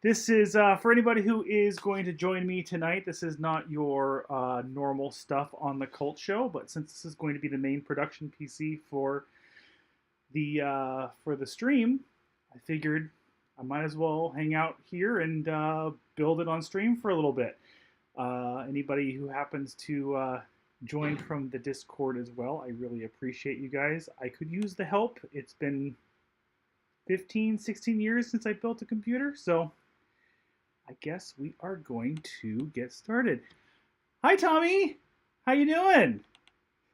This is for anybody who is going to join me tonight. This is not your normal stuff on the Cult Show, but since this is going to be the main production PC for the stream, I figured I might as well hang out here and build it on stream for a little bit. Anybody who happens to join from the Discord as well, I really appreciate you guys. I could use the help. It's been 15, 16 years since I built a computer, so I guess we are going to get started. Hi, Tommy. How you doing?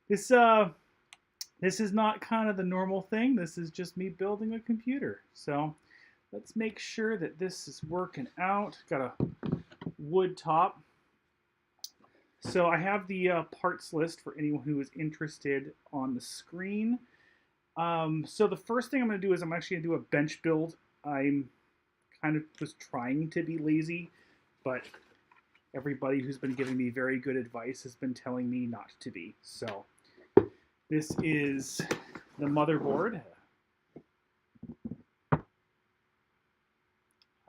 This is not kind of the normal thing. This is just me building a computer. So let's make sure that this is working out. Got a wood top. So I have the parts list for anyone who is interested on the screen. So the first thing I'm going to do is I'm actually going to do a bench build. I'm kind of was trying to be lazy, but everybody who's been giving me very good advice has been telling me not to be. So this is the motherboard.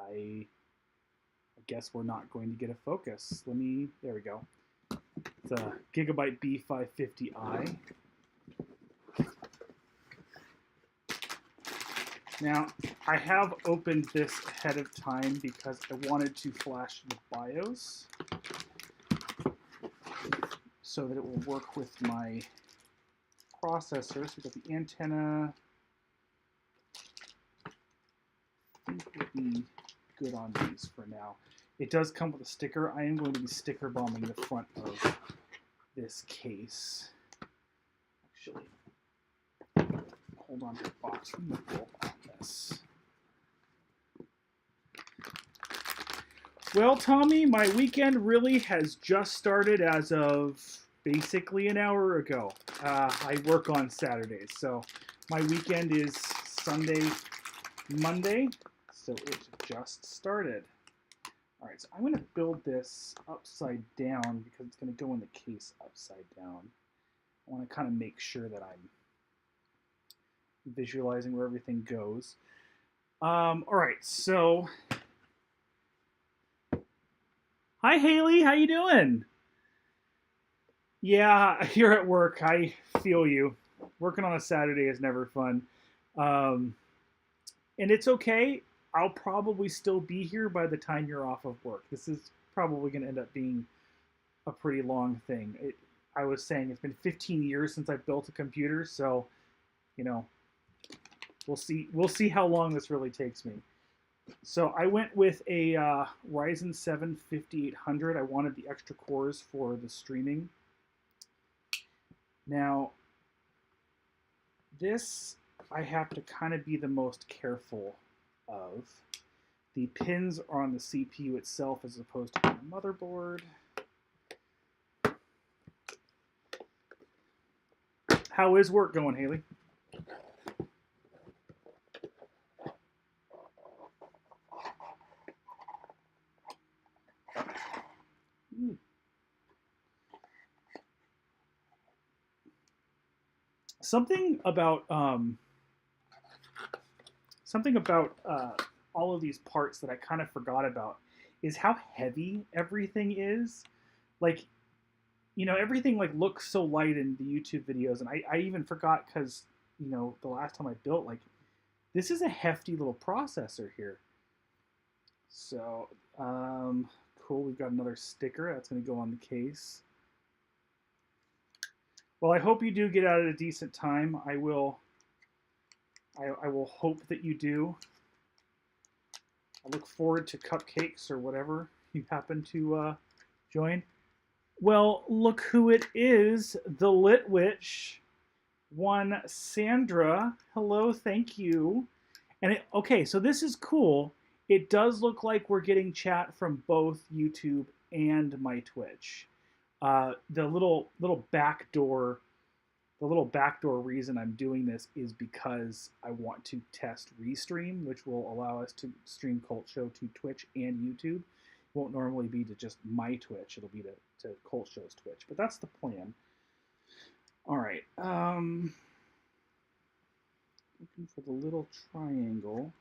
I guess we're not going to get a focus. There we go. It's a Gigabyte B550i. Now, I have opened this ahead of time because I wanted to flash the BIOS so that it will work with my processor. So we've got the antenna. I think we'll be good on these for now. It does come with a sticker. I am going to be sticker bombing the front of this case. Actually, hold on to the box removal on this. Well, Tommy, my weekend really has just started as of basically an hour ago. I work on Saturdays, so my weekend is Sunday, Monday, so it just started. All right, so I'm going to build this upside down because it's going to go in the case upside down. I want to kind of make sure that I'm visualizing where everything goes. All right, so hi Haley, how you doing? Yeah, you're at work. I feel you. Working on a Saturday is never fun, and it's okay. I'll probably still be here by the time you're off of work. This is probably going to end up being a pretty long thing. I was saying it's been 15 years since I built a computer, so you know. We'll see how long this really takes me. So I went with a Ryzen 7 5800. I wanted the extra cores for the streaming. Now, this I have to kind of be the most careful of. The pins are on the CPU itself as opposed to the motherboard. How is work going, Haley? Something about all of these parts that I kind of forgot about is how heavy everything is. Like, you know, everything like looks so light in the YouTube videos, and I even forgot because, you know, the last time I built, like, this is a hefty little processor here. So, cool. We've got another sticker that's going to go on the case. Well, I hope you do get out at a decent time. I will hope that you do. I look forward to cupcakes or whatever you happen to join. Well, look who it is, the Lit Witch, one Sandra. Hello, thank you. And okay, so this is cool. It does look like we're getting chat from both YouTube and my Twitch. The little backdoor reason I'm doing this is because I want to test Restream, which will allow us to stream Cult Show to Twitch and YouTube. It won't normally be to just my Twitch; it'll be to Cult Show's Twitch. But that's the plan. All right. Looking for the little triangle.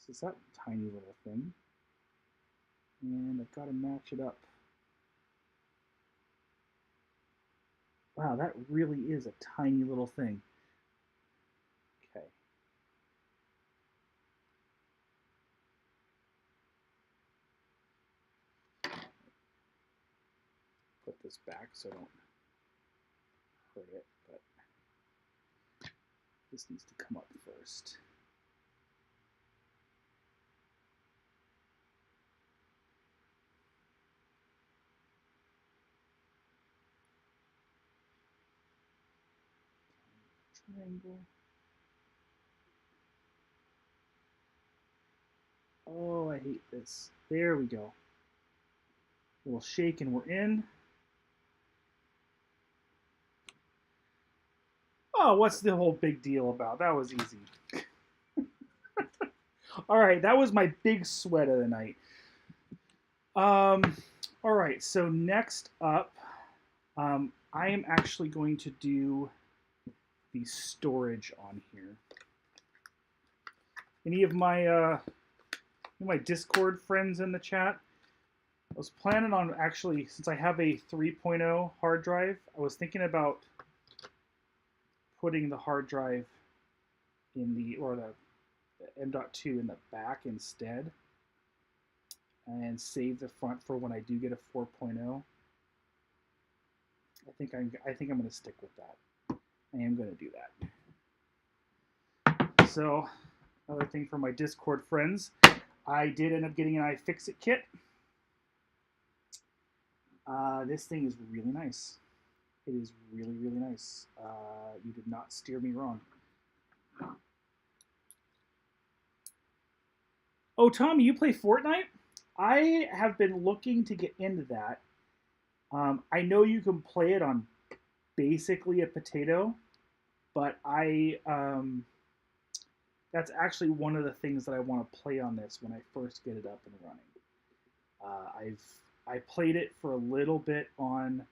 is that tiny little thing. And I've got to match it up. Wow, that really is a tiny little thing. Okay. Put this back so I don't hurt it, but this needs to come up first. Triangle. Oh, I hate this. There we go. A little shake and we're in. Oh, what's the whole big deal about? That was easy. All right, that was my big sweat of the night. All right, so next up, I am actually going to do the storage on here. Any of my Discord friends in the chat? I was planning on actually, since I have a 3.0 hard drive, I was thinking about putting the hard drive in the M.2 in the back instead, and save the front for when I do get a 4.0. I think I'm going to stick with that. I am going to do that. So, another thing for my Discord friends, I did end up getting an Ifixit Kit. This thing is really nice. It is really, really nice. You did not steer me wrong. Oh, Tommy, you play Fortnite? I have been looking to get into that. I know you can play it on basically a potato, but that's actually one of the things that I want to play on this when I first get it up and running. I played it for a little bit on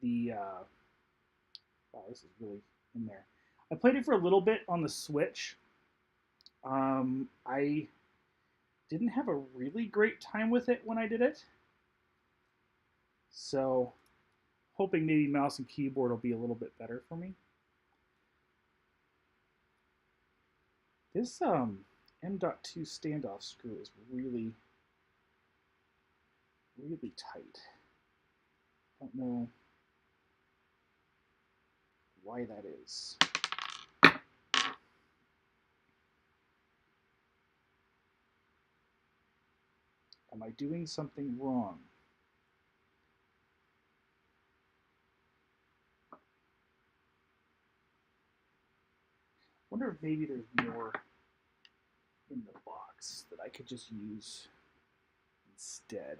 the wow, this is really in there. I played it for a little bit on the Switch. I didn't have a really great time with it when I did it. So, hoping maybe mouse and keyboard will be a little bit better for me. This M.2 standoff screw is really, really tight. I don't know why that is. Am I doing something wrong? I wonder if maybe there's more in the box that I could just use instead.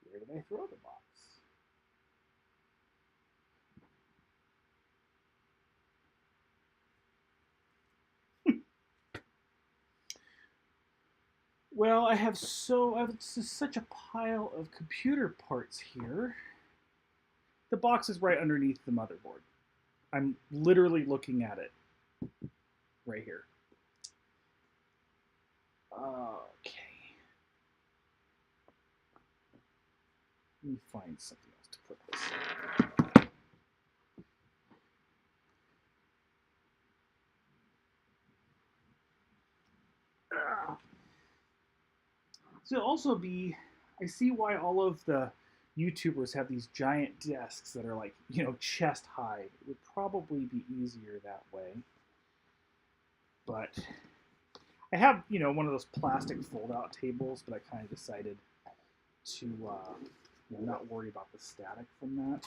Where did I throw the box? Well, I have such a pile of computer parts here. The box is right underneath the motherboard. I'm literally looking at it right here. Okay. Let me find something else to put this in. So it'll also be, I see why all of the YouTubers have these giant desks that are like, chest high. It would probably be easier that way. But I have, one of those plastic fold-out tables, but I kind of decided to not worry about the static from that.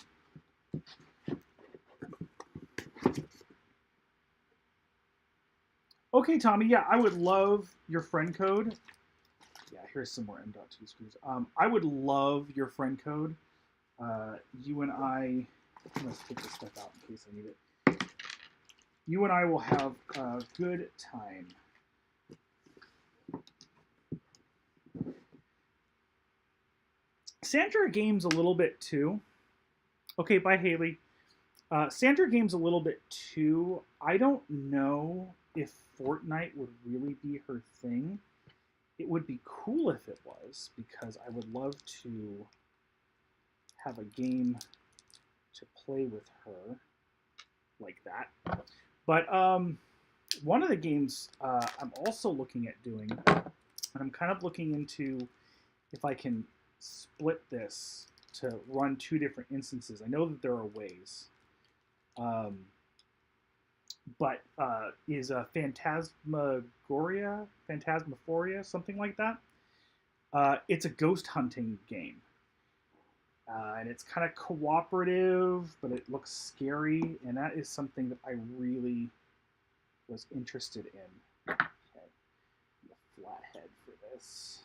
Okay, Tommy, yeah, I would love your friend code. Yeah, here's some more M.2 screws. I would love your friend code. You and I, let's take this stuff out in case I need it. You and I will have a good time. Sandra games a little bit too. Okay, bye, Haley. Sandra Game's a little bit too. I don't know if Fortnite would really be her thing. It would be cool if it was, because I would love to have a game to play with her like that. But one of the games I'm also looking at doing, and I'm kind of looking into if I can split this to run two different instances. I know that there are ways. But is a Phantasmaphoria, something like that. It's a ghost hunting game. And it's kind of cooperative, but it looks scary, and that is something that I really was interested in. Okay, the flathead for this.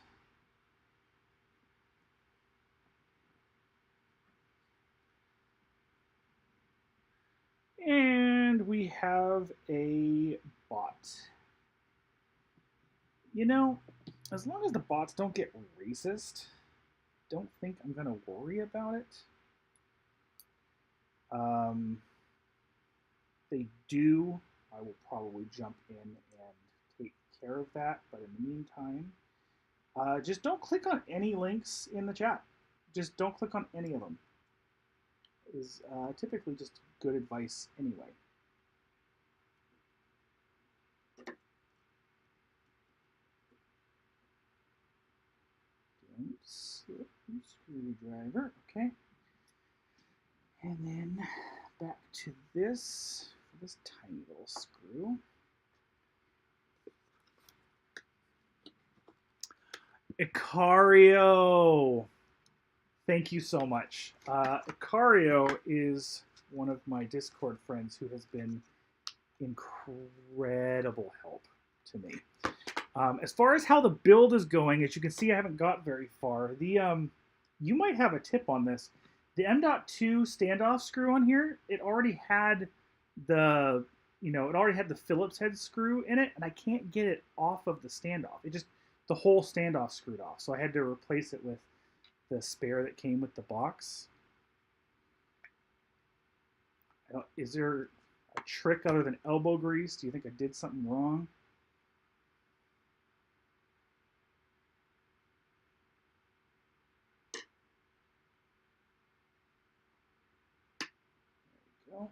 And we have a bot. You know, as long as the bots don't get racist, don't think I'm going to worry about it. They do, I will probably jump in and take care of that. But in the meantime, just don't click on any links in the chat. Just don't click on any of them. Is typically just good advice anyway. Screwdriver, okay. And then back to this tiny little screw. Icario, thank you so much. Icario is one of my Discord friends who has been incredible help to me. As far as how the build is going, as you can see, I haven't got very far. You might have a tip on this. The M.2 standoff screw on here, it already had the Phillips head screw in it, and I can't get it off of the standoff. The whole standoff screwed off, so I had to replace it with the spare that came with the box. Is there a trick other than elbow grease? Do you think I did something wrong? There we go.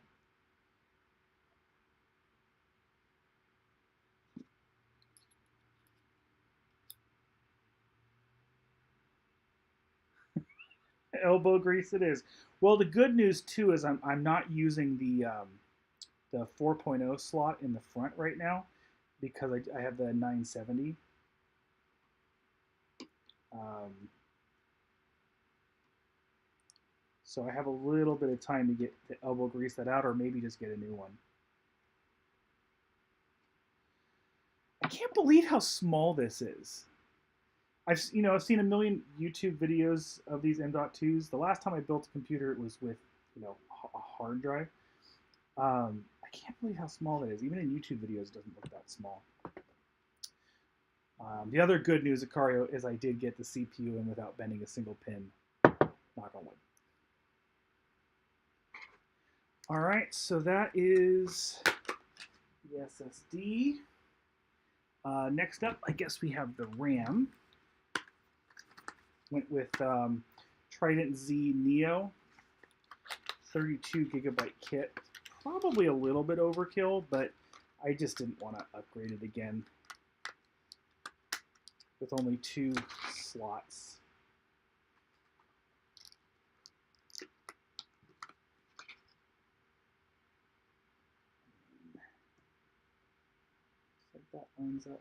Elbow grease it is. Well, the good news too is I'm not using the 4.0 slot in the front right now because I have the 970. So I have a little bit of time to get the elbow grease that out, or maybe just get a new one. I can't believe how small this is. I've seen a million YouTube videos of these M.2s. The last time I built a computer, it was with a hard drive. I can't believe how small that is. Even in YouTube videos, it doesn't look that small. The other good news, Icario, is I did get the CPU in without bending a single pin. Knock on wood. All right, so that is the SSD. Next up, I guess we have the RAM. Went with Trident Z Neo, 32 gigabyte kit. Probably a little bit overkill, but I just didn't want to upgrade it again with only 2 slots. So that lines up.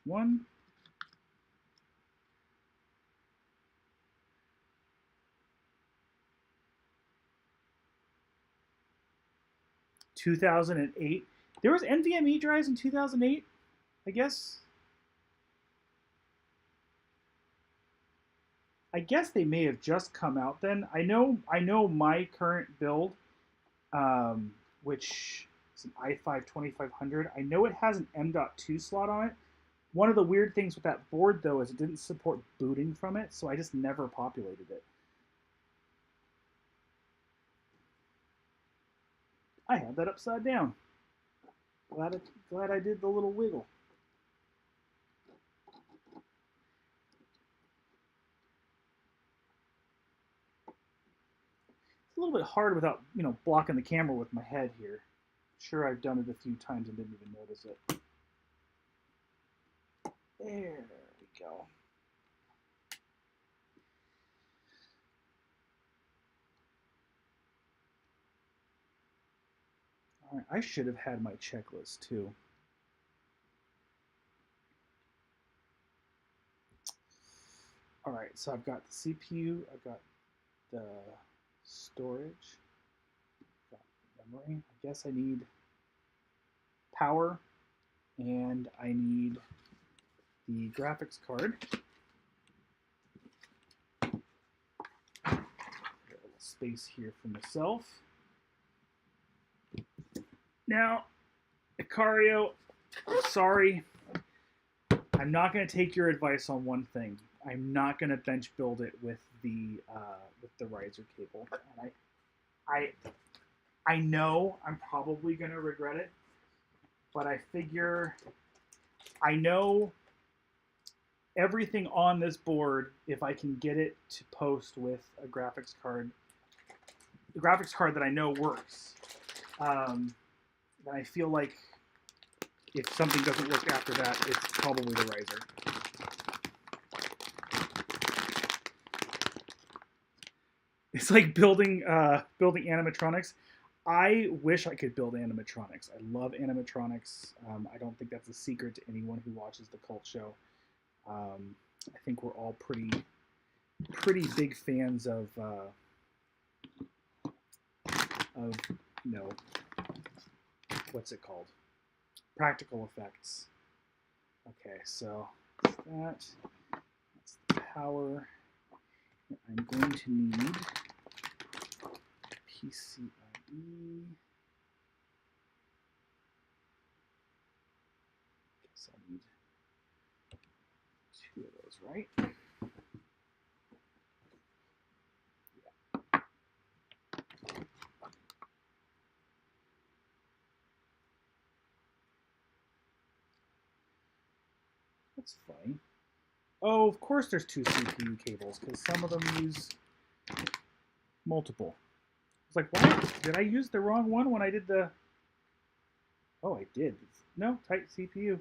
One. (2008). There was NVMe drives in 2008, I guess. I guess they may have just come out then. I know my current build, which is an i5 2500. I know it has an M.2 slot on it. One of the weird things with that board though is it didn't support booting from it, so I just never populated it. I had that upside down. Glad I did the little wiggle. It's a little bit hard without, blocking the camera with my head here. Sure, I've done it a few times and didn't even notice it. There we go. All right, I should have had my checklist too. All right, so I've got the CPU, I've got the storage, I've got memory. I guess I need power, and I need the graphics card. Got a little space here for myself. Now, Icario, sorry, I'm not going to take your advice on one thing. I'm not going to bench build it with the riser cable. And I know I'm probably going to regret it, but I figure I know everything on this board, if I can get it to post with a graphics card, the graphics card that I know works, then I feel like if something doesn't work after that, it's probably the riser. It's like building animatronics. I wish I could build animatronics. I love animatronics. I don't think that's a secret to anyone who watches the Cult Show. I think we're all pretty big fans of what's it called? Practical effects. Okay, so that's the power. I'm going to need PCIe. Guess I need 2 of those, right? Yeah. That's funny. Oh, of course there's 2 CPU cables, because some of them use multiple. It's like, why? Did I use the wrong one when I did the... Oh, I did. No, tight CPU.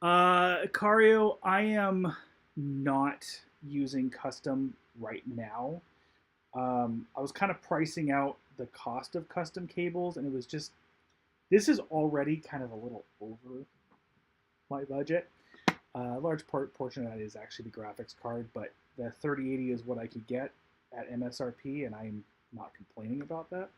Cario, I am not using custom right now. I was kind of pricing out the cost of custom cables, and it was just... This is already kind of a little over my budget. A large portion of that is actually the graphics card, but the 3080 is what I could get at MSRP, and I'm not complaining about that.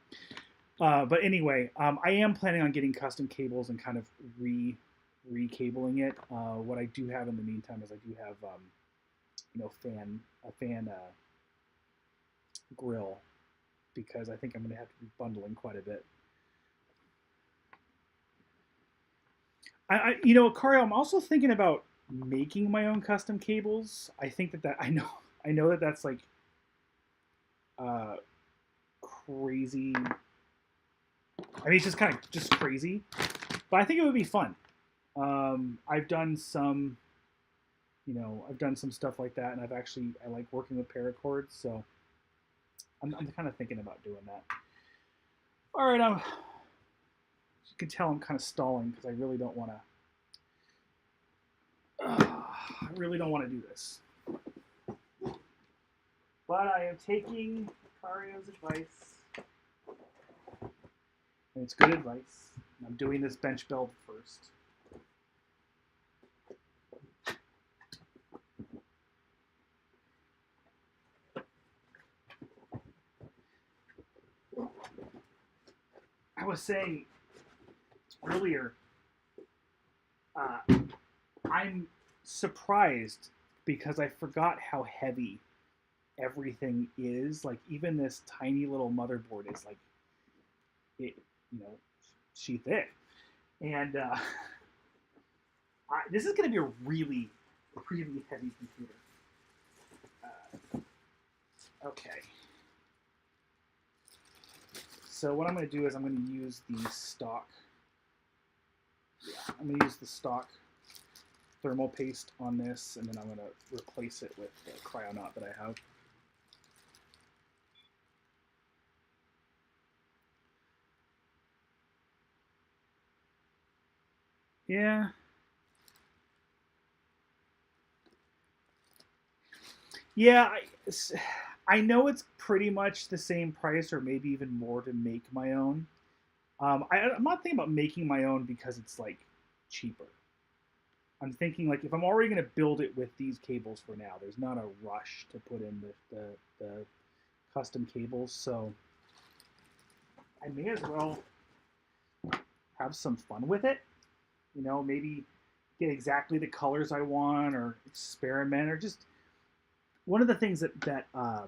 But anyway, I am planning on getting custom cables and kind of re-cabling it. What I do have in the meantime is I do have a fan grill, because I think I'm going to have to be bundling quite a bit. Cario, I'm also thinking about making my own custom cables. I think that I know that that's like crazy. I mean, it's just kind of just crazy, but I think it would be fun. I've done some, I've done some stuff like that, and I like working with paracords, so I'm kind of thinking about doing that. All right, you can tell I'm kind of stalling because I really don't want to do this. But I am taking Cario's advice, and it's good advice. I'm doing this bench build first. I was saying earlier, I'm surprised because I forgot how heavy everything is. Like even this tiny little motherboard is like it, you know, sheath thick. And this is going to be a really, really heavy computer. Okay. So what I'm going to do is I'm going to use the stock. Yeah, I'm going to use the stock thermal paste on this, and then I'm going to replace it with the cryonaut that I have. Yeah. Yeah, I know it's pretty much the same price or maybe even more to make my own. I'm not thinking about making my own because it's like cheaper. I'm thinking like if I'm already going to build it with these cables for now, there's not a rush to put in the custom cables. So I may as well have some fun with it. You know, maybe get exactly the colors I want or experiment or just one of the things that I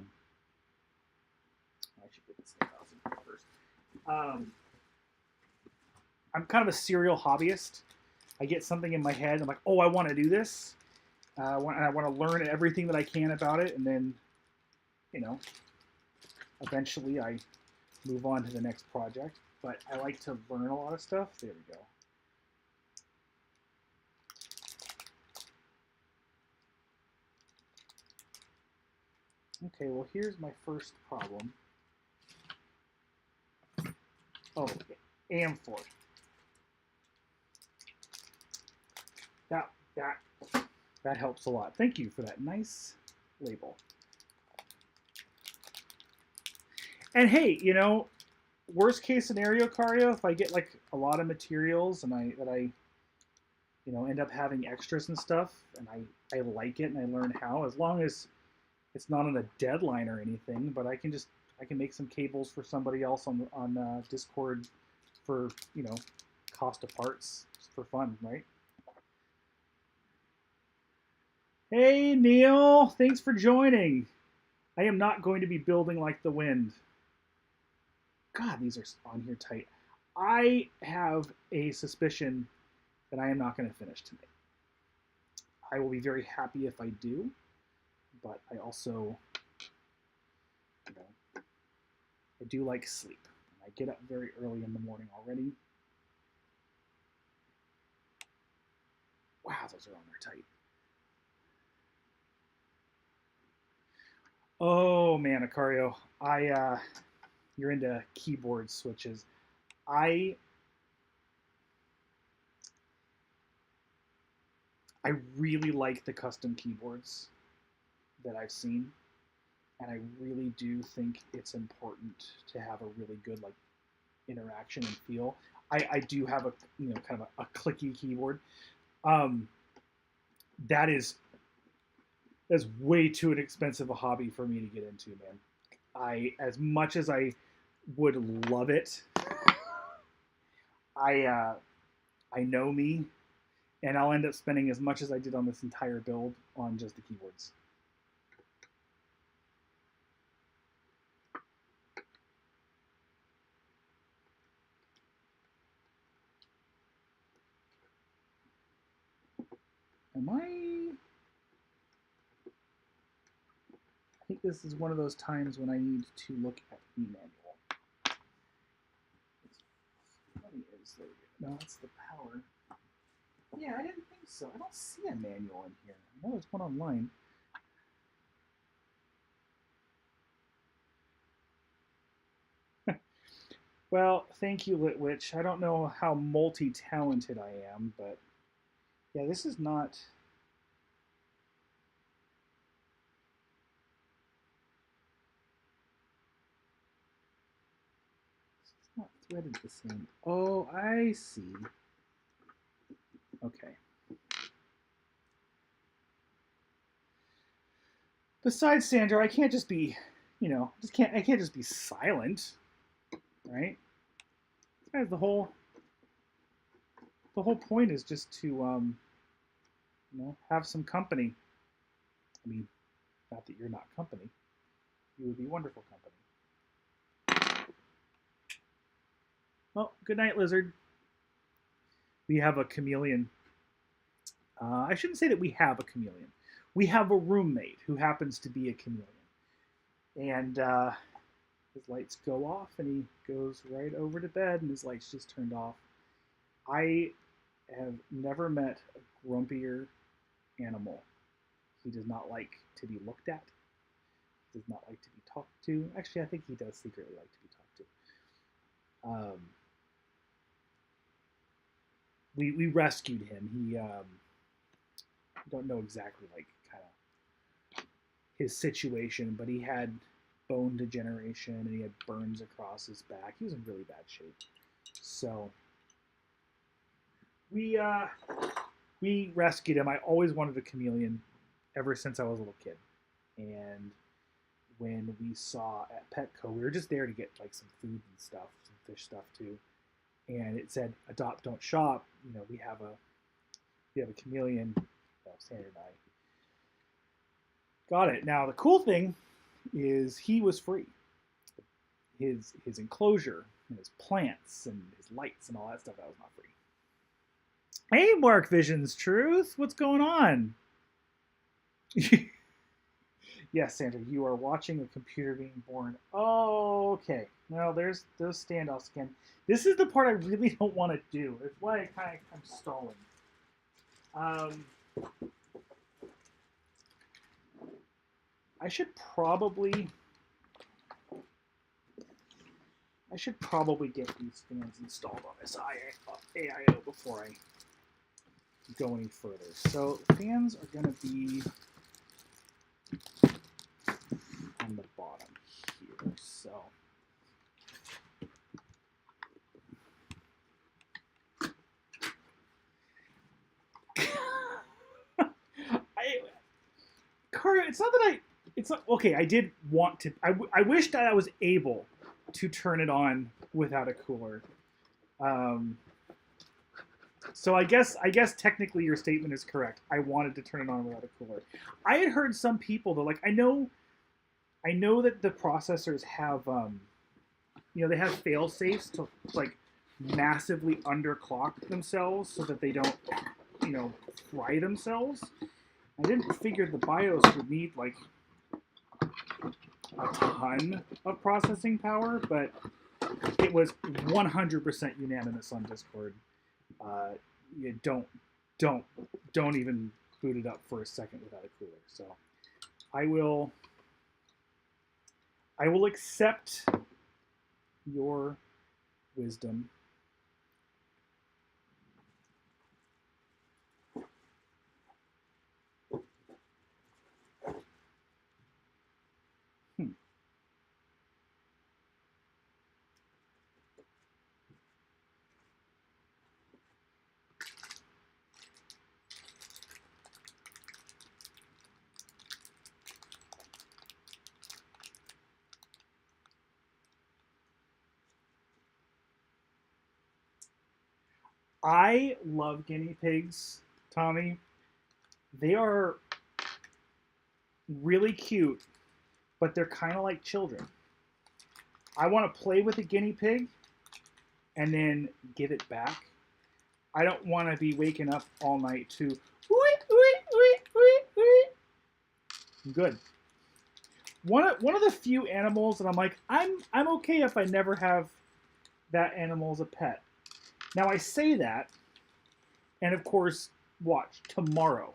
should get this thing out first. I'm kind of a serial hobbyist. I get something in my head. I'm like, oh, I want to do this. And I want to learn everything that I can about it, and then, you know, eventually I move on to the next project. But I like to learn a lot of stuff. There we go. Okay, well, here's my first problem. Oh, AM4. That helps a lot. Thank you for that nice label. And hey, you know, worst case scenario, Cario, if I get like a lot of materials and I you know end up having extras and stuff, and I like it and I learn how, as long as it's not on a deadline or anything, but I can make some cables for somebody else on Discord for, you know, cost of parts just for fun, right? Hey Neil, thanks for joining. I am not going to be building like the wind. God, these are on here tight. I have a suspicion that I am not going to finish tonight. I will be very happy if I do, but I also, you know, I do like sleep. I get up very early in the morning already. Wow, those are on there tight. Oh man, Acario, you're into keyboard switches. I I really like the custom keyboards that I've seen, and I really do think it's important to have a really good like interaction and feel. I do have a, you know, kind of a clicky keyboard. Um, that is that's way too expensive a hobby for me to get into, man. As much as I would love it, I I know me, and I'll end up spending as much as I did on this entire build on just the keyboards. Am I? I think this is one of those times when I need to look at the manual. Funny is there? No, that's the power. Yeah, I didn't think so. I don't see a manual in here. I know there's one online. Well, thank you, Litwitch. I don't know how multi-talented I am, but yeah, this is not. It's not threaded the same. Oh, I see. Okay. Besides, Sandra, I can't just be, you know, I can't just be silent, right? Besides, the whole point is just to, have some company. I mean, not that you're not company. You would be wonderful company. Well, good night, lizard. We have a chameleon. I shouldn't say that we have a chameleon. We have a roommate who happens to be a chameleon. And his lights go off, and he goes right over to bed, and his lights just turned off. I have never met a grumpier animal. He does not like to be looked at. He does not like to be talked to. Actually, I think he does secretly like to be talked to. We rescued him. He don't know exactly like kind of his situation, but he had bone degeneration and he had burns across his back. He was in really bad shape. So we rescued him. I always wanted a chameleon ever since I was a little kid. And when we saw at Petco, we were just there to get like some food and stuff, some fish stuff too. And it said, "Adopt, don't shop." We have a chameleon. Well, Sandra and I got it. Now the cool thing is he was free. His enclosure and his plants and his lights and all that stuff, that was not free. Hey, Mark Vision's Truth, what's going on? Yes, Sandra, you are watching a computer being born. Oh, okay. Well, there's those standoffs again. This is the part I really don't want to do. It's why I'm stalling. I should probably get these fans installed on this AIO before I go any further. So fans are going to be on the bottom here. So it's not that it's not okay. I did want to. I wished that I was able to turn it on without a cooler. So I guess technically your statement is correct. I wanted to turn it on without a cooler. I had heard some people though, like I know that the processors have they have fail safes to like massively underclock themselves so that they don't fry themselves. I didn't figure the BIOS would need like a ton of processing power, but it was 100% unanimous on Discord. You don't even boot it up for a second without a cooler. So I will accept your wisdom. I love guinea pigs, Tommy. They are really cute, but they're kind of like children. I want to play with a guinea pig and then give it back. I don't want to be waking up all night to good. One of the few animals that I'm like, I'm okay if I never have that animal as a pet. Now I say that, and of course, watch, tomorrow,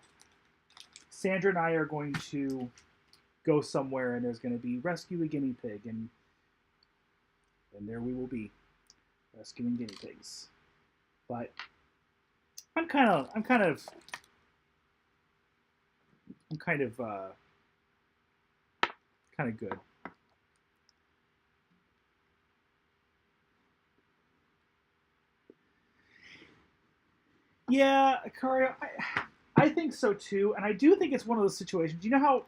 Sandra and I are going to go somewhere and there's going to be rescue a guinea pig, and there we will be, rescuing guinea pigs. But I'm kind of good. Yeah, Akario, I think so too, and I do think it's one of those situations. You know how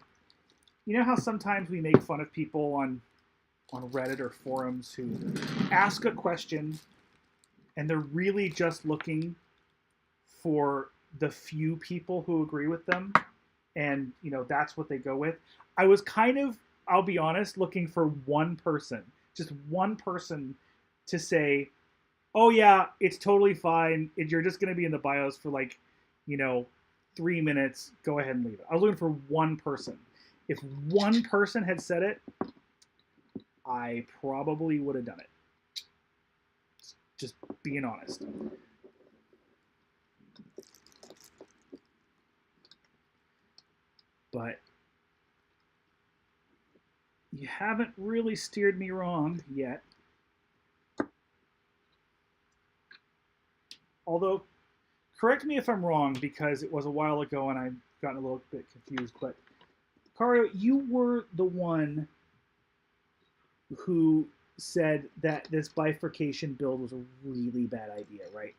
sometimes we make fun of people on Reddit or forums who ask a question and they're really just looking for the few people who agree with them, and that's what they go with. I was kind of, I'll be honest, looking for one person, just one person, to say, "Oh yeah, it's totally fine. You're just going to be in the BIOS for like, 3 minutes. Go ahead and leave it." I was looking for one person. If one person had said it, I probably would have done it. Just being honest. But you haven't really steered me wrong yet. Although, correct me if I'm wrong, because it was a while ago and I've gotten a little bit confused, but Kario, you were the one who said that this bifurcation build was a really bad idea, right?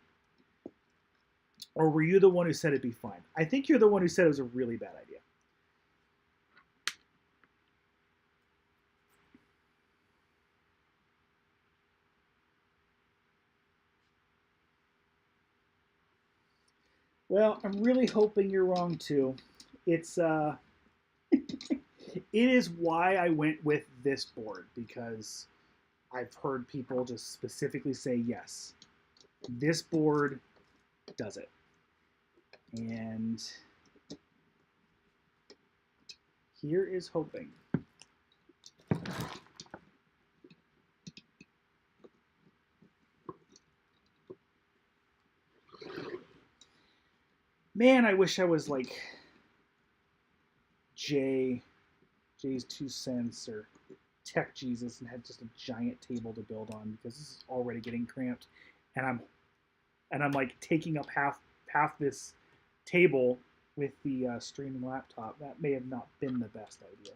Or were you the one who said it'd be fine? I think you're the one who said it was a really bad idea. Well, I'm really hoping you're wrong too. It's it is why I went with this board, because I've heard people just specifically say yes, this board does it. And here is hoping. Man, I wish I was like Jay's 2 cents or Tech Jesus and had just a giant table to build on, because this is already getting cramped, and I'm like taking up half this table with the streaming laptop. That may have not been the best idea.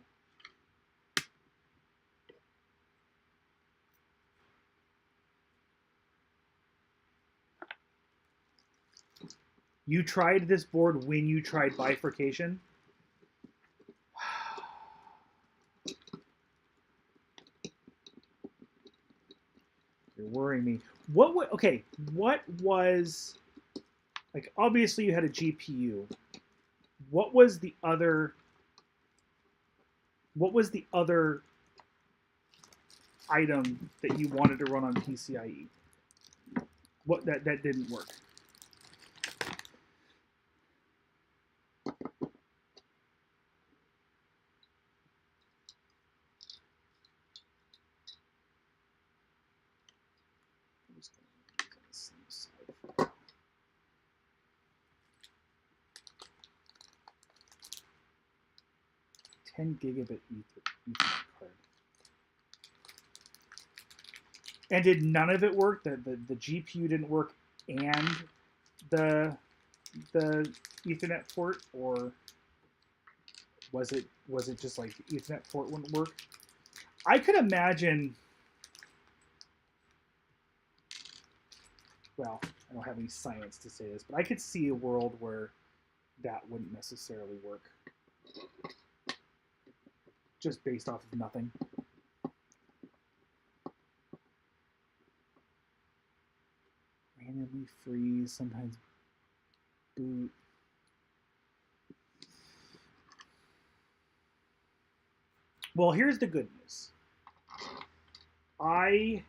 You tried this board when you tried bifurcation? You're worrying me. What was, like, obviously you had a GPU. What was the other item that you wanted to run on PCIe? What that didn't work? Ten gigabit Ethernet card. And did none of it work? The GPU didn't work, and the Ethernet port, or was it just like the Ethernet port wouldn't work? I could imagine. Well, I don't have any science to say this, but I could see a world where that wouldn't necessarily work, just based off of nothing. Randomly freeze, sometimes boot. Well, here's the good news. I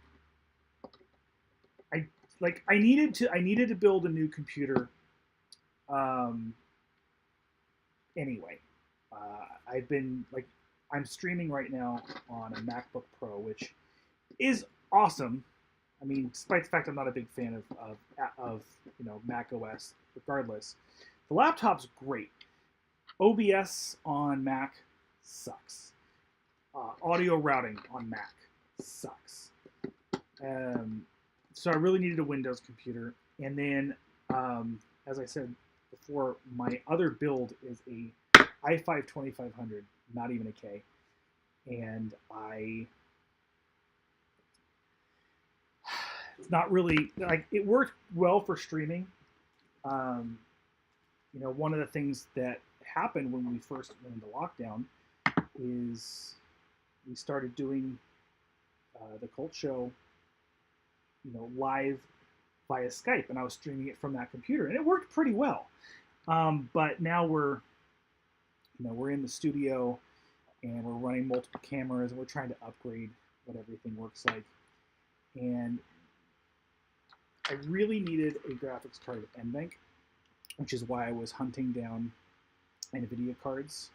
needed to build a new computer. Anyway, I'm streaming right now on a MacBook Pro, which is awesome. I mean, despite the fact I'm not a big fan of Mac OS, regardless, the laptop's great. OBS on Mac sucks. Audio routing on Mac sucks. So I really needed a Windows computer. And then, as I said before, my other build is a i5 2500, not even a K. And it's not really, like, it worked well for streaming. One of the things that happened when we first went into lockdown is we started doing the Cult Show, live via Skype, and I was streaming it from that computer, and it worked pretty well. But now we're in the studio, and we're running multiple cameras, and we're trying to upgrade what everything works like. And I really needed a graphics card with NVENC, which is why I was hunting down NVIDIA cards.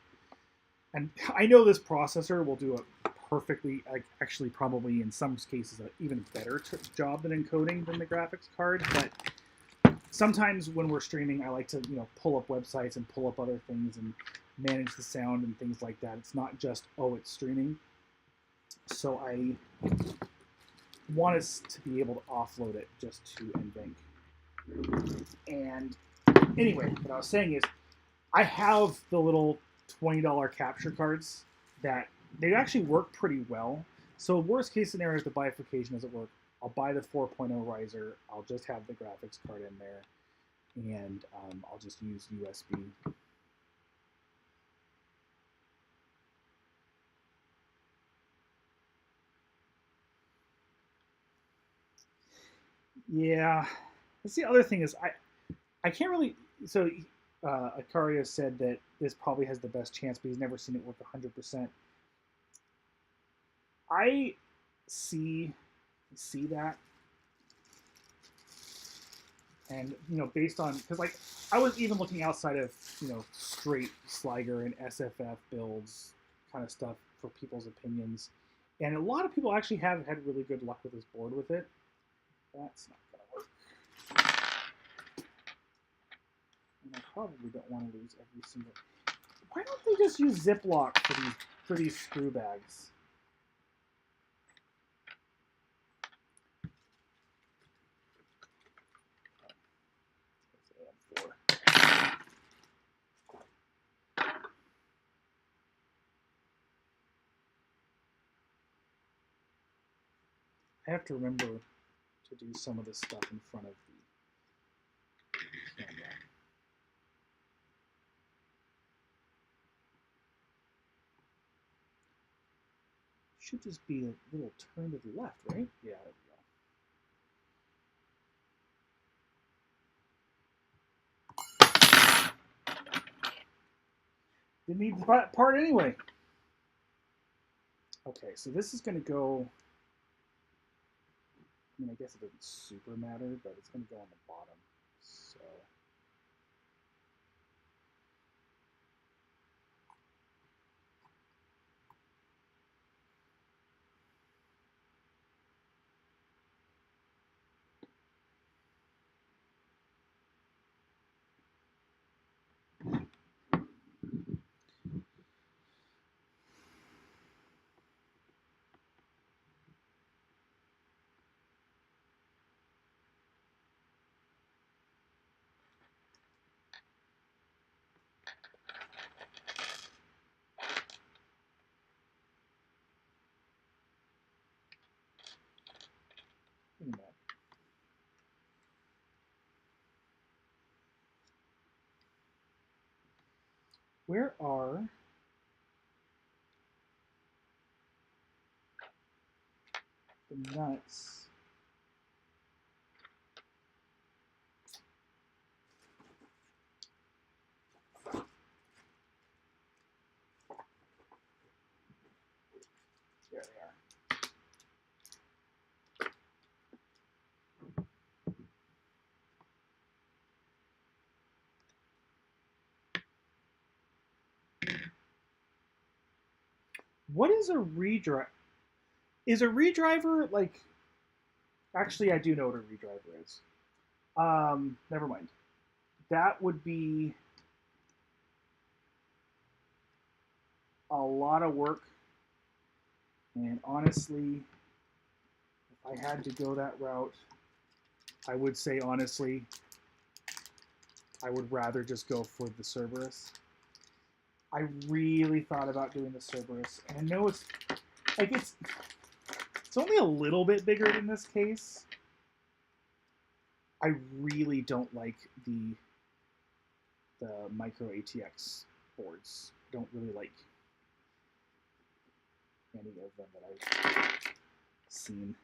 And I know this processor will do a perfectly, actually probably in some cases, an even better job than encoding than the graphics card. But sometimes when we're streaming, I like to pull up websites and pull up other things and manage the sound and things like that. It's not just, oh, it's streaming. So I want us to be able to offload it just to NVENC. And anyway, what I was saying is I have the little $20 capture cards that they actually work pretty well. So worst case scenario, if the bifurcation doesn't work, I'll buy the 4.0 riser. I'll just have the graphics card in there, and I'll just use USB. Yeah, that's the other thing is I can't really. So Akaria said that this probably has the best chance, but he's never seen it work 100%. I see that, and based on, because like I was even looking outside of straight Sliger and SFF builds kind of stuff for people's opinions, and a lot of people actually have had really good luck with this board with it. That's not gonna work. And I probably don't want to lose every single. Why don't they just use Ziploc for these screw bags? I have to remember to do some of this stuff in front of the camera. Should just be a little turn to the left, right? Yeah, there we go. Didn't need the part anyway. Okay, so this is going to go. I mean, I guess it doesn't super matter, but it's going to go on the bottom. So. Where are the nuts? There they are. What is a redrive? Is a redriver like? Actually, I do know what a redriver is. Never mind. That would be a lot of work. And honestly, if I had to go that route, I would say honestly, I would rather just go for the Cerberus. I really thought about doing the Cerberus, and I know it's like it's only a little bit bigger than this case. I really don't like the micro ATX boards. I don't really like any of them that I've seen.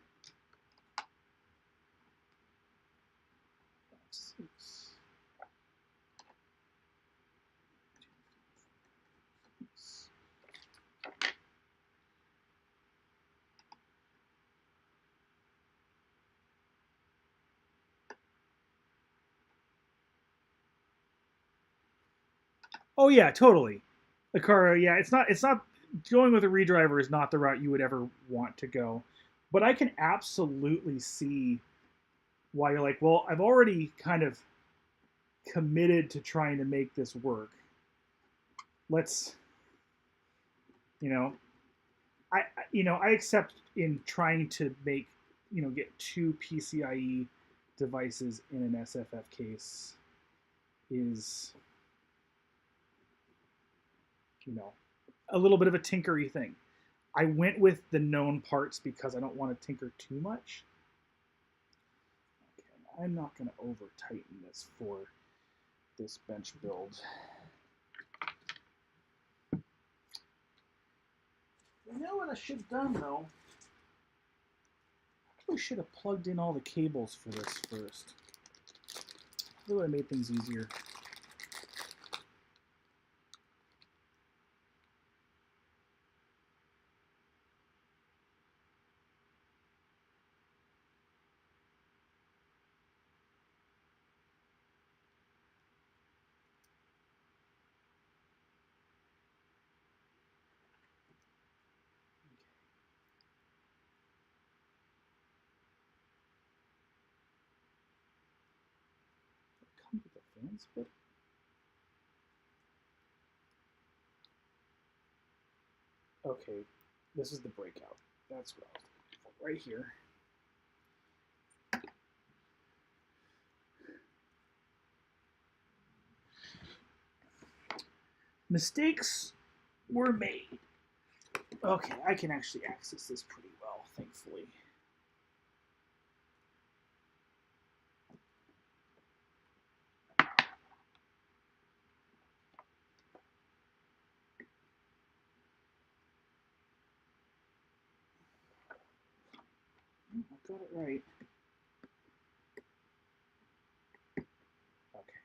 Oh yeah, totally. The car, yeah, it's not going with a redriver is not the route you would ever want to go. But I can absolutely see why you're like, well, I've already kind of committed to trying to make this work. Let's, you know, I accept in trying to make, get two PCIe devices in an SFF case is, you know, a little bit of a tinkery thing. I went with the known parts because I don't want to tinker too much. Okay, I'm not going to over tighten this for this bench build. You know what I should have done though? I probably should have plugged in all the cables for this first. That would have made things easier. Comes with a fan split. Okay, this is the breakout. That's what I was looking for right here. Mistakes were made. Okay, I can actually access this pretty well, thankfully. I got it right. Okay.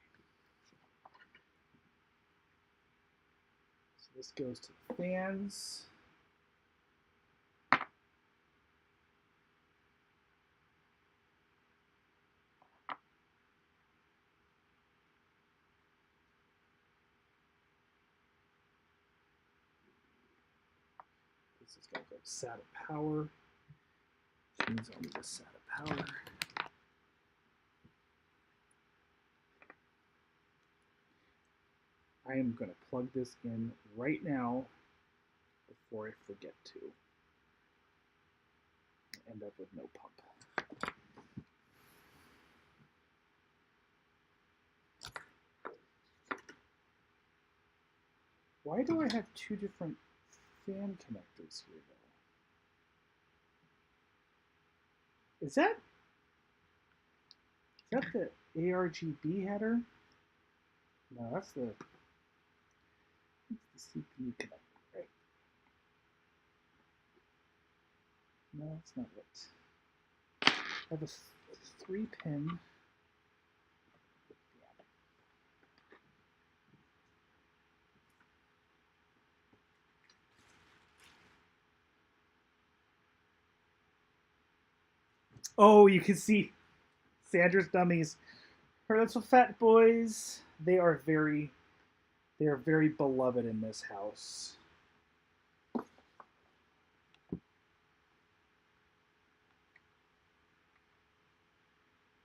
So this goes to the fans. This is going to go to SATA power. Which means I'll need a SATA power. I am going to plug this in right now before I forget to. End up with no pump. Why do I have two different fan connectors here, though? Is that the ARGB header? No, that's the CPU connector, right? No, that's not it. I have a 3-pin. Oh, you can see Sandra's dummies. Her little fat boys. They are very beloved in this house.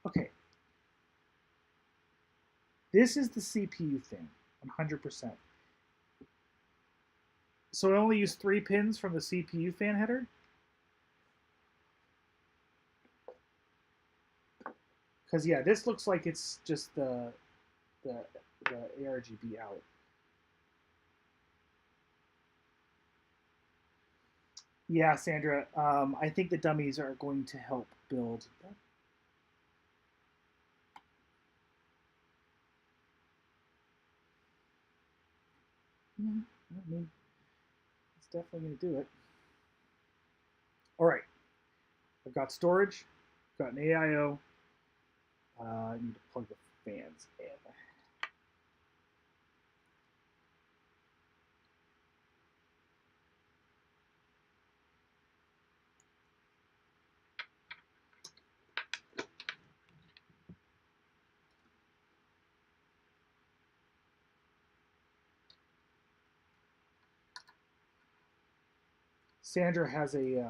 Okay. This is the CPU thing, 100%. So I only use 3 pins from the CPU fan header? Because yeah, this looks like it's just the ARGB out. Yeah, Sandra, I think the dummies are going to help build. Yeah, I mean, it's definitely going to do it. All right, I've got storage, I've got an AIO. I need to plug the fans in. Sandra has has a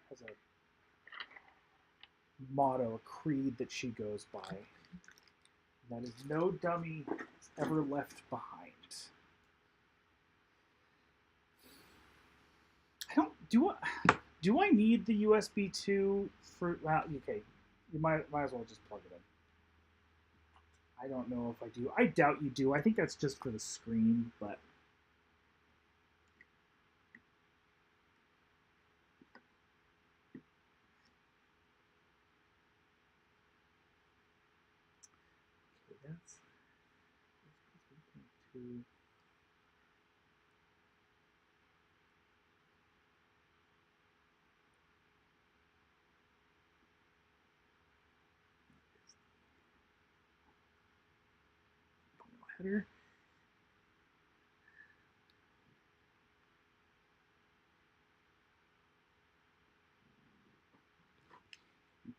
has a motto, a creed that she goes by. That is, no dummy is ever left behind. Do I need the USB 2 for? Well, okay, you might as well just plug it in. I don't know if I do. I doubt you do. I think that's just for the screen, but. Okay, that's 3.2. Header.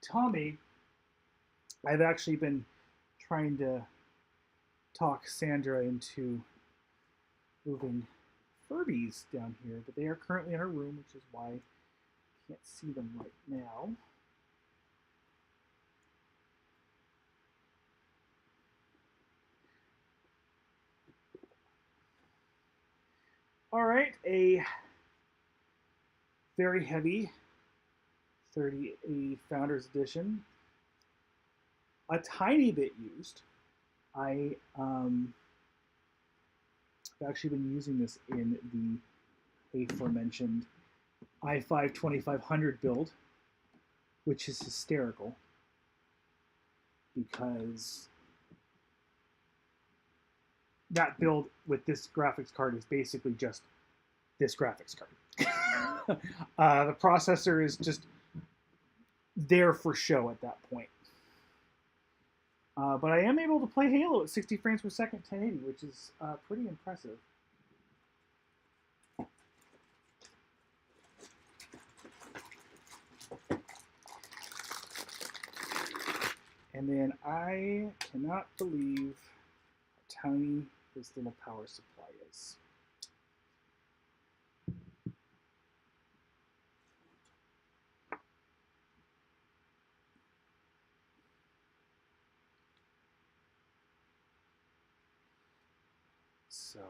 Tommy, I've actually been trying to talk Sandra into moving Furbies down here, but they are currently in her room, which is why I can't see them right now. All right, a very heavy 3080 Founders Edition, a tiny bit used. I have actually been using this in the aforementioned i5 2500 build, which is hysterical because that build with this graphics card is basically just this graphics card. The processor is just there for show at that point. But I am able to play Halo at 60 frames per second, 1080, which is pretty impressive. And then I cannot believe how tiny this little power supply is. So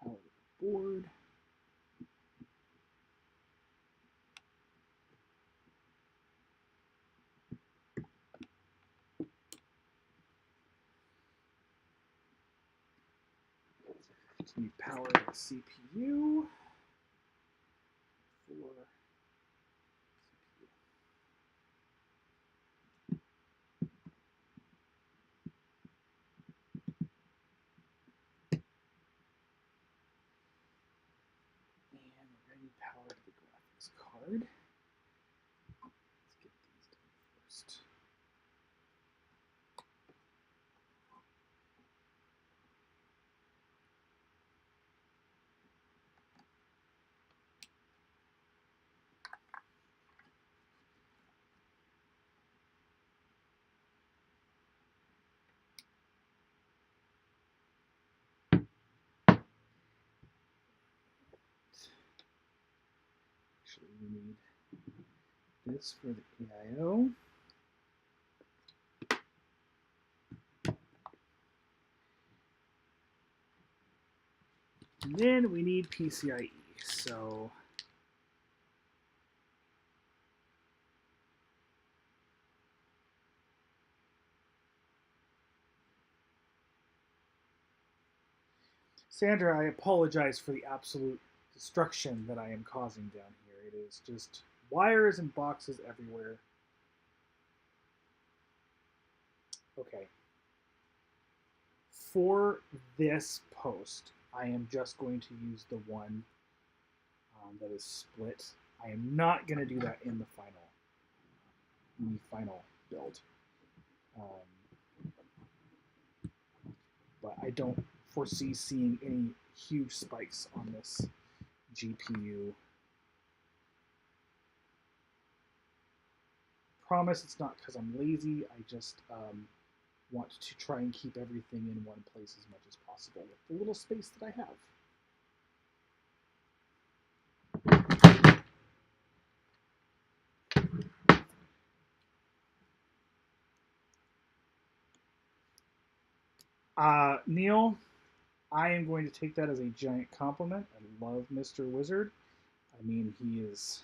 power the board. We power the CPU for CPU. And we're ready to power the graphics card. Let's get these done first. Actually, we need this for the AIO. And then we need PCIe. So Sandra, I apologize for the absolute destruction that I am causing down here. It is just wires and boxes everywhere. Okay. For this post, I am just going to use the one that is split. I am not going to do that in the final build. But I don't foresee seeing any huge spikes on this GPU. promise it's not because I'm lazy. I just want to try and keep everything in one place as much as possible with the little space that I have. Neil, I am going to take that as a giant compliment. I love Mr. Wizard. I mean, he is...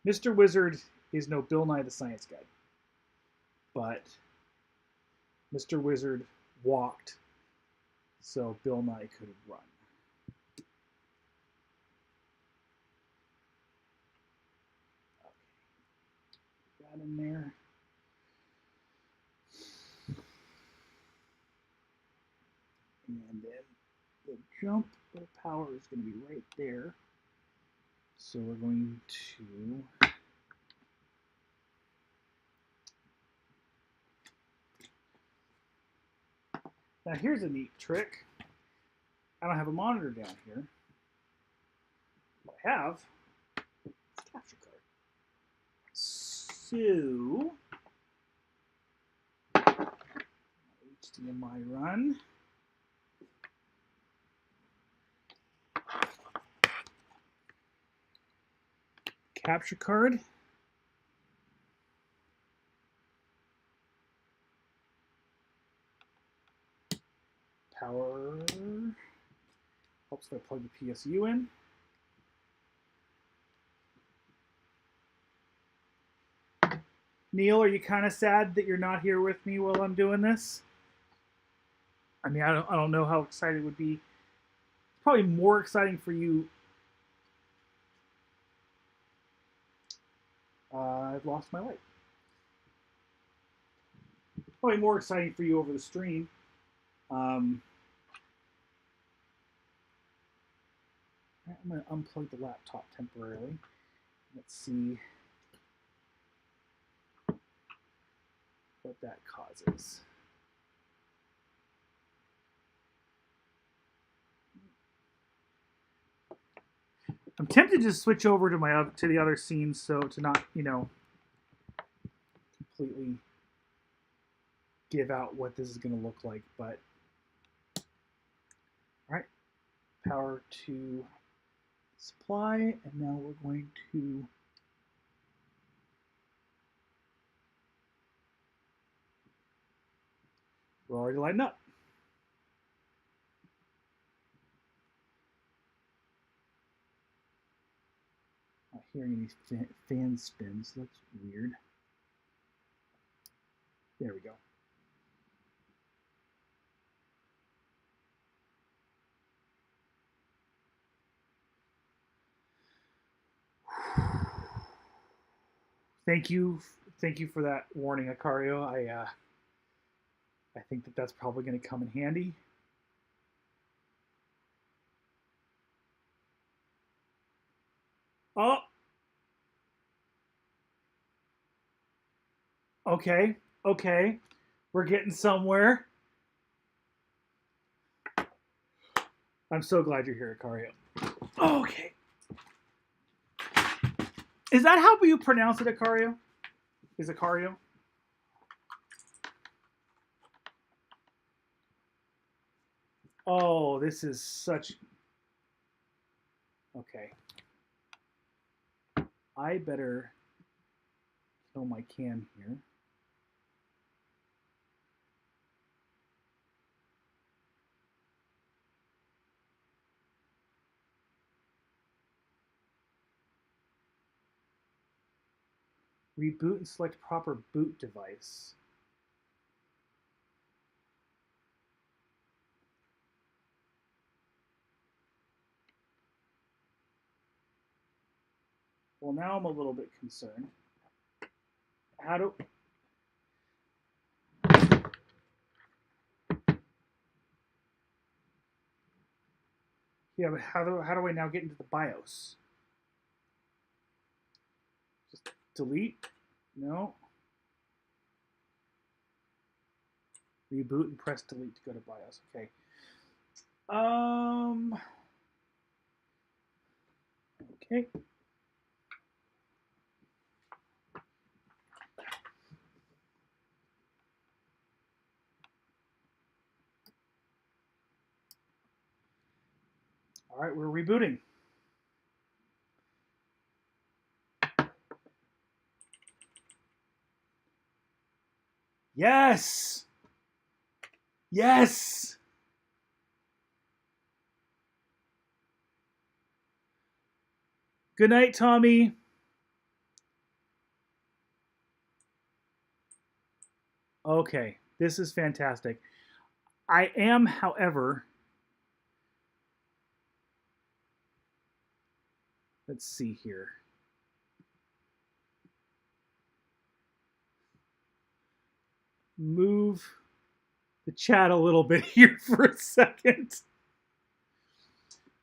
Mr. Wizard is no Bill Nye the Science Guy. But Mr. Wizard walked so Bill Nye could run. Okay. Put that in there. And then the jump of power is going to be right there. So we're going to now here's a neat trick. I don't have a monitor down here. What I have is a capture card. So HDMI run. Capture card. Power helps if I plug the PSU in. Neil, are you kind of sad that you're not here with me while I'm doing this? I mean, I don't know how excited it would be. It's probably more exciting for you. I've lost my light. Probably more exciting for you over the stream. I'm going to unplug the laptop temporarily. Let's see what that causes. I'm tempted to switch over to the other scenes, so to not, completely give out what this is going to look like. But all right, power to supply, and now we're going to we're already lighting up. Not hearing any fan spins. That's weird. There we go. Thank you for that warning, Acario. I think that's probably going to come in handy. Oh. Okay. We're getting somewhere. I'm so glad you're here, Acario. Okay. Is that how you pronounce it, Acario? Is Acario? Oh, this is such... Okay. I better kill my cam here. Reboot and select proper boot device. Well, now I'm a little bit concerned. How do... Yeah, but how do I now get into the BIOS? Just delete? No. Reboot and press delete to go to BIOS. Okay. Okay. All right, we're rebooting. Yes! Yes! Good night, Tommy. Okay, this is fantastic. I am, however, let's see here. Move the chat a little bit here for a second.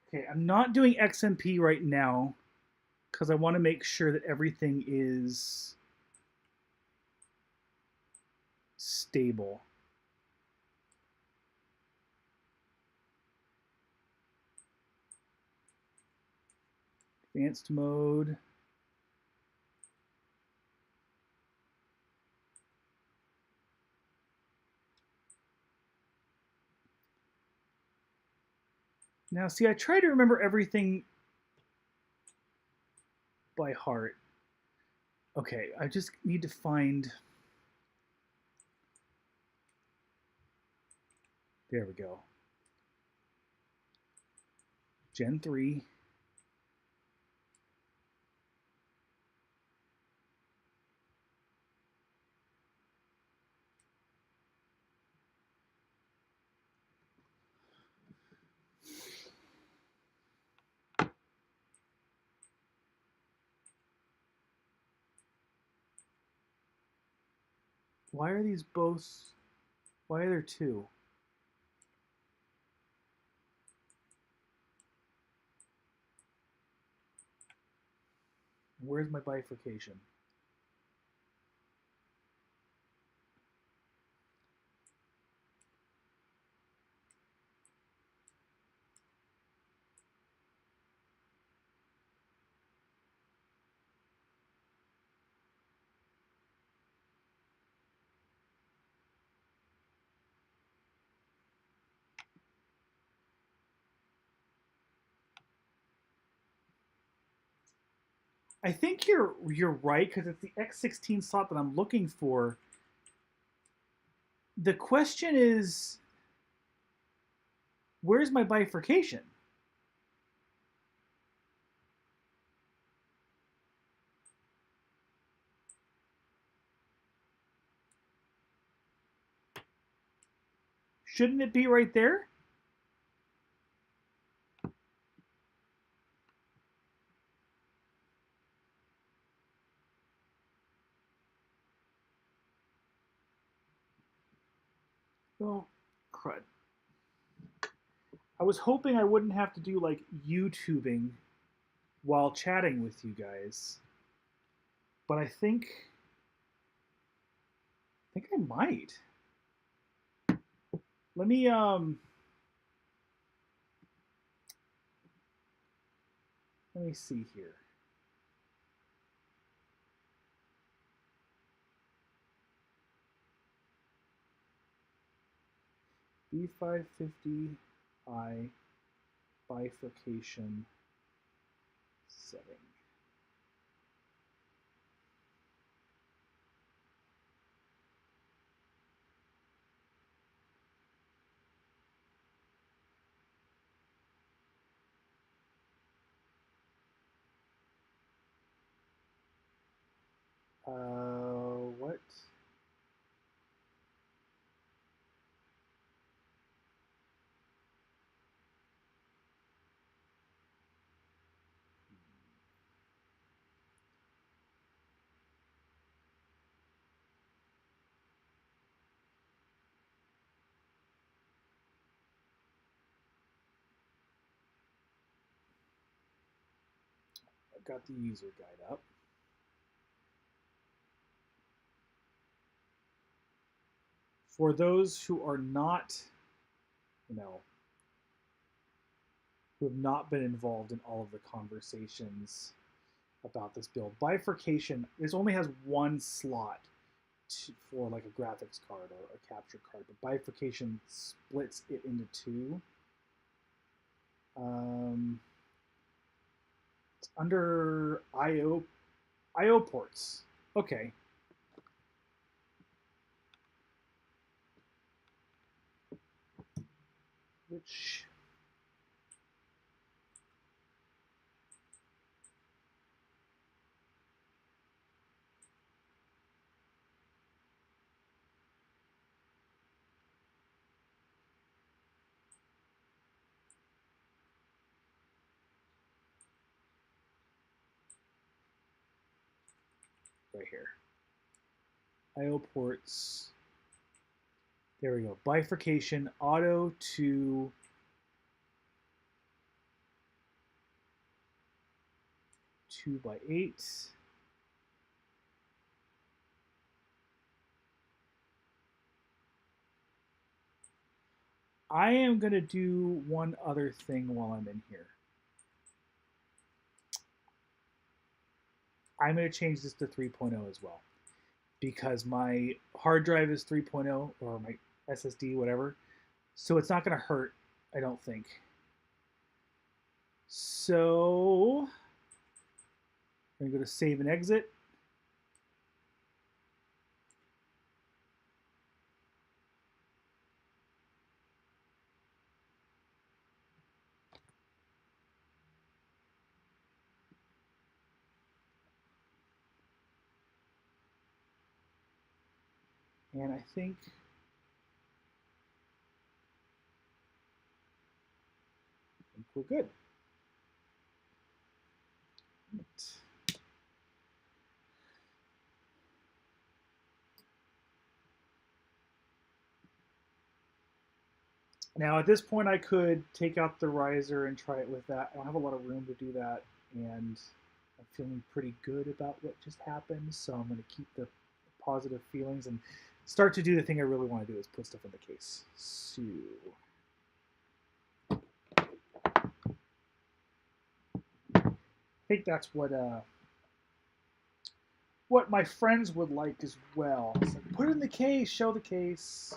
Okay, I'm not doing XMP right now because I want to make sure that everything is stable. Advanced mode. Now, see, I try to remember everything by heart. Okay, I just need to find... There we go. Gen 3. Why are these both... Why are there two? Where's my bifurcation? I think you're right because it's the X16 slot that I'm looking for. The question is, where's my bifurcation? Shouldn't it be right there? Well, crud. I was hoping I wouldn't have to do like YouTubing while chatting with you guys. But I think I might. Let me see here. B550I bifurcation setting. What? I've got the user guide up. For those who are not, who have not been involved in all of the conversations about this build, bifurcation, this only has one slot for like a graphics card or a capture card, but bifurcation splits it into two. It's under I/O ports. Okay. Which right here. I/O ports. There we go. Bifurcation auto to 2x8. I am going to do one other thing while I'm in here. I'm going to change this to 3.0 as well, because my hard drive is 3.0, or my SSD, whatever. So it's not going to hurt, I don't think. So I'm going to go to save and exit. And I think we're good. Now at this point I could take out the riser and try it with that. I don't have a lot of room to do that, and I'm feeling pretty good about what just happened, so I'm going to keep the positive feelings and start to do the thing I really want to do, is put stuff in the case. So I think that's what my friends would like as well. It's like, put it in the case, show the case.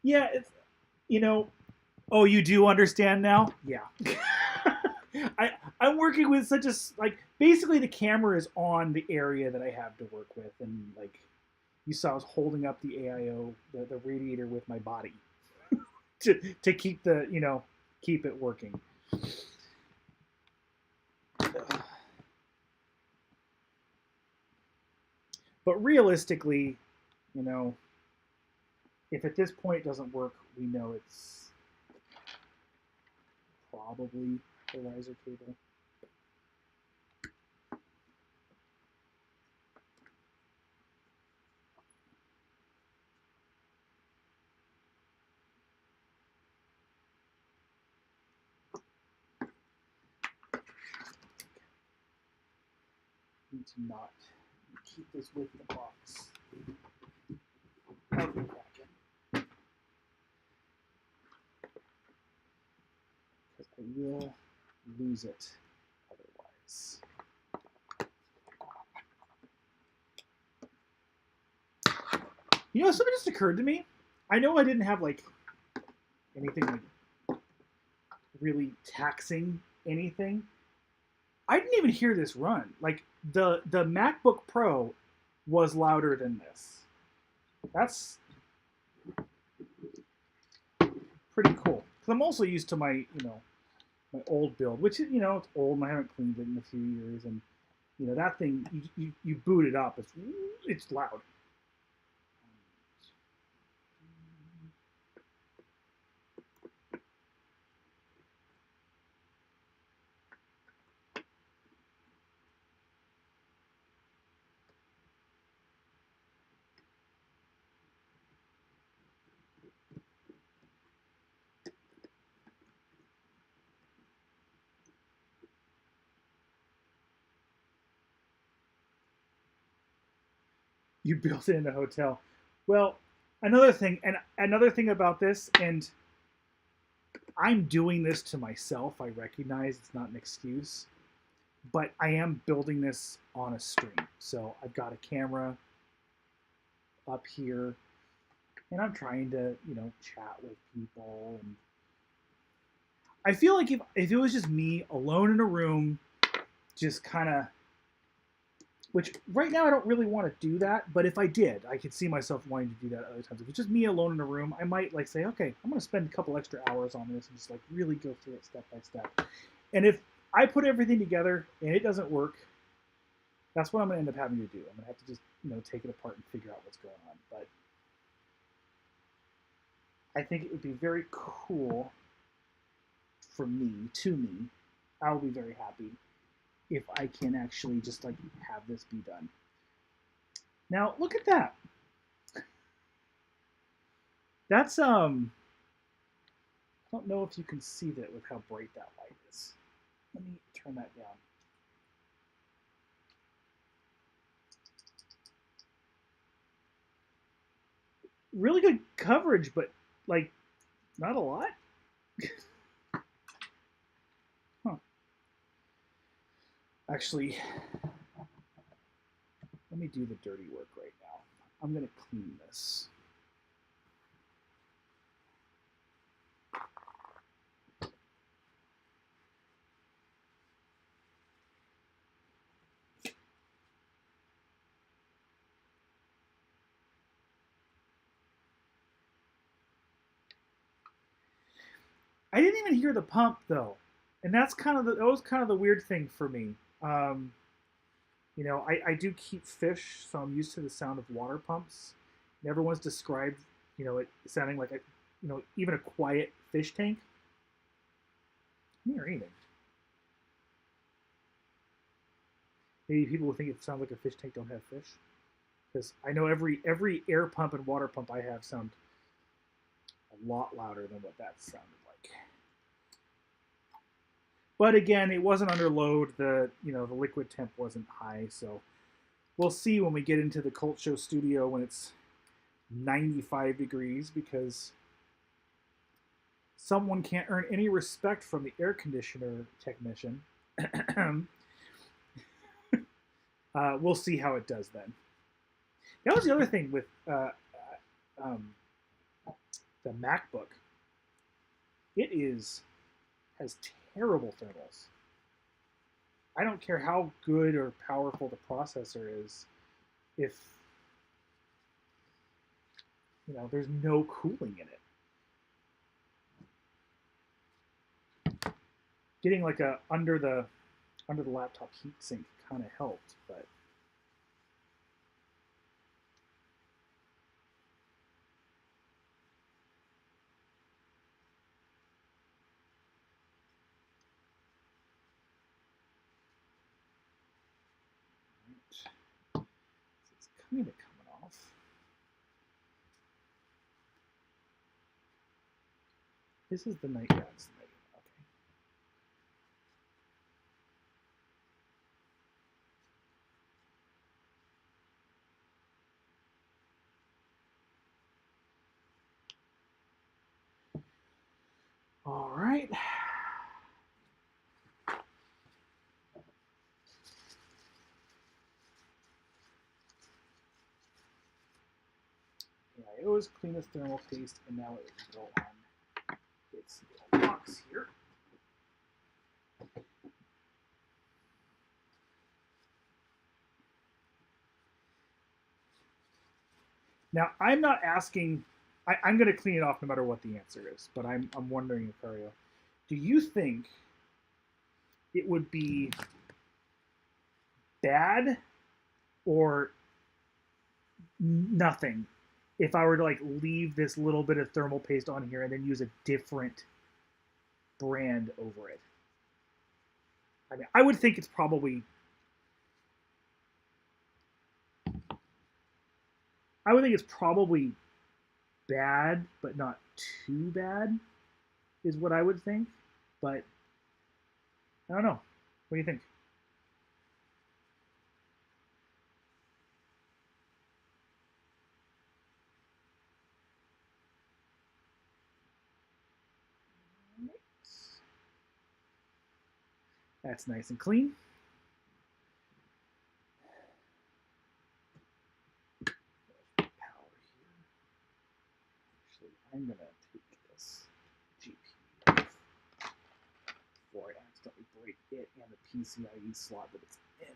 Yeah, it's, you know, oh, you do understand now? Yeah. I'm working with such a, like, basically the camera is on the area that I have to work with, and like you saw I was holding up the AIO, the radiator with my body to keep the, keep it working. But realistically, if at this point it doesn't work, we know it's probably the riser cable. Need to not keep this with the box. I'll be back in. Because I will lose it otherwise. Something just occurred to me. I know I didn't have like anything like really taxing anything. I didn't even hear this run. Like the MacBook Pro was louder than this. That's pretty cool. Because I'm also used to my my old build, which is it's old and I haven't cleaned it in a few years, and that thing you boot it up, it's loud. You built it in a hotel. Well, another thing about this, and I'm doing this to myself, I recognize it's not an excuse. but I am building this on a stream. So I've got a camera up here, and I'm trying to, chat with people. And I feel like if it was just me alone in a room, just kind of, which right now I don't really want to do that, but if I did, I could see myself wanting to do that other times. If it's just me alone in a room, I might like say, okay, I'm going to spend a couple extra hours on this and just like really go through it step by step. And if I put everything together and it doesn't work, that's what I'm going to end up having to do. I'm going to have to just, take it apart and figure out what's going on. But I think it would be very cool for me, I will be very happy if I can actually just like have this be done. Now, look at that. That's, I don't know if you can see that with how bright that light is. Let me turn that down. Really good coverage, but like not a lot. Huh. Actually, let me do the dirty work right now. I'm going to clean this. I didn't even hear the pump though, and that was kind of the weird thing for me. I do keep fish, so I'm used to the sound of water pumps. And everyone's described, it sounding like even a quiet fish tank. Or anything. Maybe people would think it sounds like a fish tank don't have fish, because I know every air pump and water pump I have sound a lot louder than what that sounded like. But again, it wasn't under load. The liquid temp wasn't high, so we'll see when we get into the Cult Show studio when it's 95 degrees, because someone can't earn any respect from the air conditioner technician. We'll see how it does then. That was the other thing with the MacBook. It has terrible thermals. I don't care how good or powerful the processor is, if there's no cooling in it. Getting like a under the laptop heatsink kind of helped, but it's kind of coming off. This is the night. Yeah, it's the night. Okay. All right. Yeah, I always clean this thermal paste, and now it will go on its little box here. Now, I'm not asking. I'm going to clean it off no matter what the answer is, but I'm wondering, Acario, do you think it would be bad or nothing if I were to like leave this little bit of thermal paste on here and then use a different brand over it? I mean, I would think it's probably. I would think it's probably bad, but not too bad, is what I would think. But I don't know. What do you think? That's nice and clean. it and the PCIe slot that it's in.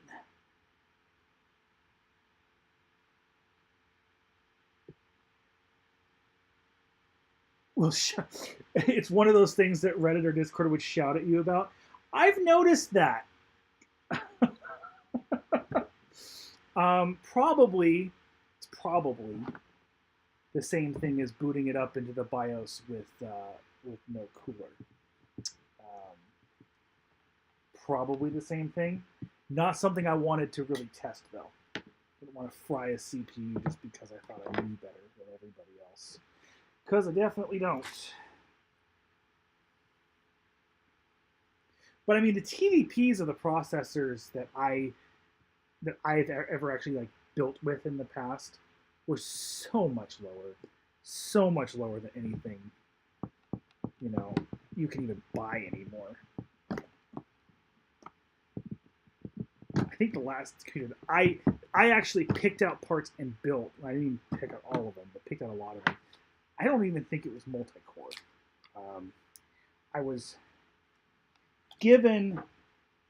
Well, it's one of those things that Reddit or Discord would shout at you about. I've noticed that. Probably, it's probably the same thing as booting it up into the BIOS with no cooler. Probably the same thing. Not something I wanted to really test though. I didn't want to fry a CPU just because I thought I knew better than everybody else. Because I definitely don't. But I mean, the TDPs of the processors that I've ever actually like built with in the past were so much lower than anything you can even buy anymore. I think the last computer I actually picked out parts and built. I didn't even pick out all of them, but picked out a lot of them. I don't even think it was multi-core. I was given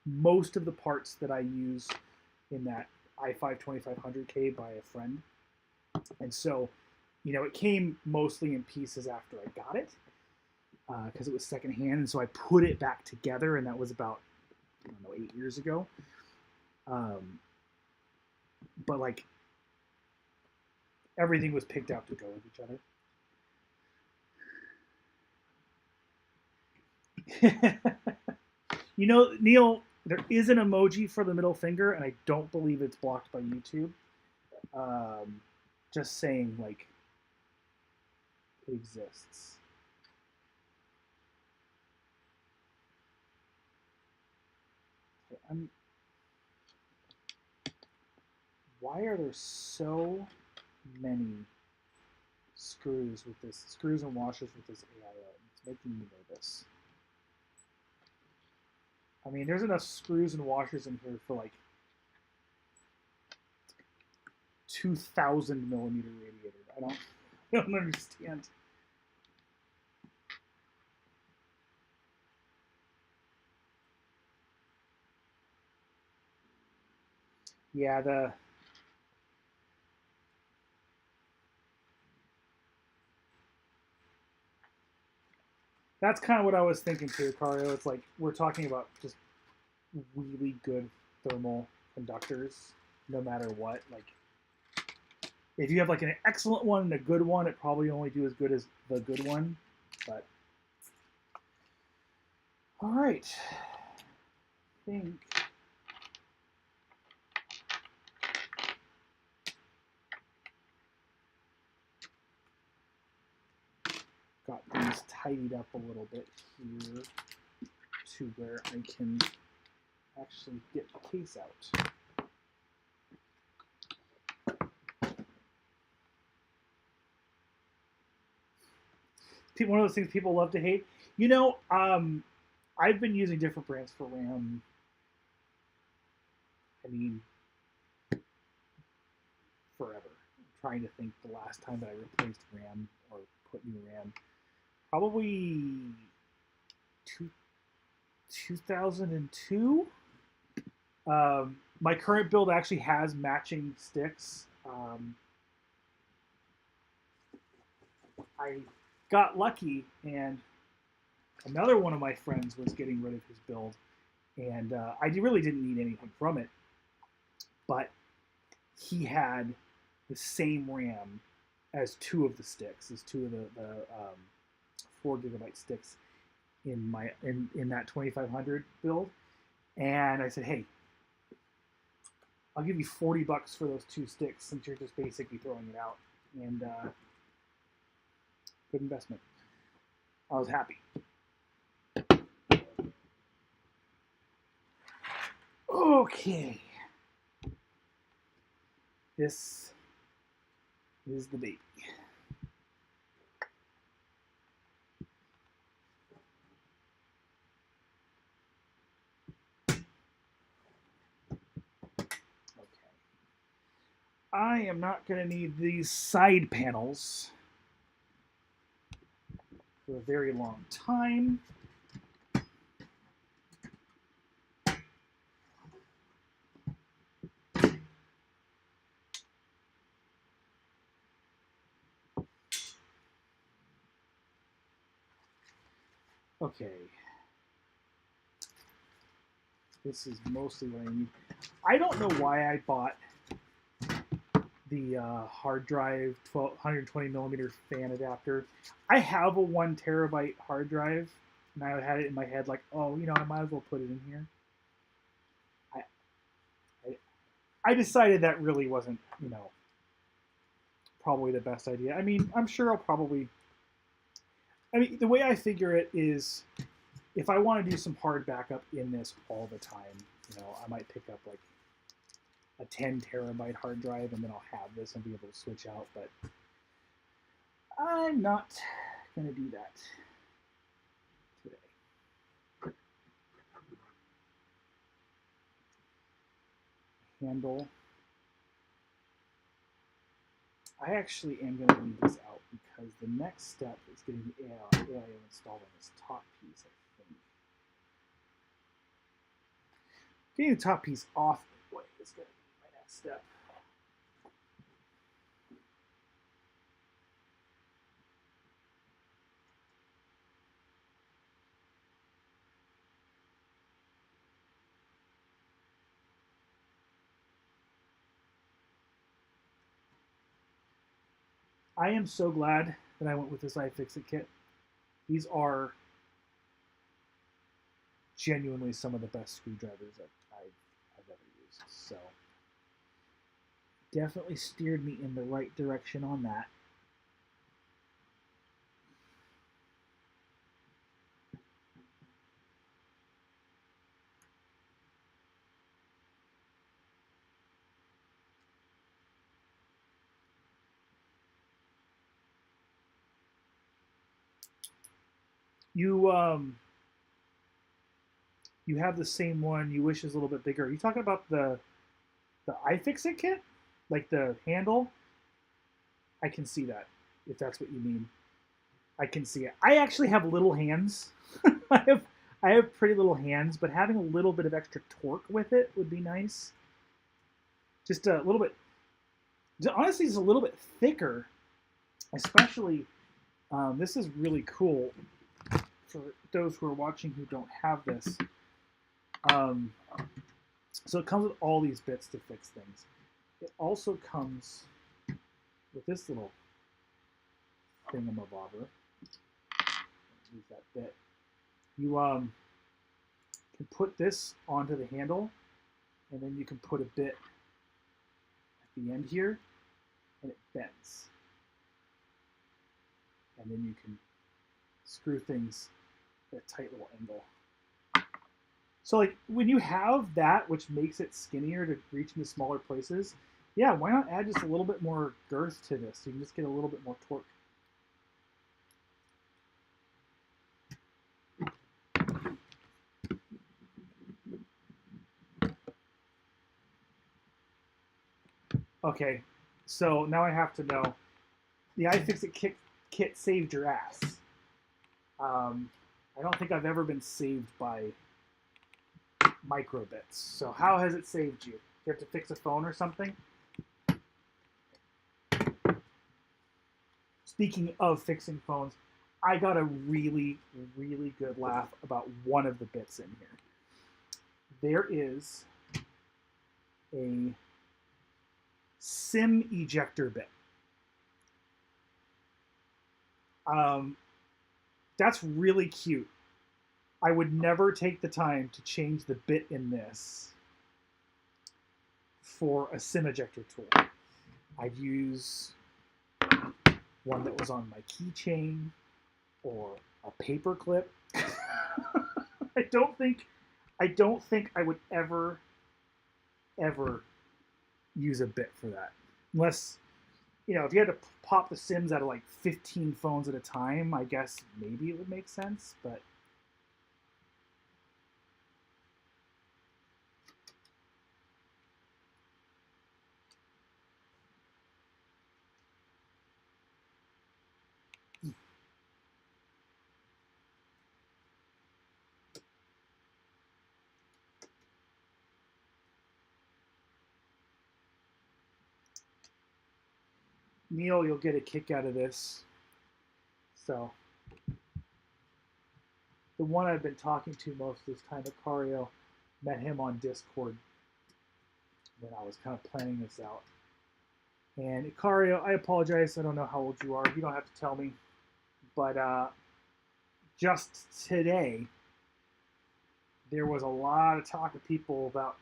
most of the parts that I use in that i5 2500K by a friend. And so, it came mostly in pieces after I got it because it was secondhand. And so I put it back together, and that was about, 8 years ago. But like everything was picked out to go with each other. Neil, there is an emoji for the middle finger, and I don't believe it's blocked by YouTube. Just saying, like, it exists. Why are there so many screws and washers with this AIO? It's making me nervous. I mean, there's enough screws and washers in here for like 2,000 millimeter radiator. I don't understand. Yeah, that's kind of what I was thinking too, Cario. It's like we're talking about just really good thermal conductors, no matter what. Like, if you have like an excellent one and a good one, it probably only do as good as the good one. But all right, I think got these tidied up a little bit here to where I can actually get the case out. One of those things people love to hate. I've been using different brands for RAM. I mean, forever. I'm trying to think the last time that I replaced RAM or put new RAM. Probably 2002. My current build actually has matching sticks. I got lucky, and another one of my friends was getting rid of his build, and I really didn't need anything from it, but he had the same RAM as two of the sticks, as two of the 4 gigabyte sticks in that 2500 build, and I said, hey, I'll give you $40 for those 2 sticks since you're just basically throwing it out, and good investment. I was happy. Okay. This is the baby. Okay. I am not going to need these side panels for a very long time. Okay. This is mostly what I need. I don't know why I bought the hard drive 120 millimeter fan adapter. I have a 1 terabyte hard drive, and I had it in my head like, oh, I might as well put it in here. I, I decided that really wasn't, probably the best idea. I mean, I'm sure I'll probably. I mean, the way I figure it is, if I want to do some hard backup in this all the time, I might pick up like a 10 terabyte hard drive, and then I'll have this and be able to switch out. But I'm not going to do that today. Handle. I actually am going to leave this out because the next step is getting the AIO installed on this top piece, I think. Getting the top piece off the way is going to be my next step. I am so glad that I went with this Ifixit kit. These are genuinely some of the best screwdrivers that I've ever used. So definitely steered me in the right direction on that. You have the same one you wish is a little bit bigger. Are you talking about the Ifixit kit? Like the handle? I can see that, if that's what you mean. I can see it. I actually have little hands. I have pretty little hands, but having a little bit of extra torque with it would be nice. Just a little bit. Honestly, it's a little bit thicker. Especially, this is really cool for those who are watching who don't have this. So it comes with all these bits to fix things. It also comes with this little thingamabobber. Use that bit. You can put this onto the handle, and then you can put a bit at the end here, and it bends. And then you can screw things at a tight little angle. So like when you have that, which makes it skinnier to reach into smaller places, yeah, why not add just a little bit more girth to this? So you can just get a little bit more torque. Okay, so now I have to know. The Ifixit Kit saved your ass. I don't think I've ever been saved by microbits. So how has it saved you? You have to fix a phone or something? Speaking of fixing phones, I got a really, really good laugh about one of the bits in here. There is a SIM ejector bit. That's really cute. I would never take the time to change the bit in this for a SIM ejector tool. I'd use one that was on my keychain or a paper clip. I don't think I would ever use a bit for that. Unless, if you had to pop the SIMs out of like 15 phones at a time, I guess maybe it would make sense, but Neil, you'll get a kick out of this. So the one I've been talking to most of this time, Icario. Met him on Discord when I was kind of planning this out. And Icario, I apologize. I don't know how old you are. You don't have to tell me. But just today, there was a lot of talk of people about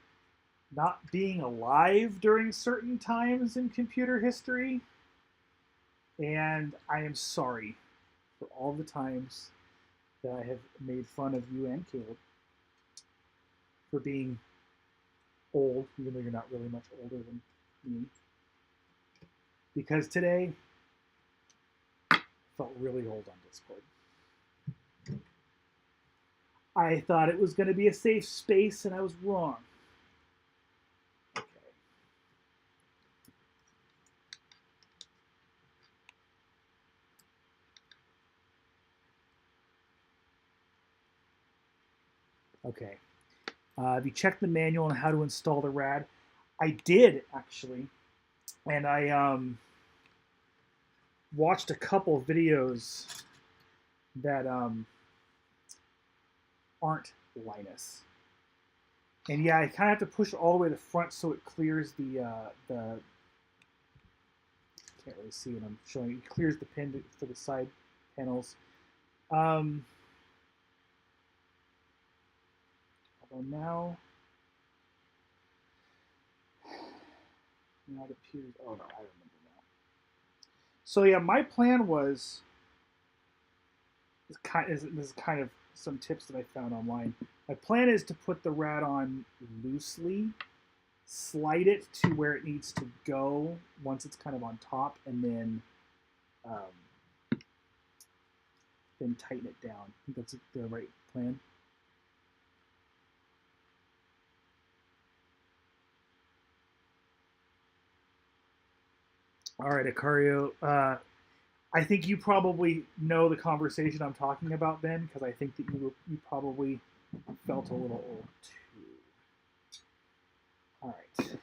not being alive during certain times in computer history. And I am sorry for all the times that I have made fun of you and Caleb for being old, even though you're not really much older than me. Because today, I felt really old on Discord. I thought it was going to be a safe space, and I was wrong. Okay. Have you checked the manual on how to install the RAD? I did, actually. And I watched a couple of videos that aren't Linus. And yeah, I kind of have to push all the way to the front so it clears the can't really see what I'm showing. It clears the pin for the side panels. Although now it appears. Oh no, I remember now. So yeah, my plan was. This is kind of some tips that I found online. My plan is to put the RAD on loosely, slide it to where it needs to go once it's kind of on top, and then tighten it down. I think that's the right plan. All right, Icario. I think you probably know the conversation I'm talking about, Ben, because I think that you probably felt a little old too. All right.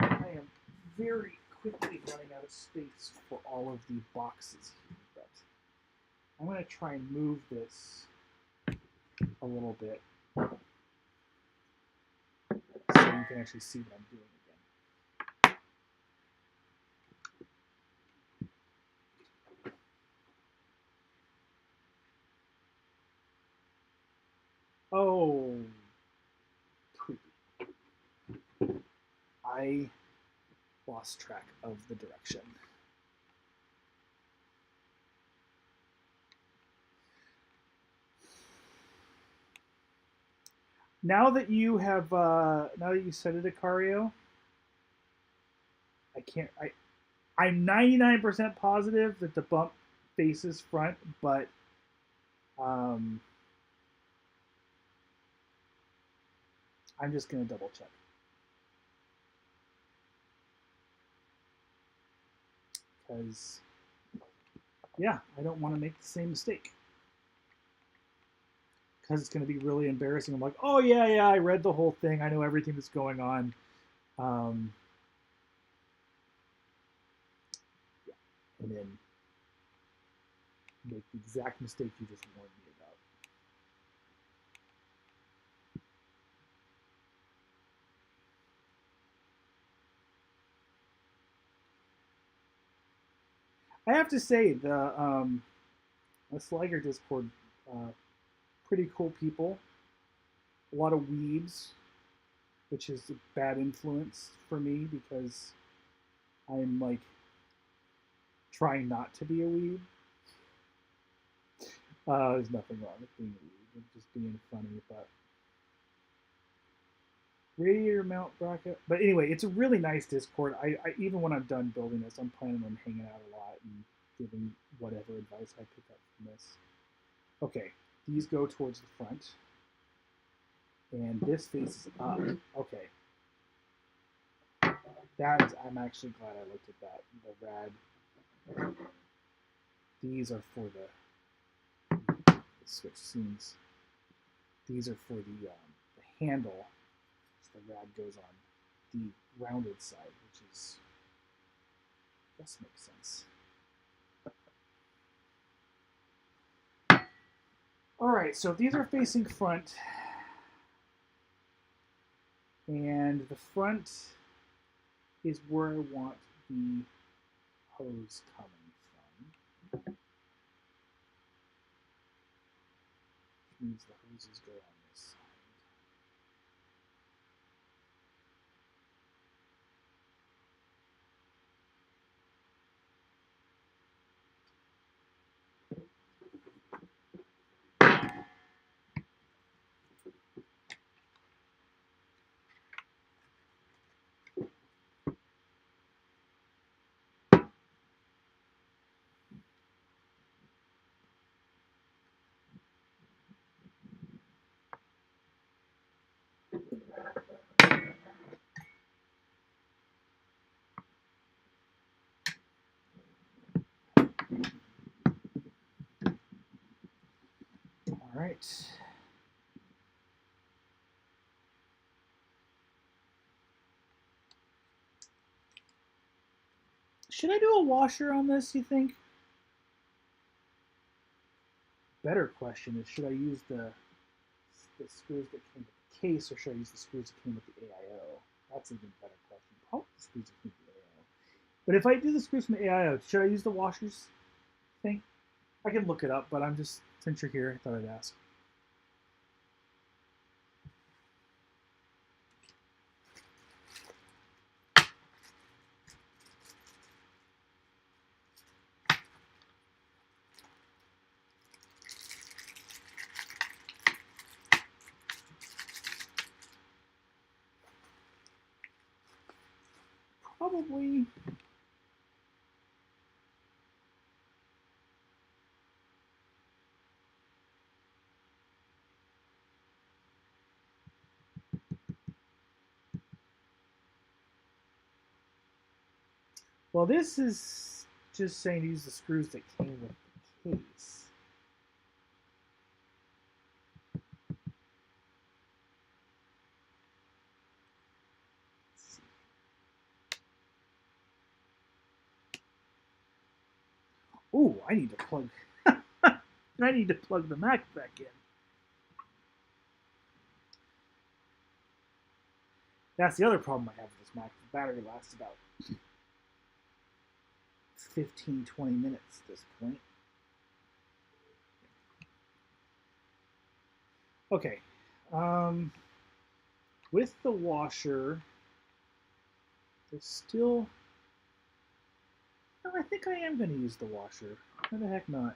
I am very quickly running out of space for all of the boxes here, but I'm going to try and move this a little bit so you can actually see what I'm doing again. Oh, I lost track of the direction. Now that you have, now that you said it, Icario, I'm 99% positive that the bump faces front, but I'm just gonna double check. Because, yeah, I don't want to make the same mistake. Because it's going to be really embarrassing. I'm like, oh, yeah, I read the whole thing. I know everything that's going on. And then make the exact mistake you just warned me about. I have to say, the Sliger Discord, pretty cool people. A lot of weebs, which is a bad influence for me because I'm like trying not to be a weeb. There's nothing wrong with being a weeb. I'm just being funny, but radiator mount bracket. But anyway, it's a really nice Discord. I even when I'm done building this, I'm planning on hanging out a lot and giving whatever advice I pick up from this. Okay, these go towards the front. And this faces up. Okay. That is, I'm actually glad I looked at that. The rad. These are for the switch scenes. These are for the handle. So the rad goes on the rounded side, which is, I guess makes sense. right, so if these are facing front, and the front is where I want the hose coming from, which means the hoses go on this side. All right. Should I do a washer on this, you think? Better question is, should I use the screws that came with the case, or should I use the screws that came with the AIO? That's an even better question. Probably the screws that came with the AIO. But if I do the screws from the AIO, should I use the washers thing? I can look it up, but I'm just, since you're here, I thought I'd ask. Probably. Well, this is just saying to use the screws that came with the case. Ooh, I need to plug. I need to plug the Mac back in. That's the other problem I have with this Mac. The battery lasts about 15, 20 minutes at this point. Okay. With the washer, there's still... No, I think I am going to use the washer. Why the heck not?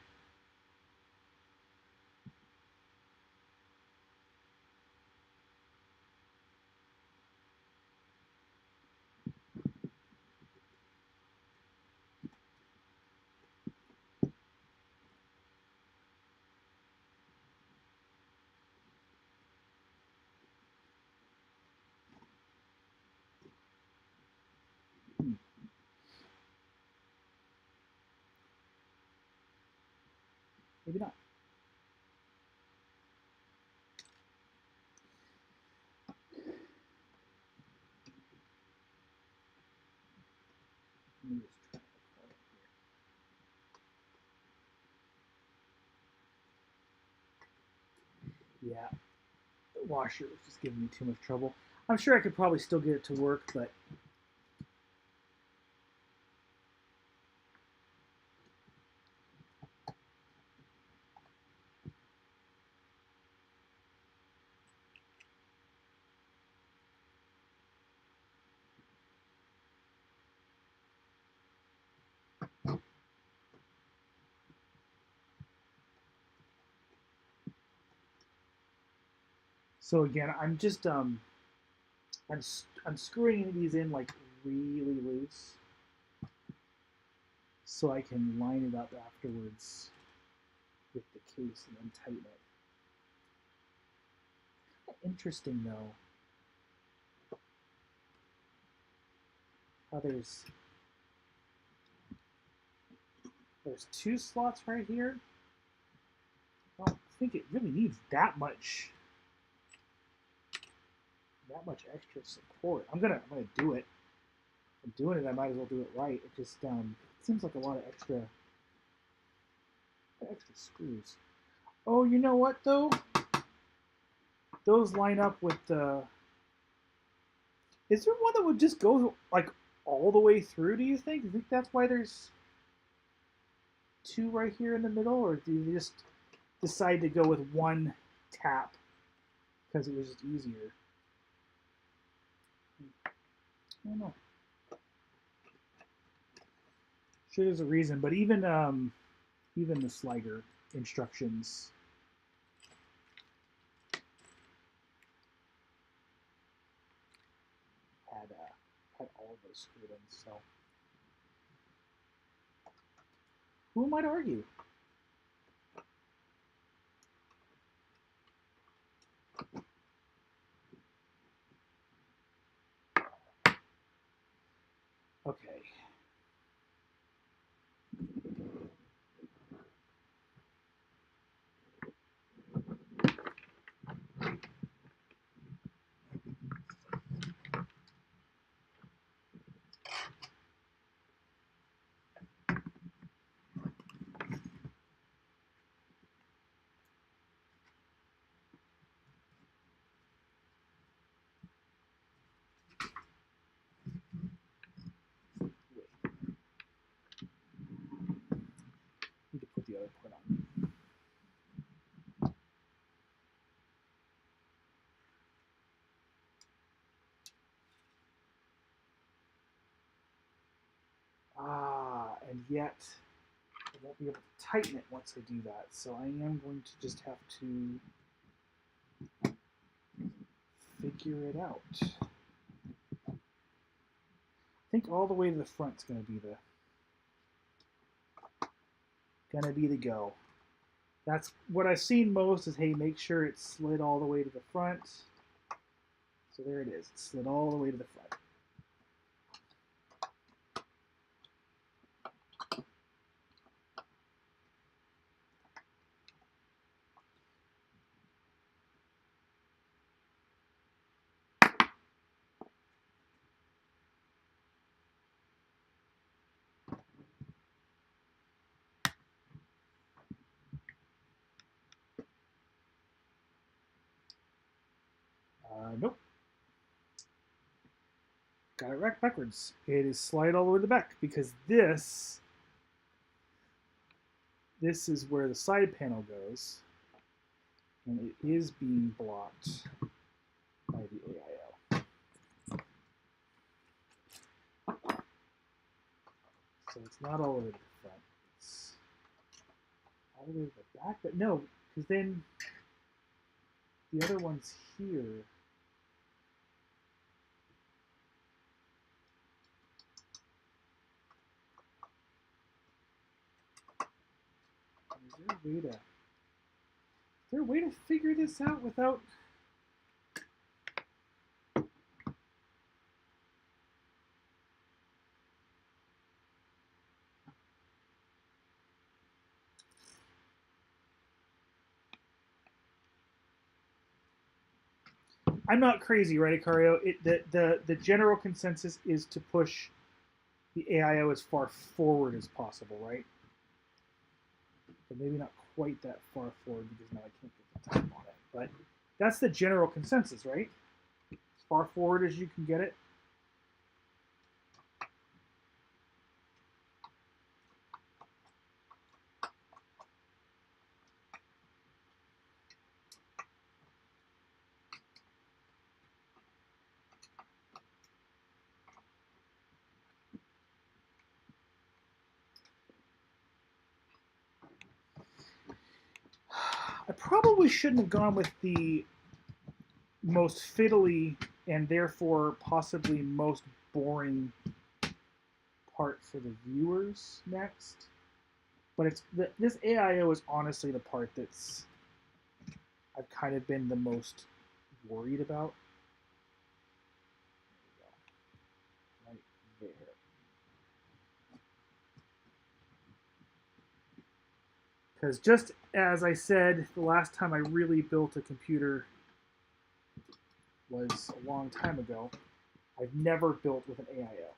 Maybe not. Let me just try to plug it here. Yeah, the washer was just giving me too much trouble. I'm sure I could probably still get it to work, but... So again, I'm just I'm screwing these in like really loose, so I can line it up afterwards with the case and then tighten it. Interesting though, how there's two slots right here. I don't think it really needs that much extra support. I'm gonna do it. I'm doing it. I might as well do it right. It just seems like a lot of extra screws. Oh, you know what though? Those line up with the. Is there one that would just go like all the way through? Do you think? Do you think that's why there's two right here in the middle, or do you just decide to go with one tap because it was just easier? I don't know. Sure, there's a reason, but even the Sliger instructions had all of those screwed in. So who am I to argue? Okay. Need to put the other port on. And yet I won't be able to tighten it once I do that. So I am going to just have to figure it out. I think all the way to the front's going to be the go. That's what I've seen most is, hey, make sure it's slid all the way to the front. So there it is. It slid all the way to the front. Nope. Got it right backwards. It is slide all the way to the back because this is where the side panel goes, and it is being blocked by the AIO. So it's not all the way to the front. It's all the way to the back, but no, because then the other one's here. Is there a way to figure this out without? I'm not crazy, right, Icario? The general consensus is to push the AIO as far forward as possible, right? But maybe not quite that far forward because now I can't get the time on it. But that's the general consensus, right? As far forward as you can get it. I probably shouldn't have gone with the most fiddly and therefore possibly most boring part for the viewers next. But it's this AIO is honestly the part that's I've kind of been the most worried about. Right there. Because just as I said, the last time I really built a computer was a long time ago. I've never built with an AIO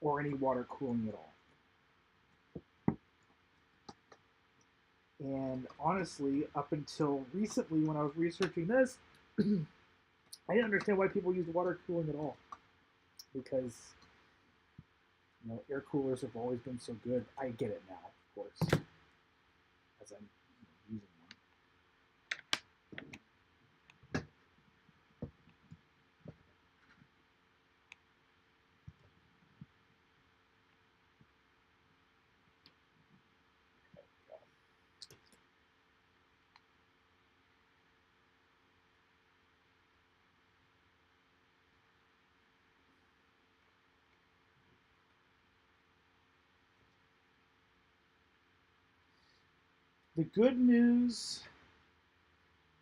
or any water cooling at all. And honestly, up until recently when I was researching this, I didn't understand why people used water cooling at all. Because, air coolers have always been so good. I get it now, of course, as I'm using one. The good news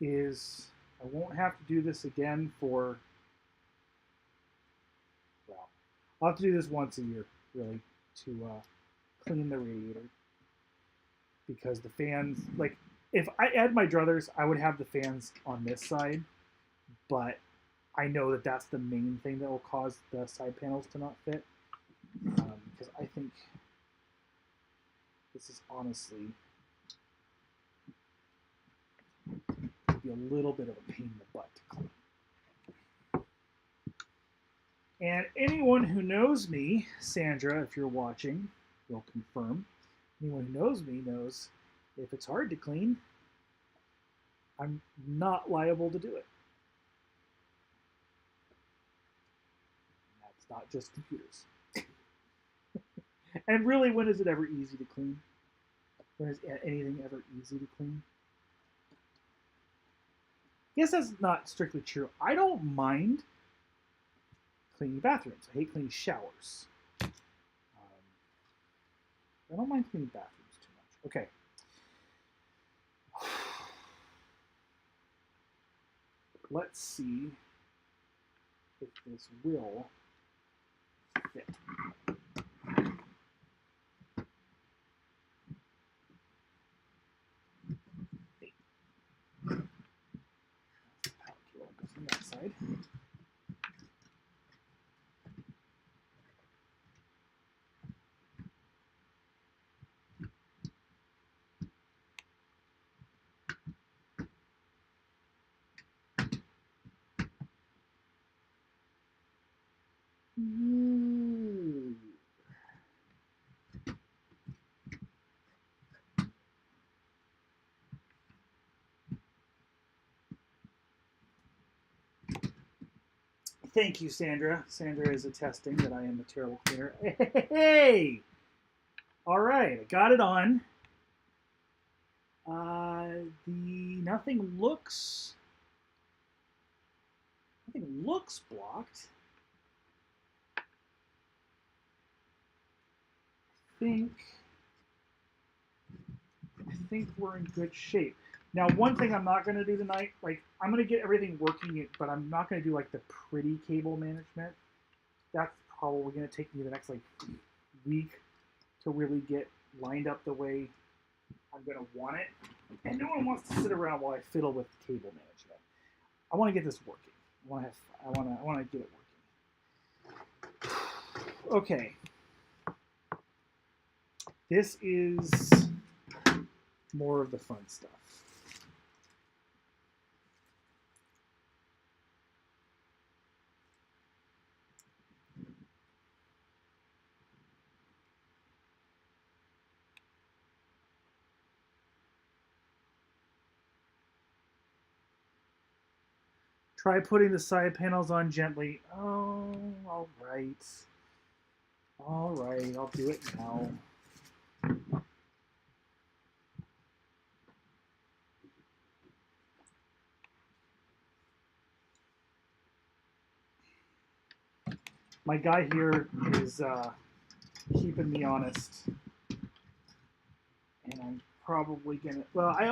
is I won't have to do this again for, well, I'll have to do this once a year, really, to clean the radiator. Because the fans, like, if I add my druthers, I would have the fans on this side, but I know that that's the main thing that will cause the side panels to not fit. Because I think this is honestly be a little bit of a pain in the butt to clean. And anyone who knows me, Sandra, if you're watching, will confirm. Anyone who knows me knows if it's hard to clean, I'm not liable to do it. And that's not just computers. And really, when is it ever easy to clean? When is anything ever easy to clean? I guess that's not strictly true. I don't mind cleaning bathrooms. I hate cleaning showers. I don't mind cleaning bathrooms too much. Okay. Let's see if this will fit. From that side. Thank you, Sandra. Sandra is attesting that I am a terrible cleaner. Hey! All right, I got it on. Nothing looks blocked. I think we're in good shape. Now, one thing I'm not going to do tonight, like, I'm going to get everything working, but I'm not going to do, like, the pretty cable management. That's probably going to take me the next, like, week to really get lined up the way I'm going to want it. And no one wants to sit around while I fiddle with cable management. I want to get this working. I want to get it working. Okay. This is more of the fun stuff. Try putting the side panels on gently. Oh, all right. All right, I'll do it now. My guy here is keeping me honest. And I'm probably gonna, well, I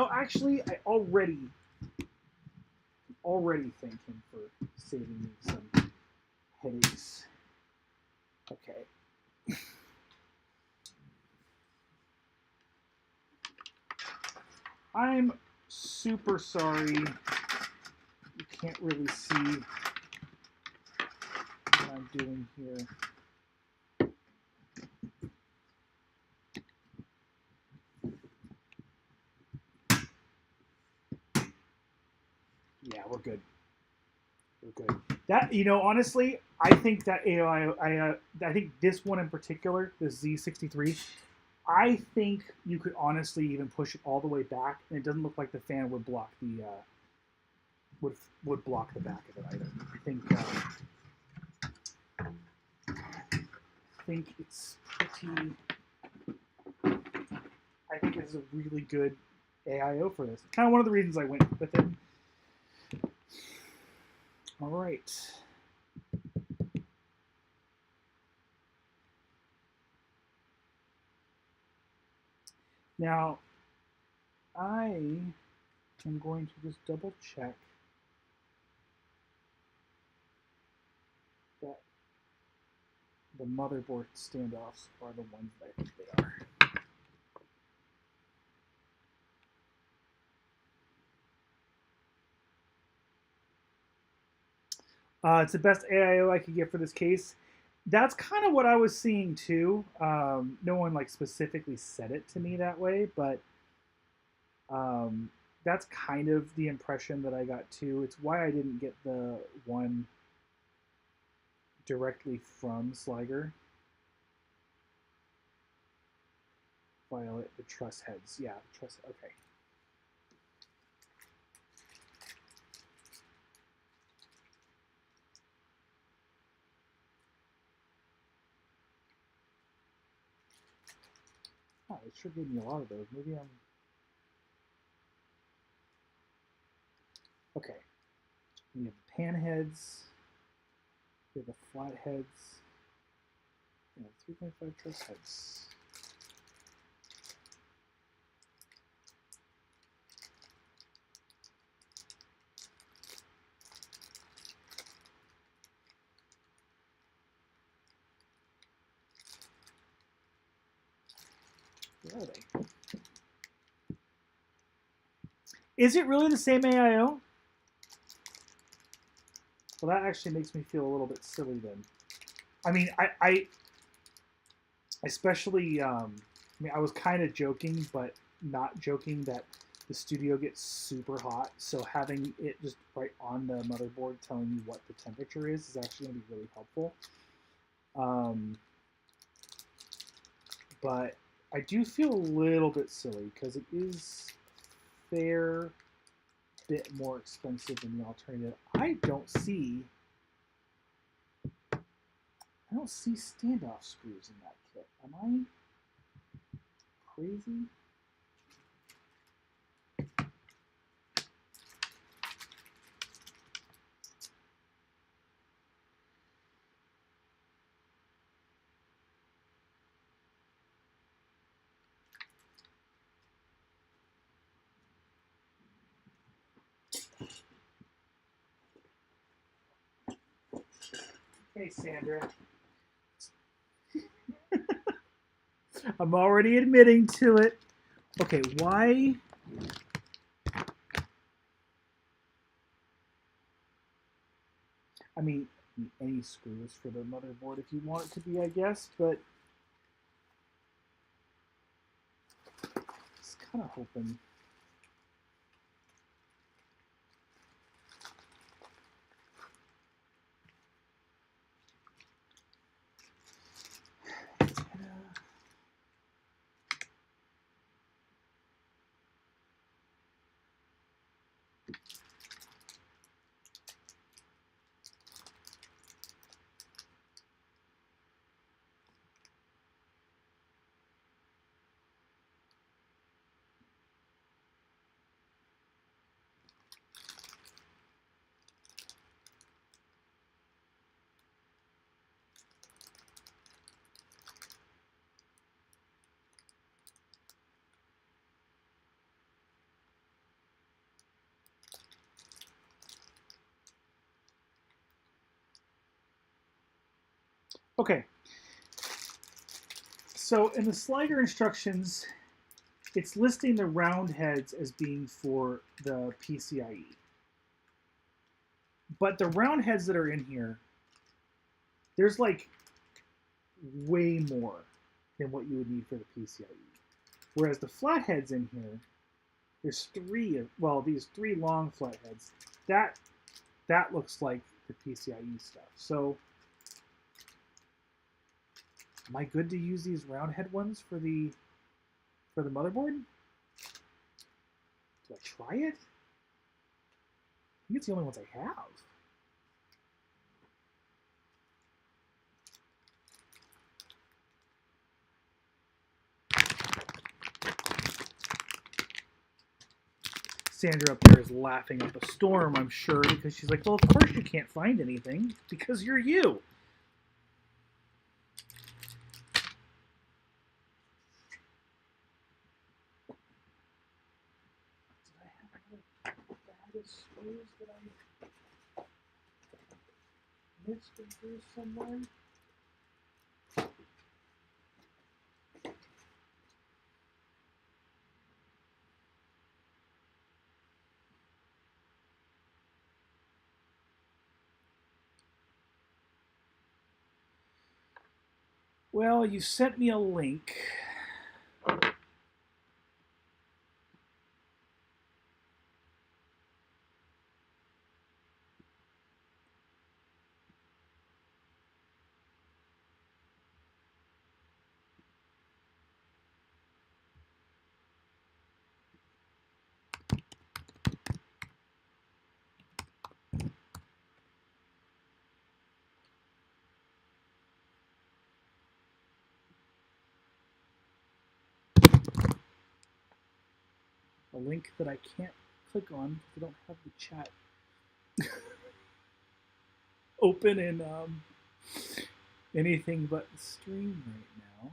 already thank him for saving me some headaches. Okay. I'm super sorry. You can't really see what I'm doing here. we're good. We're good. That, honestly, I think that I think this one in particular, the Z63, I think you could honestly even push it all the way back, and it doesn't look like the fan would block the would block the back of it either. I think it's pretty. I think it's a really good AIO for this. Kind of one of the reasons I went with it. All right. Now, I am going to just double check that the motherboard standoffs are the ones that I think they are. It's the best AIO I could get for this case. That's kind of what I was seeing too. No one like specifically said it to me that way, but that's kind of the impression that I got too. It's why I didn't get the one directly from Sliger. Violet, the truss heads. Yeah, truss. Okay. Oh, it sure gave me a lot of those. Maybe I'm... Okay. We have the pan heads. We have the flat heads. Yeah, 3.5 truss heads. Where are they? Is it really the same AIO? Well, that actually makes me feel a little bit silly then. I mean, I especially, I was kind of joking, but not joking that the studio gets super hot. So having it just right on the motherboard telling you what the temperature is actually going to be really helpful. But I do feel a little bit silly because it is a fair bit more expensive than the alternative. I don't see standoff screws in that kit. Am I crazy? Hey, Sandra. I'm already admitting to it. Okay, why? I mean, any screws for the motherboard if you want it to be, I guess, but just kind of hoping. Okay. So in the slider instructions, it's listing the round heads as being for the PCIe. But the round heads that are in here, there's like way more than what you would need for the PCIe. Whereas the flat heads in here There's three, well, these three long flatheads. That looks like the PCIe stuff. So, am I good to use these round head ones for the motherboard? Do I try it? I think it's the only ones I have. Sandra up there is laughing up a storm, I'm sure, because she's like, well, of course you can't find anything, because you're you. Did I have another bag of screws that I missed in here somewhere? Well, you sent me a link. A link that I can't click on because I don't have the chat open in anything but the stream right now.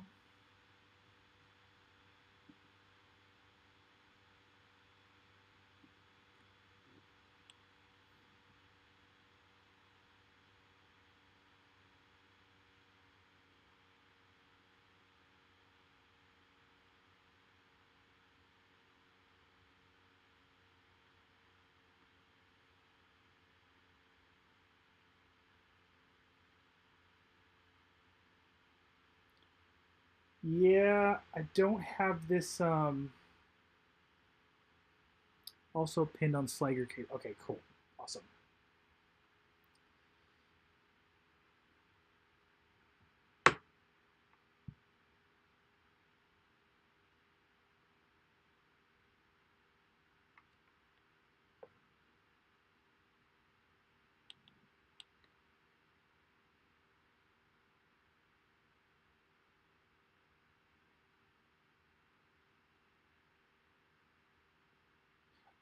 Yeah, I don't have this also pinned on Slager case. Okay, cool. Awesome.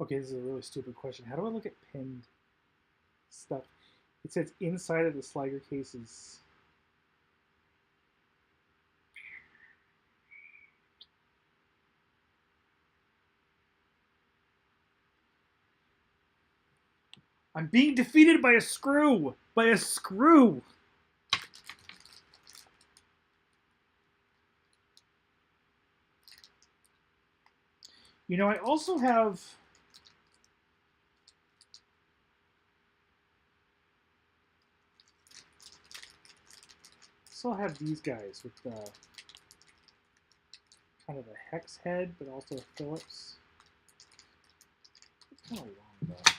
Okay, this is a really stupid question. How do I look at pinned stuff? It says inside of the Slager cases. I'm being defeated by a screw! By a screw! You know, I also have... still have these guys with the kind of a hex head, but also a Phillips. It's kind of long though.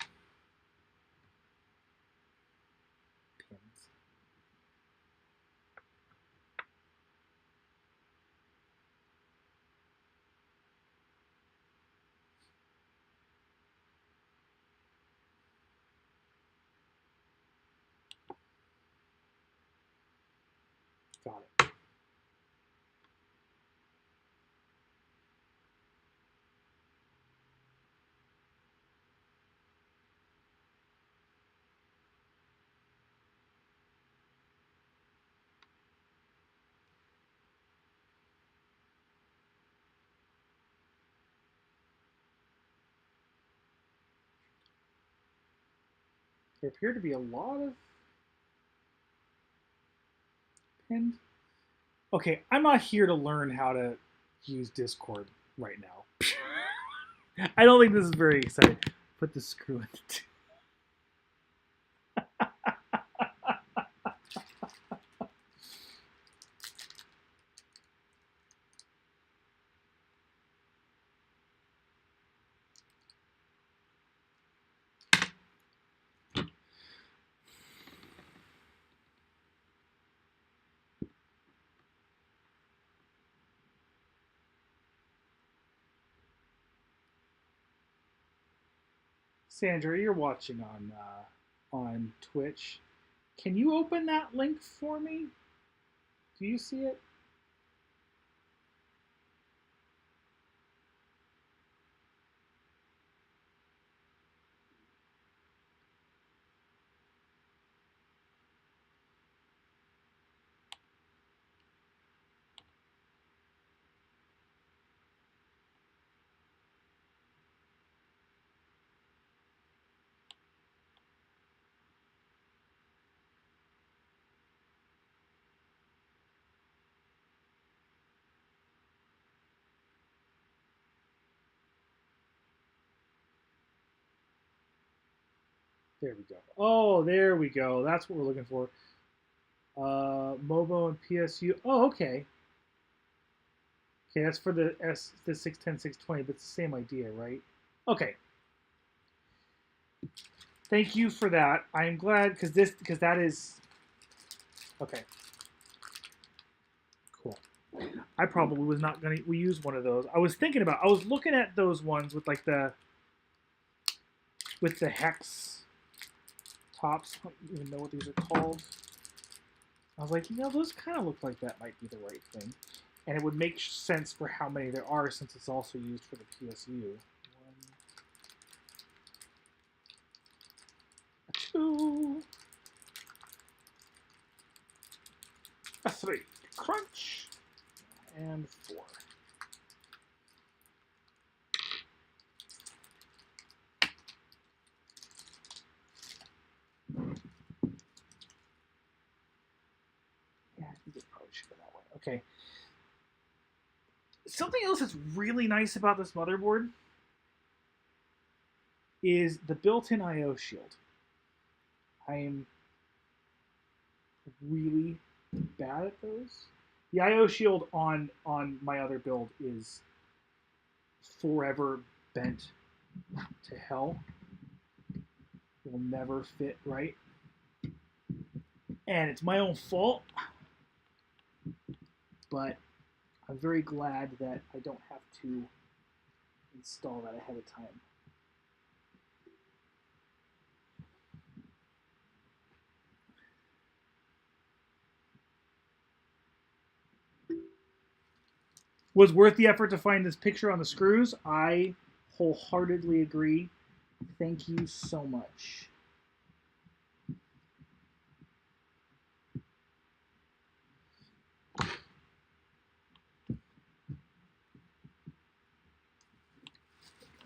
Pins. Got it. There appear to be a lot of pinned. Okay, I'm not here to learn how to use Discord right now. I don't think this is very exciting. Put the screw in it. Sandra, you're watching on Twitch. Can you open that link for me? Do you see it? There we go. Oh, there we go. That's what we're looking for. Mobo and PSU. Oh, okay. Okay, that's for the 610, 620, but it's the same idea, right? Okay. Thank you for that. I'm glad because that is okay. Cool. I probably was not gonna use one of those. I was looking at those ones with like the hex tops. I don't even know what these are called. I was like, those kind of look like that might be the right thing. And it would make sense for how many there are since it's also used for the PSU. 1, a 2, a 3. Crunch. And 4. Yeah, I think it probably should go that way. Okay. Something else that's really nice about this motherboard is the built-in I/O shield. I am really bad at those. The I/O shield on my other build is forever bent to hell. It will never fit right. And it's my own fault. But I'm very glad that I don't have to install that ahead of time. Was worth the effort to find this picture on the screws. I wholeheartedly agree. Thank you so much. I'm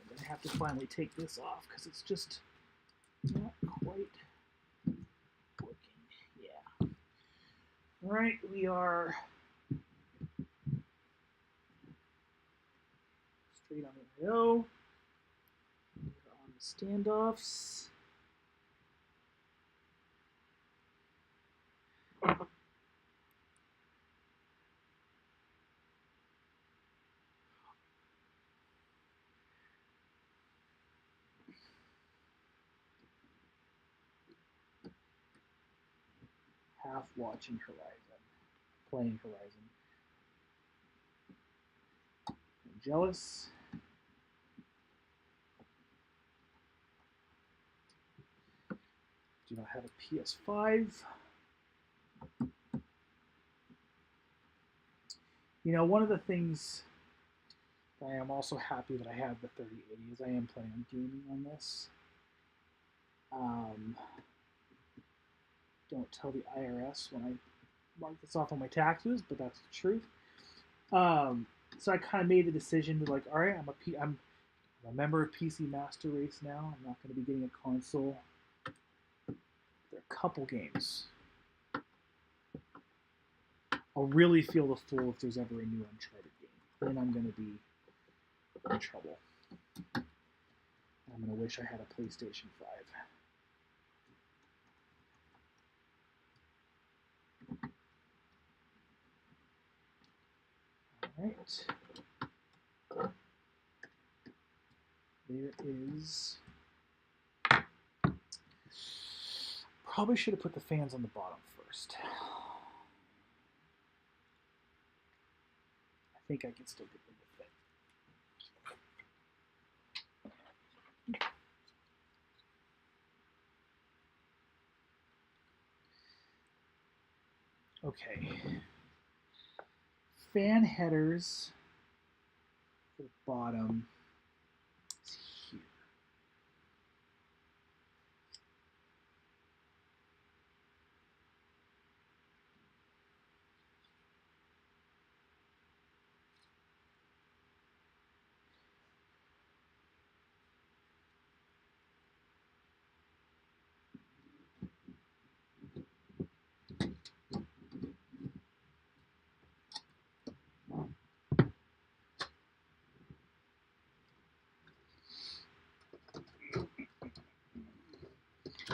going to have to finally take this off because it's just not quite working. Yeah. All right, we are straight on the I/O. We're on the standoffs. Half watching Horizon, playing Horizon. I'm jealous. Do not have a PS5. One of the things that I am also happy that I have the 3080 is I am planning on gaming on this. Don't tell the IRS when I mark this off on my taxes, but that's the truth. So I kind of made the decision to all right, I'm a member of PC Master Race now. I'm not going to be getting a console. There are a couple games. I'll really feel the fool if there's ever a new Uncharted game. Then I'm going to be in trouble. I'm going to wish I had a PlayStation 5. All right. There is... Probably should have put the fans on the bottom first. I think I can still get them to fit. Okay. Fan headers for the bottom is here.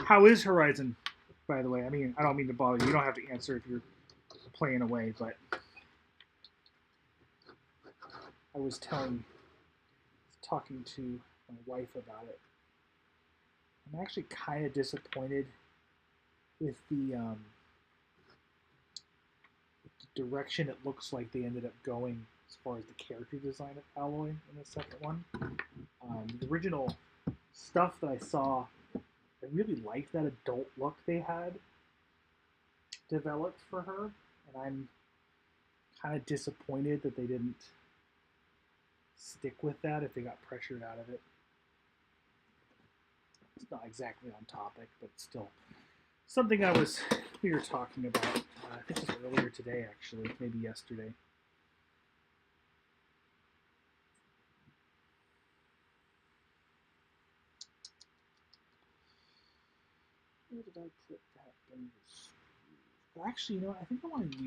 How is Horizon, by the way? I mean, I don't mean to bother you. You don't have to answer if you're playing away, but I was talking to my wife about it. I'm actually kind of disappointed with the direction it looks like they ended up going as far as the character design of Alloy in the second one. The original stuff that I saw, I really liked that adult look they had developed for her, and I'm kind of disappointed that they didn't stick with that if they got pressured out of it. It's not exactly on topic, but still something we were talking about. I think it was earlier today, actually, maybe yesterday. Where did I put that in the screws? Actually, you know what? I think I want to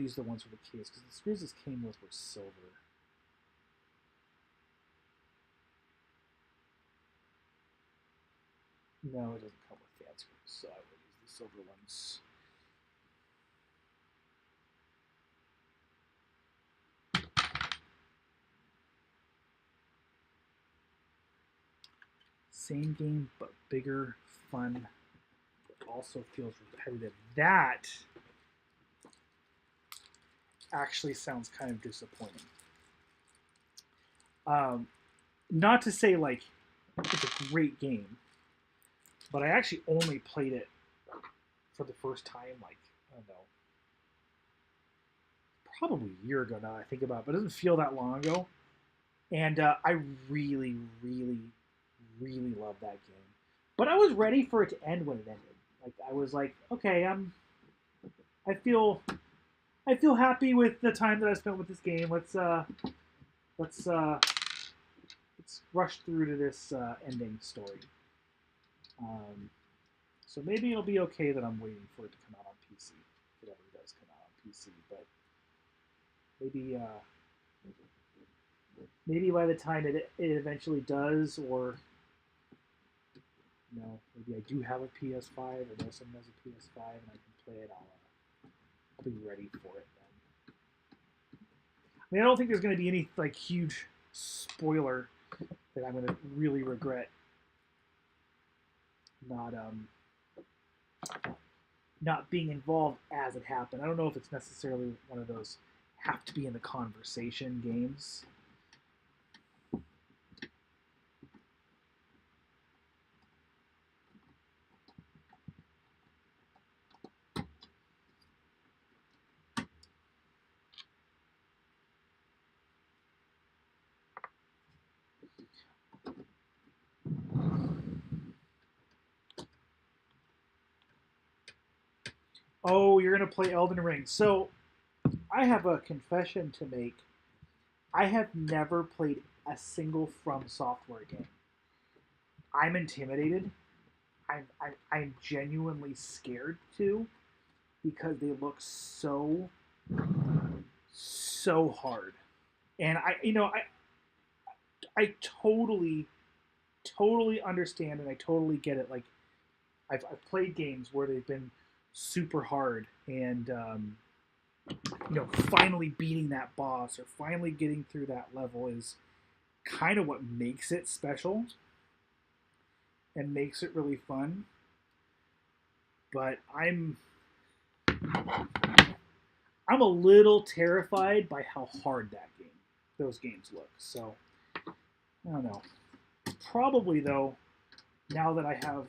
use the ones for the case because the screws this came with were silver. No, it doesn't come with fan screws, so I will use the silver ones. Same game, but bigger, fun. Also feels repetitive. That actually sounds kind of disappointing. Not to say like it's a great game, but I actually only played it for the first time, like, I don't know, probably a year ago now that I think about it, but it doesn't feel that long ago. And I really, really, really love that game. But I was ready for it to end when it ended. Like I was like, okay, I feel happy with the time that I spent with this game. Let's rush through to this ending story. So maybe it'll be okay that I'm waiting for it to come out on PC, if it ever does come out on PC. But maybe by the time it eventually does, or maybe I do have a PS5 or know someone has a PS5 and I can play it. I'll be ready for it then. I mean, I don't think there's going to be any like huge spoiler that I'm going to really regret not being involved as it happened. I don't know if it's necessarily one of those have to be in the conversation games. Oh, you're going to play Elden Ring. So I have a confession to make. I have never played a single From Software game. I'm intimidated. I'm genuinely scared to because they look so hard. And I totally understand and I totally get it. Like I've played games where they've been super hard and finally beating that boss or finally getting through that level is kind of what makes it special and makes it really fun. But I'm a little terrified by how hard those games look. So I don't know. Probably though, now that I have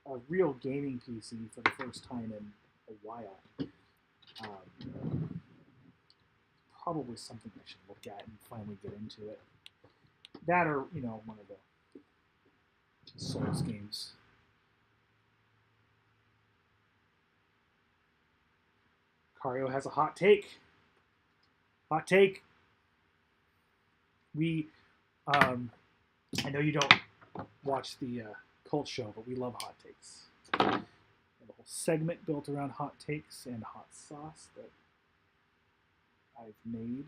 a real gaming PC for the first time in a while. Probably something I should look at and finally get into it. That or, one of the Souls games. Cario has a hot take. Hot take. I know you don't watch the Cult Show, but we love hot takes. We have a whole segment built around hot takes and hot sauce that I've made.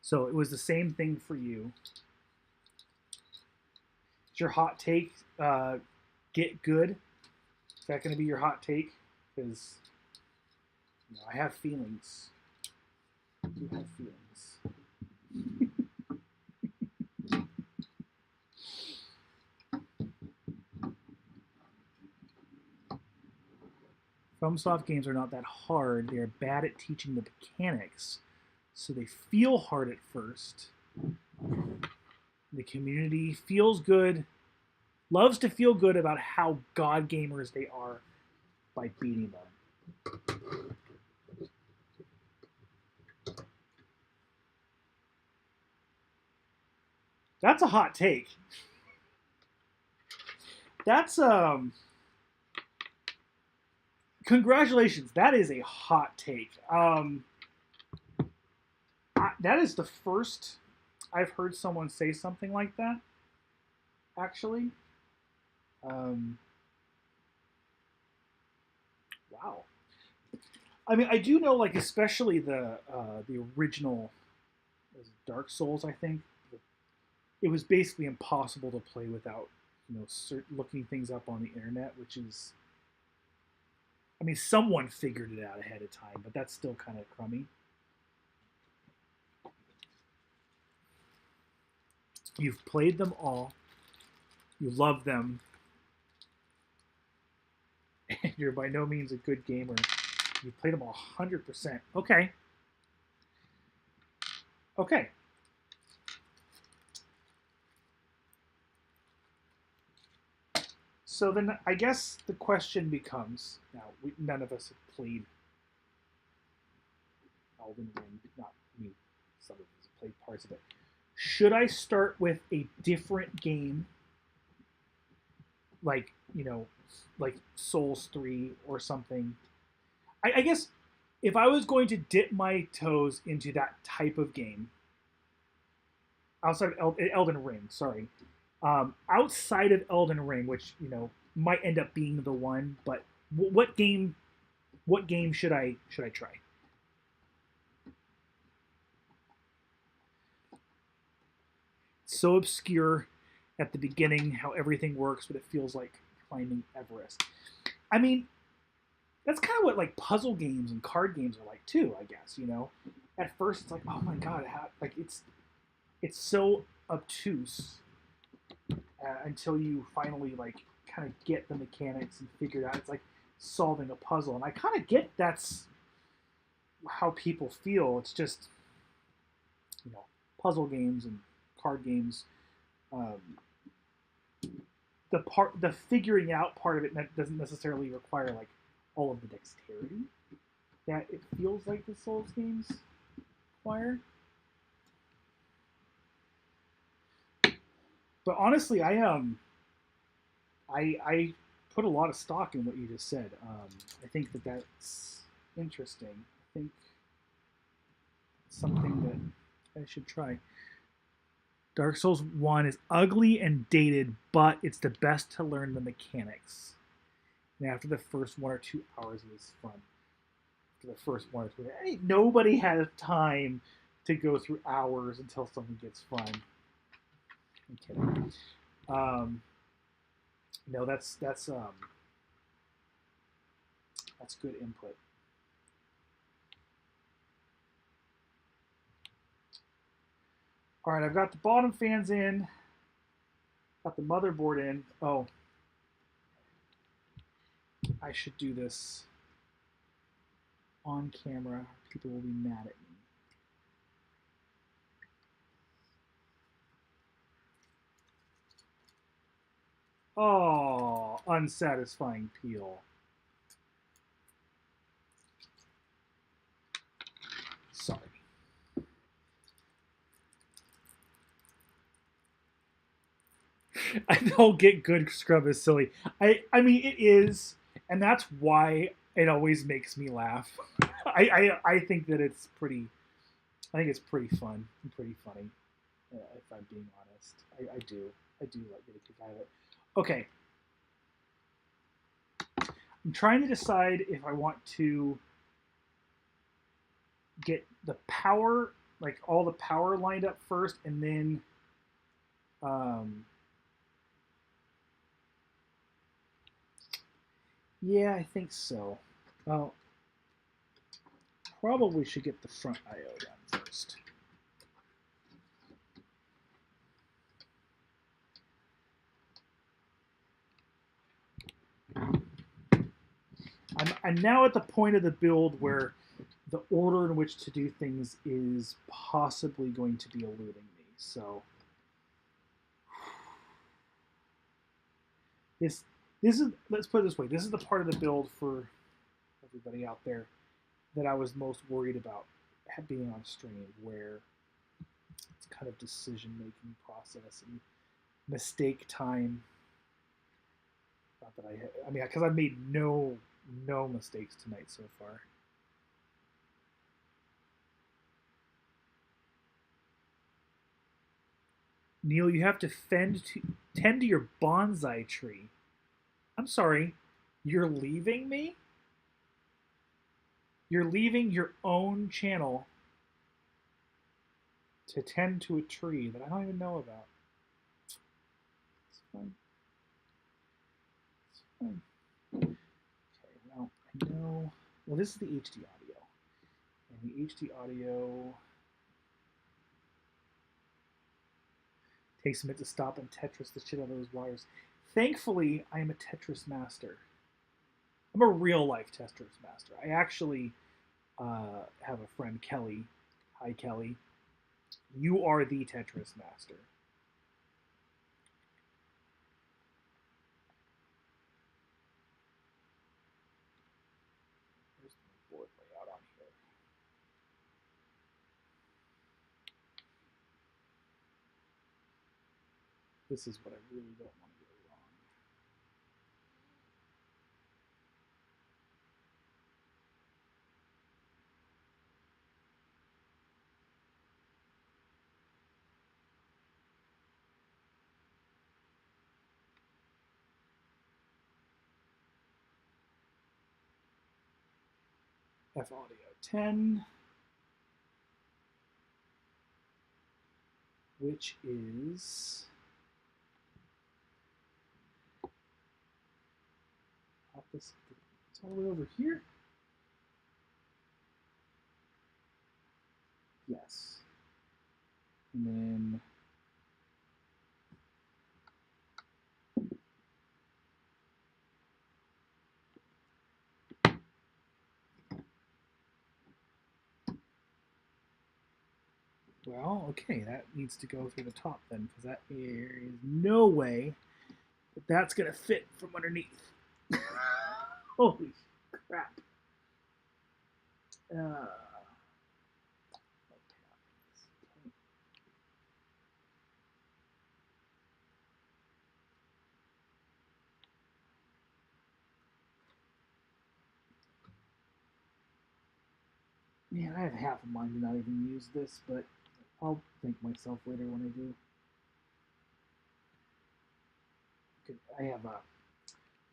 So it was the same thing for you. Is your hot take get good? Is that going to be your hot take? Because I have feelings. I do have feelings. FromSoft games are not that hard. They are bad at teaching the mechanics, so they feel hard at first. The community feels good, loves to feel good about how god gamers they are by beating them. That's a hot take. That's congratulations. That is a hot take. That is the first I've heard someone say something like that. Actually, wow. I mean, I do know, like, especially the original Dark Souls. I think it was basically impossible to play without looking things up on the internet, which is, I mean, someone figured it out ahead of time, but that's still kind of crummy. You've played them all. You love them. And you're by no means a good gamer. You played them all 100%. Okay. Okay. So then I guess the question becomes, now none of us have played Elden Ring, not me, some of us have played parts of it. Should I start with a different game, like, like Souls 3 or something? I guess if I was going to dip my toes into that type of game, outside of Elden Ring, sorry, outside of Elden Ring, which might end up being the one, but what game should I try? So obscure at the beginning how everything works, but it feels like climbing Everest. I mean, that's kind of what like puzzle games and card games are like too, I guess. At first it's like, oh my god, it's so obtuse until you finally like kind of get the mechanics and figure it out. It's like solving a puzzle, and I kind of get that's how people feel. It's just puzzle games and card games. The figuring out part of it doesn't necessarily require like all of the dexterity that it feels like the Souls games require. But honestly, I put a lot of stock in what you just said. I think that's interesting. I think it's something that I should try. Dark Souls 1 is ugly and dated, but it's the best to learn the mechanics. And after the first 1 or 2 hours, it is fun. After the first 1 or 2 hours, nobody has time to go through hours until something gets fun. I'm kidding. No, that's good input. All right, I've got the bottom fans in. Got the motherboard in. Oh, I should do this on camera. People will be mad at me. Oh, unsatisfying peel. Sorry. I don't get good scrub is silly. I mean it is, and that's why it always makes me laugh. I think that it's pretty. I think it's pretty fun and pretty funny. If I'm being honest, I do. I do like get a kick out of it. Okay, I'm trying to decide if I want to get the power, like all the power lined up first, and then um, yeah, I think so. Well, probably should get the front IO done first. I'm now at the point of the build where the order in which to do things is possibly going to be eluding me. So this is, let's put it this way, this is the part of the build for everybody out there that I was most worried about being on stream, where it's kind of decision making process and mistake time. Not that I mean, because I've made no mistakes tonight so far. Neil, you have to tend to your bonsai tree. I'm sorry, you're leaving me? You're leaving your own channel to tend to a tree that I don't even know about. It's fine. It's fine. Okay, well, I know. Well, this is the HD audio. And the HD audio takes a minute to stop and Tetris the shit out of those wires. Thankfully, I am a Tetris master. I'm a real life Tetris master. I actually have a friend, Kelly. Hi, Kelly. You are the Tetris master. There's the board layout on here. This is what I really don't want to get wrong. F audio 10, which is opposite. It's all the way over here. Yes, and then well, okay, that needs to go through the top then, because there is no way that that's gonna fit from underneath. Holy crap! Man, I have half a mind to not even use this, but I'll thank myself later when I do. I have a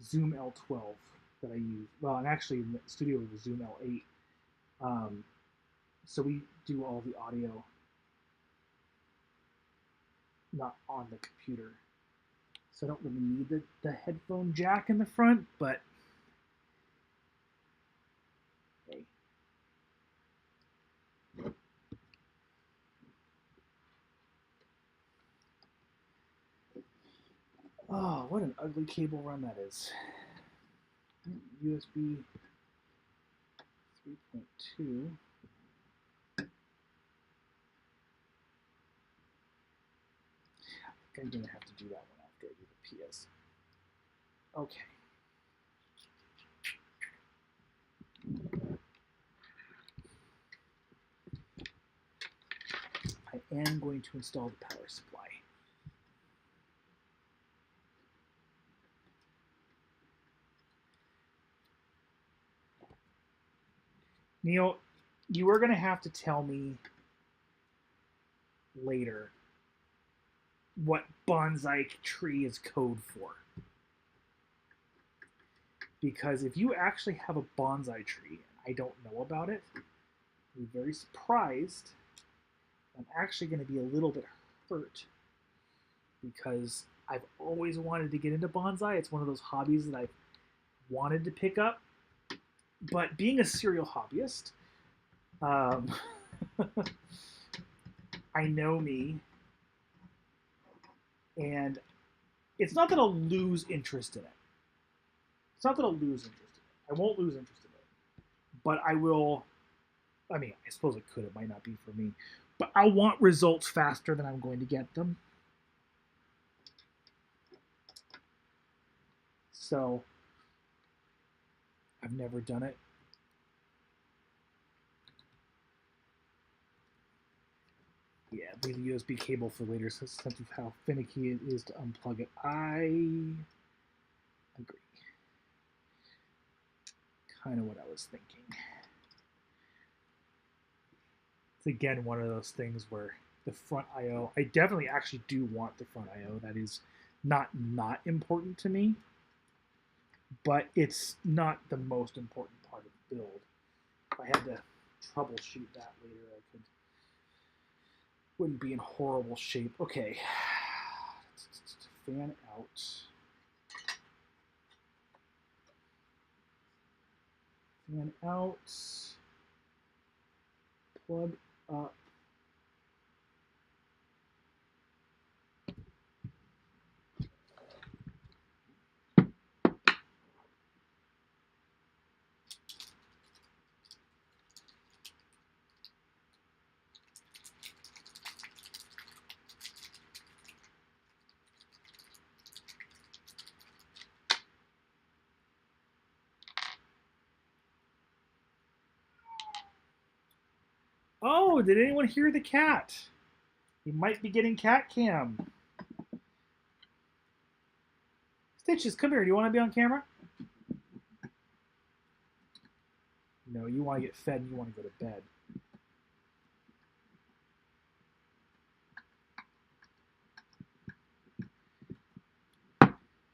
Zoom L12 that I use. Well, and actually in the studio with the Zoom L8. So we do all the audio not on the computer. So I don't really need the headphone jack in the front, but hey. Oh, what an ugly cable run that is. USB 3.2. I'm going to have to do that one after I do the PS Okay. I am going to install the power supply. Neil, you are going to have to tell me later what bonsai tree is code for. Because if you actually have a bonsai tree and I don't know about it, I'll be very surprised. I'm actually going to be a little bit hurt because I've always wanted to get into bonsai. It's one of those hobbies that I've wanted to pick up. But being a serial hobbyist, I know me, and it's not that I'll lose interest in it. It's not that I'll lose interest in it. I won't lose interest in it. But I will, I mean, I suppose it could. It might not be for me. But I'll want results faster than I'm going to get them. So, I've never done it. Yeah, leave the USB cable for later, since of how finicky it is to unplug it. I agree. Kind of what I was thinking. It's again one of those things where the front I/O, I definitely actually do want the front I/O. That is not important to me, but it's not the most important part of the build. If I had to troubleshoot that later, I wouldn't be in horrible shape. Okay, fan out. Fan out. Plug up. Oh, did anyone hear the cat? You might be getting cat cam. Stitches, come here. Do you want to be on camera? No, you want to get fed and you want to go to bed.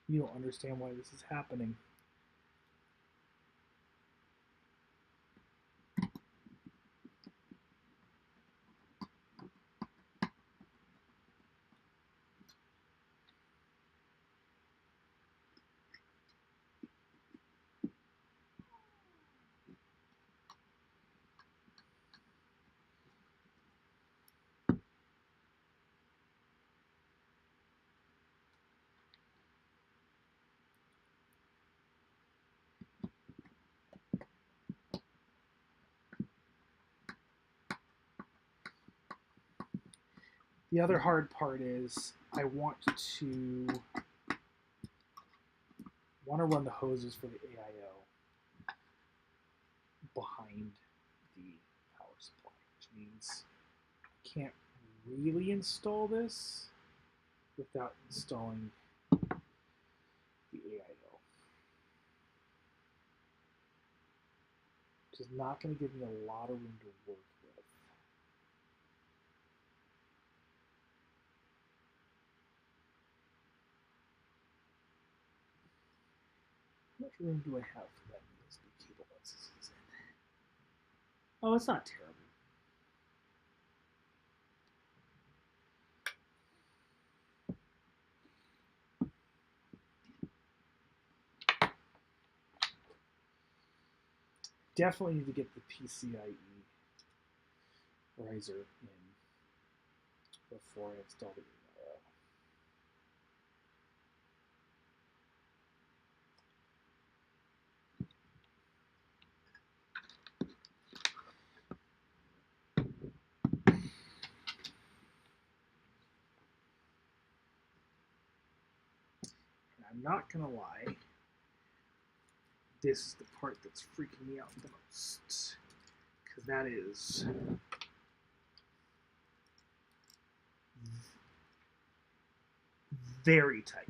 You don't understand why this is happening. The other hard part is I want to run the hoses for the AIO behind the power supply, which means I can't really install this without installing the AIO, which is not going to give me a lot of room to work with. How much room do I have for that USB cable once this is in? Oh, it's not terrible. Definitely need to get the PCIe riser in before I install the AIO. And I'm not gonna lie, this is the part that's freaking me out the most, because that is very tight.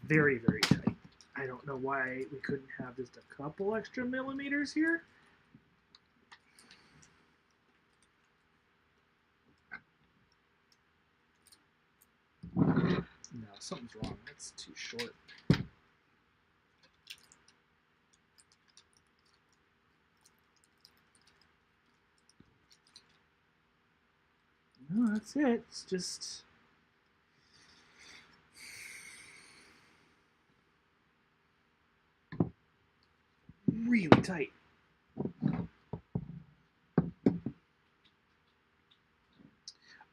Very, very tight. I don't know why we couldn't have just a couple extra millimeters here. No, something's wrong. That's too short. No, that's it. It's just really tight.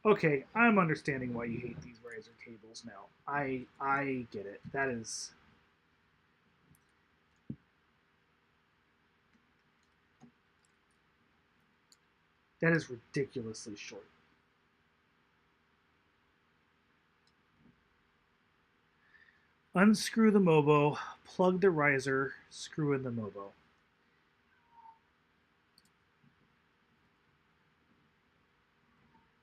Okay, I'm understanding why you hate these riser cables now. I get it. That is ridiculously short. Unscrew the Mobo, plug the riser, screw in the Mobo.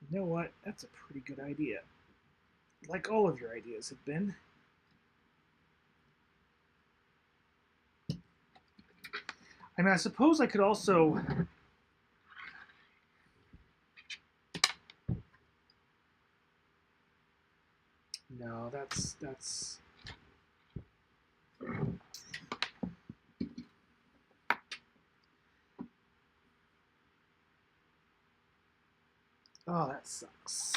You know what? That's a pretty good idea. Like all of your ideas have been. I mean, I suppose I could also... No, that's... Oh, that sucks.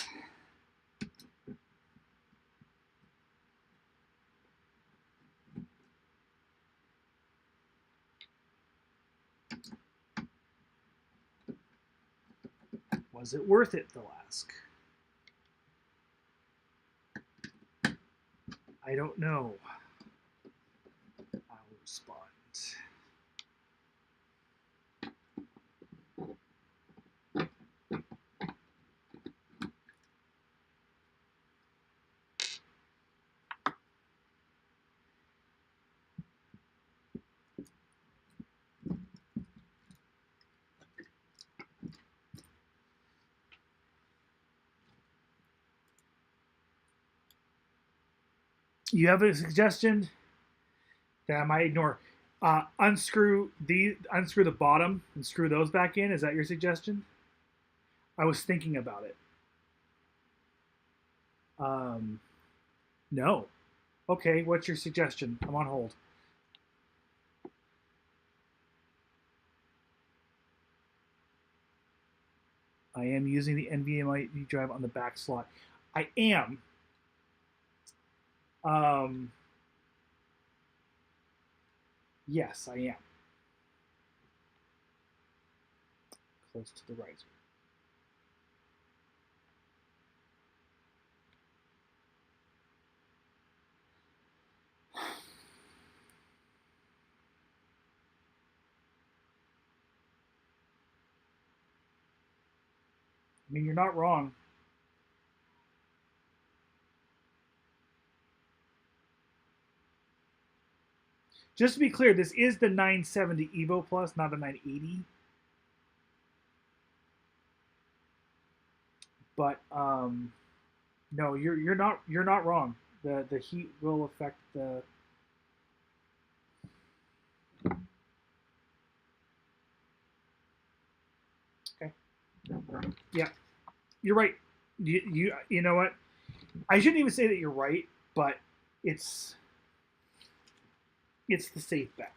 Was it worth it, they'll ask. I don't know. I'll respond. You have a suggestion that I might ignore? Unscrew the bottom and screw those back in. Is that your suggestion? I was thinking about it. No. Okay, what's your suggestion? I'm on hold. I am using the NVMe drive on the back slot. I am. Yes, I am. Close to the riser. I mean, you're not wrong. Just to be clear, this is the 970 Evo Plus, not the 980. But no, you're not wrong. The heat will affect the. Okay. Yeah, you're right. You know what? I shouldn't even say that you're right, but it's the safe bet.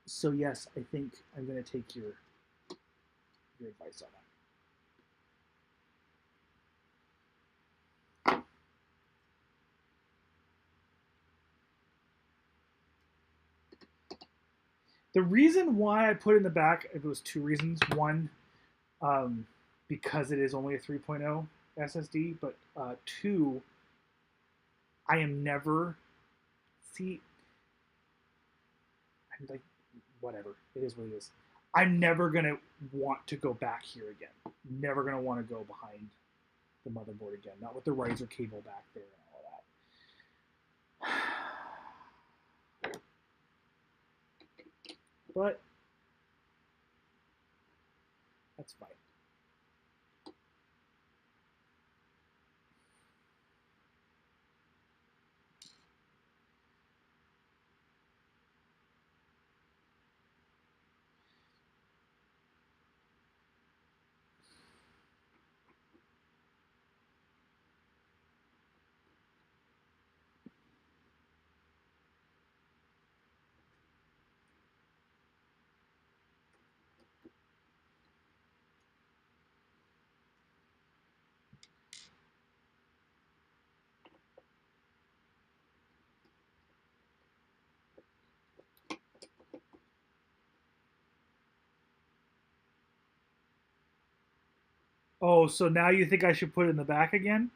So yes, I think I'm going to take your advice on that. The reason why I put it in the back, it was two reasons. One, because it is only a 3.0 SSD, but two, I am never I'm like, whatever, it is what it is. I'm never gonna want to go back here again. Never gonna want to go behind the motherboard again, not with the riser cable back there and all that. But that's fine. Oh, so now you think I should put it in the back again?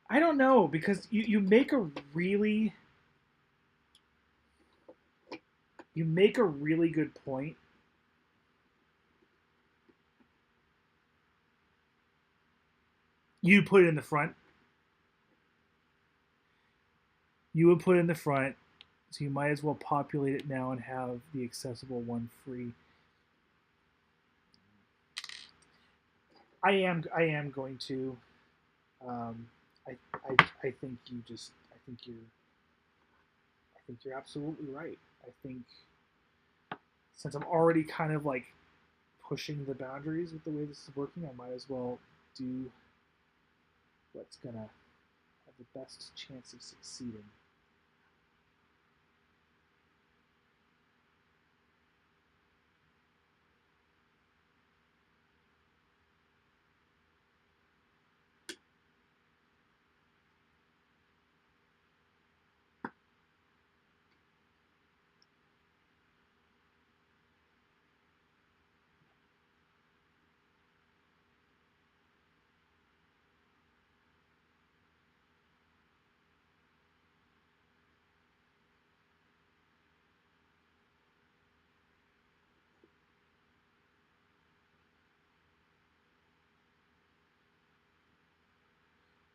I don't know, because you make a really good point. You put it in the front. You would put it in the front, so you might as well populate it now and have the accessible one free. I am going to. Um, I, I think you just I think you're absolutely right. I think since I'm already kind of like pushing the boundaries with the way this is working, I might as well do what's gonna have the best chance of succeeding.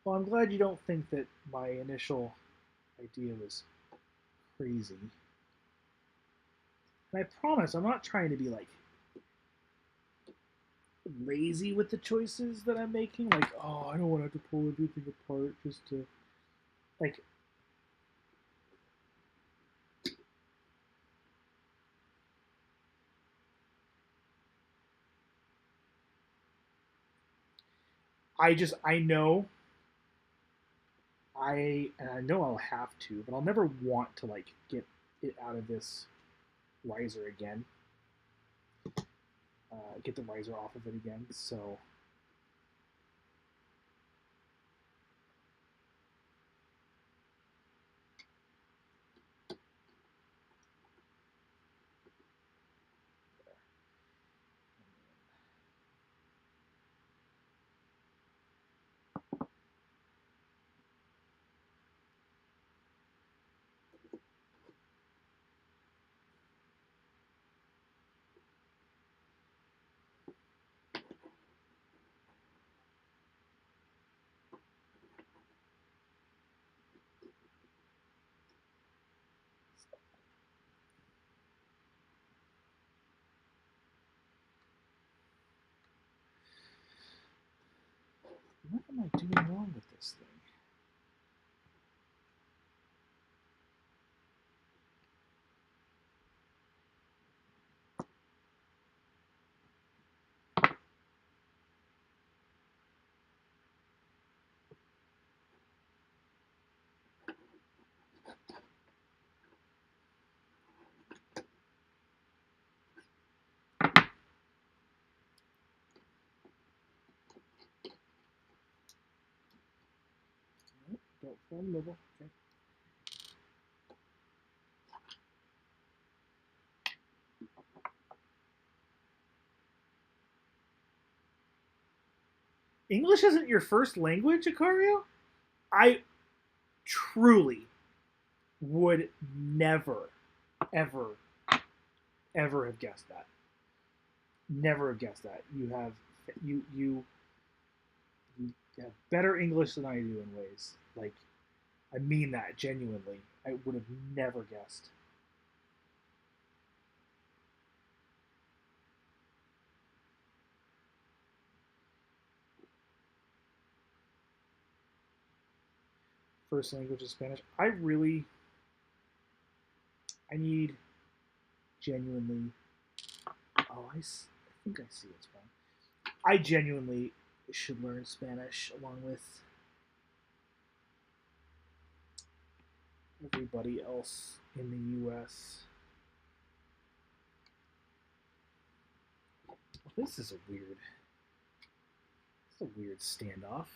Well, I'm glad you don't think that my initial idea was crazy. And I promise I'm not trying to be like lazy with the choices that I'm making. Like, oh, I don't want to have to pull everything apart just to like. I know I know I'll have to, but I'll never want to like get it out of this riser again. Get the riser off of it again. So what am I doing wrong with this thing? Don't fall in the middle. Okay. English isn't your first language, Icario? I truly would never, ever, ever have guessed that. Never have guessed that. You have you have better English than I do in ways. Like, I mean that genuinely. I would have never guessed. First language is Spanish. I need genuinely. Oh, I think I see what's wrong. I genuinely should learn Spanish along with everybody else in the U.S. Well, this is a weird standoff.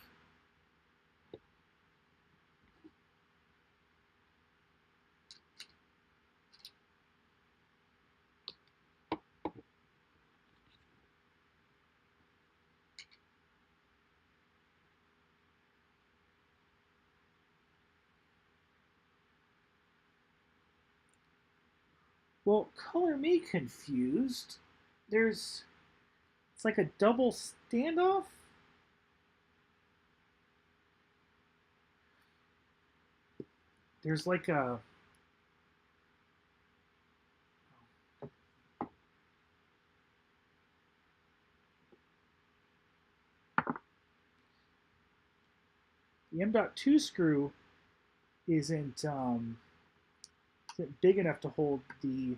Well, color me confused. It's like a double standoff. There's like a the M.2 screw isn't big enough to hold the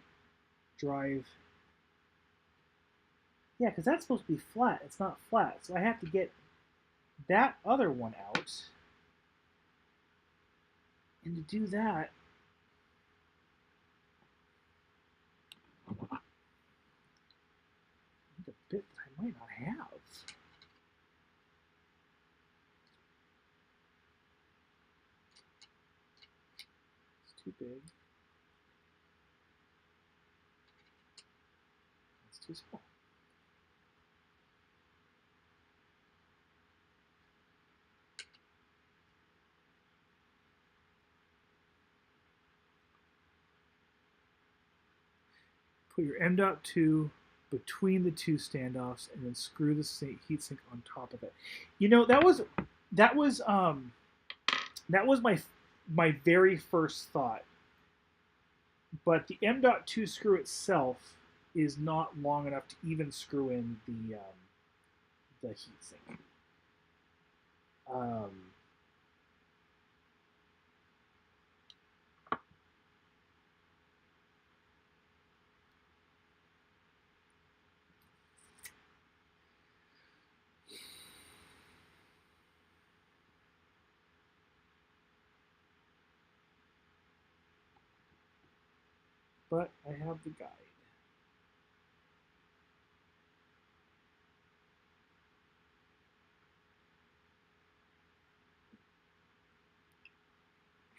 drive. Yeah, because that's supposed to be flat. It's not flat, so I have to get that other one out. And to do that, I need a bit that I might not have. It's too big. It's too small. Put your M.2 between the two standoffs, and then screw the heatsink on top of it. You know, that was my very first thought. But the M.2 screw itself is not long enough to even screw in the heatsink. But I have the guide.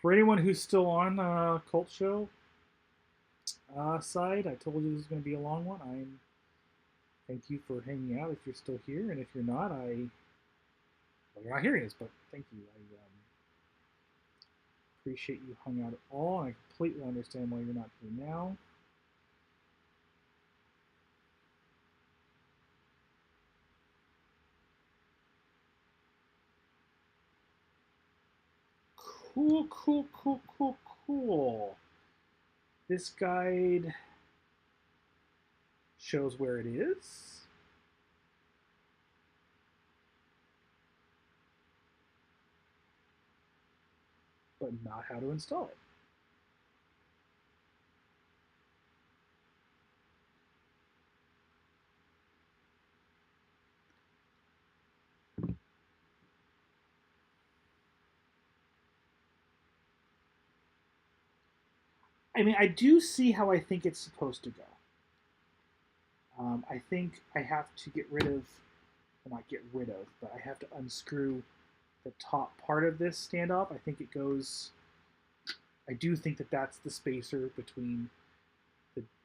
For anyone who's still on Cult Show side, I told you this was going to be a long one. Thank you for hanging out if you're still here, and if you're not, well, you're not hearing this, but thank you. I appreciate you hung out at all, and I completely understand why you're not here now. Cool. This guide shows where it is. But not how to install it. I mean, I do see how I think it's supposed to go. I think I have to get rid of, well, not get rid of, but I have to unscrew the top part of this standoff. I think it goes, I do think that that's the spacer between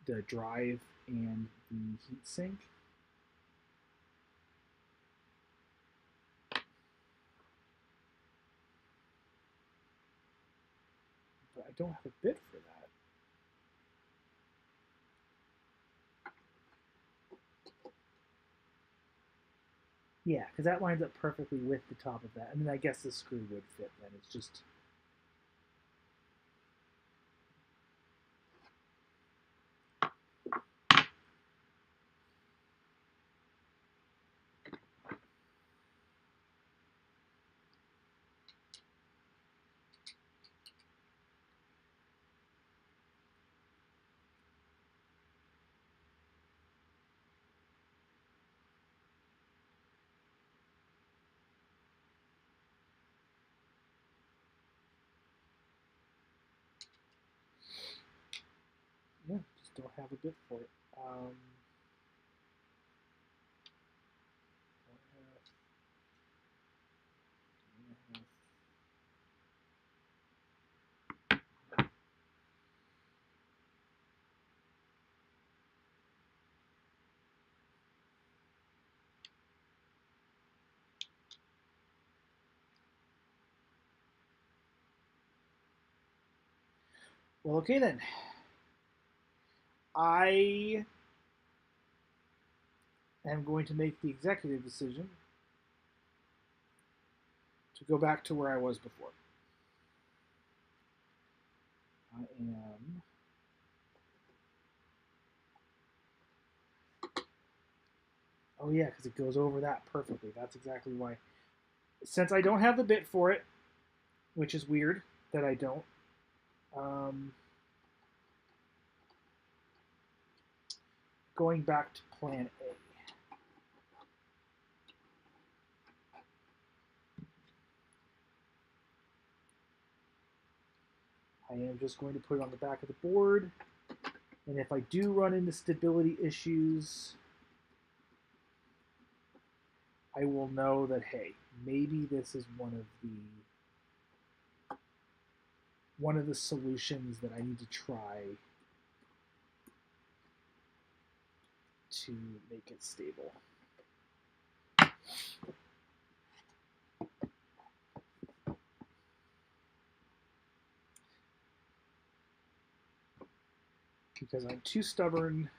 the drive and the heatsink. But I don't have a bit for that. Yeah, because that lines up perfectly with the top of that. I mean, I guess the screw would fit then. It's just... Yeah, just don't have a bit for it. Well, okay then. I am going to make the executive decision to go back to where I was before. I am... Oh yeah, because it goes over that perfectly. That's exactly why. Since I don't have the bit for it, which is weird that I don't, going back to plan A. I am just going to put it on the back of the board, and if I do run into stability issues, I will know that, hey, maybe this is one of the solutions that I need to try to make it stable. Because I'm too stubborn.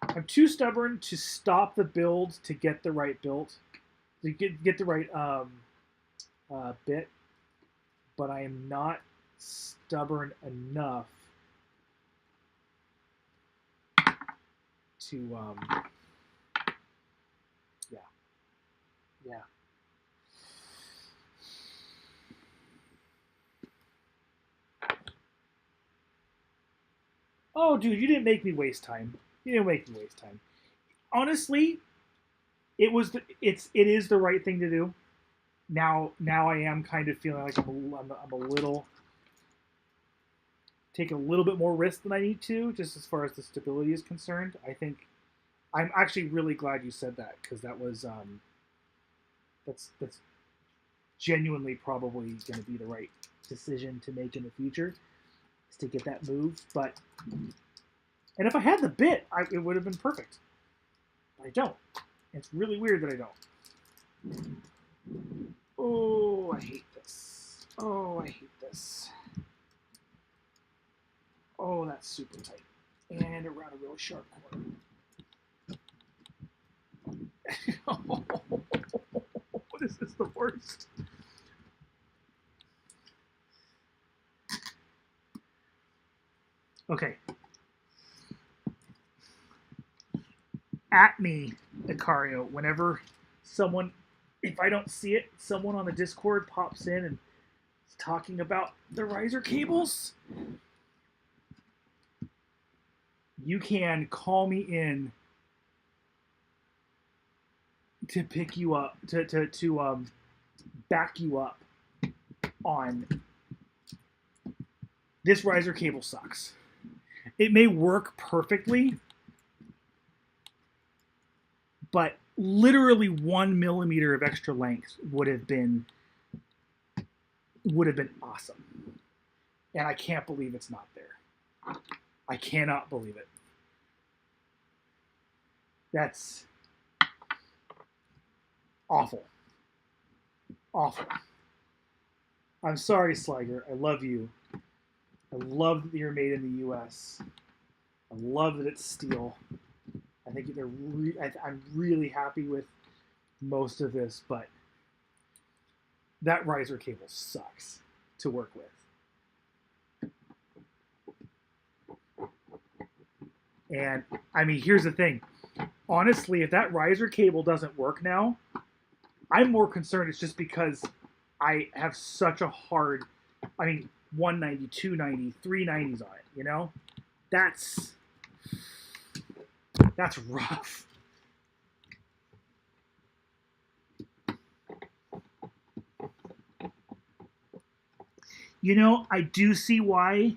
I'm too stubborn to stop the build to get the right build, to get the right bit, but I am not stubborn enough to yeah. Oh, dude, you didn't make me waste time. You didn't make me waste time. Honestly, it is the right thing to do. Now I am kind of feeling like I'm a little taking a little bit more risk than I need to, just as far as the stability is concerned. I think I'm actually really glad you said that, because that was that's genuinely probably going to be the right decision to make in the future, is to get that move. But and if I had the bit, it would have been perfect. But I don't. It's really weird that I don't. Oh, I hate this. Oh, I hate this. Oh, that's super tight. And around a really sharp corner. What is this, the worst? Okay. At me, Icario, whenever someone, if I don't see it, someone on the Discord pops in and is talking about the riser cables, you can call me in to pick you up, to back you up on this riser cable sucks. It may work perfectly, but literally 1 millimeter of extra length would have been awesome. And I can't believe it's not there. I cannot believe it. That's awful. Awful. I'm sorry, Sliger. I love you. I love that you're made in the US. I love that it's steel. I think I'm really happy with most of this, but that riser cable sucks to work with. And I mean, here's the thing. Honestly, if that riser cable doesn't work now, I'm more concerned it's just because I have such a hard, 190, 290, 390s on it, you know? That's rough. You know, I do see why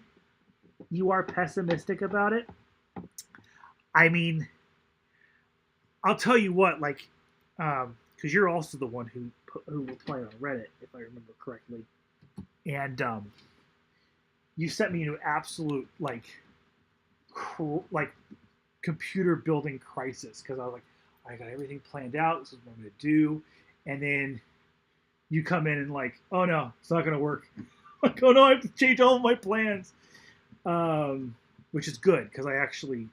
you are pessimistic about it. I mean, I'll tell you what, like, because you're also the one who will play on Reddit, if I remember correctly, and you sent me into absolute like computer building crisis because I was like, I got everything planned out. This is what I'm going to do, and then you come in and like, oh no, it's not going to work. Like, oh no, I have to change all of my plans, which is good because I actually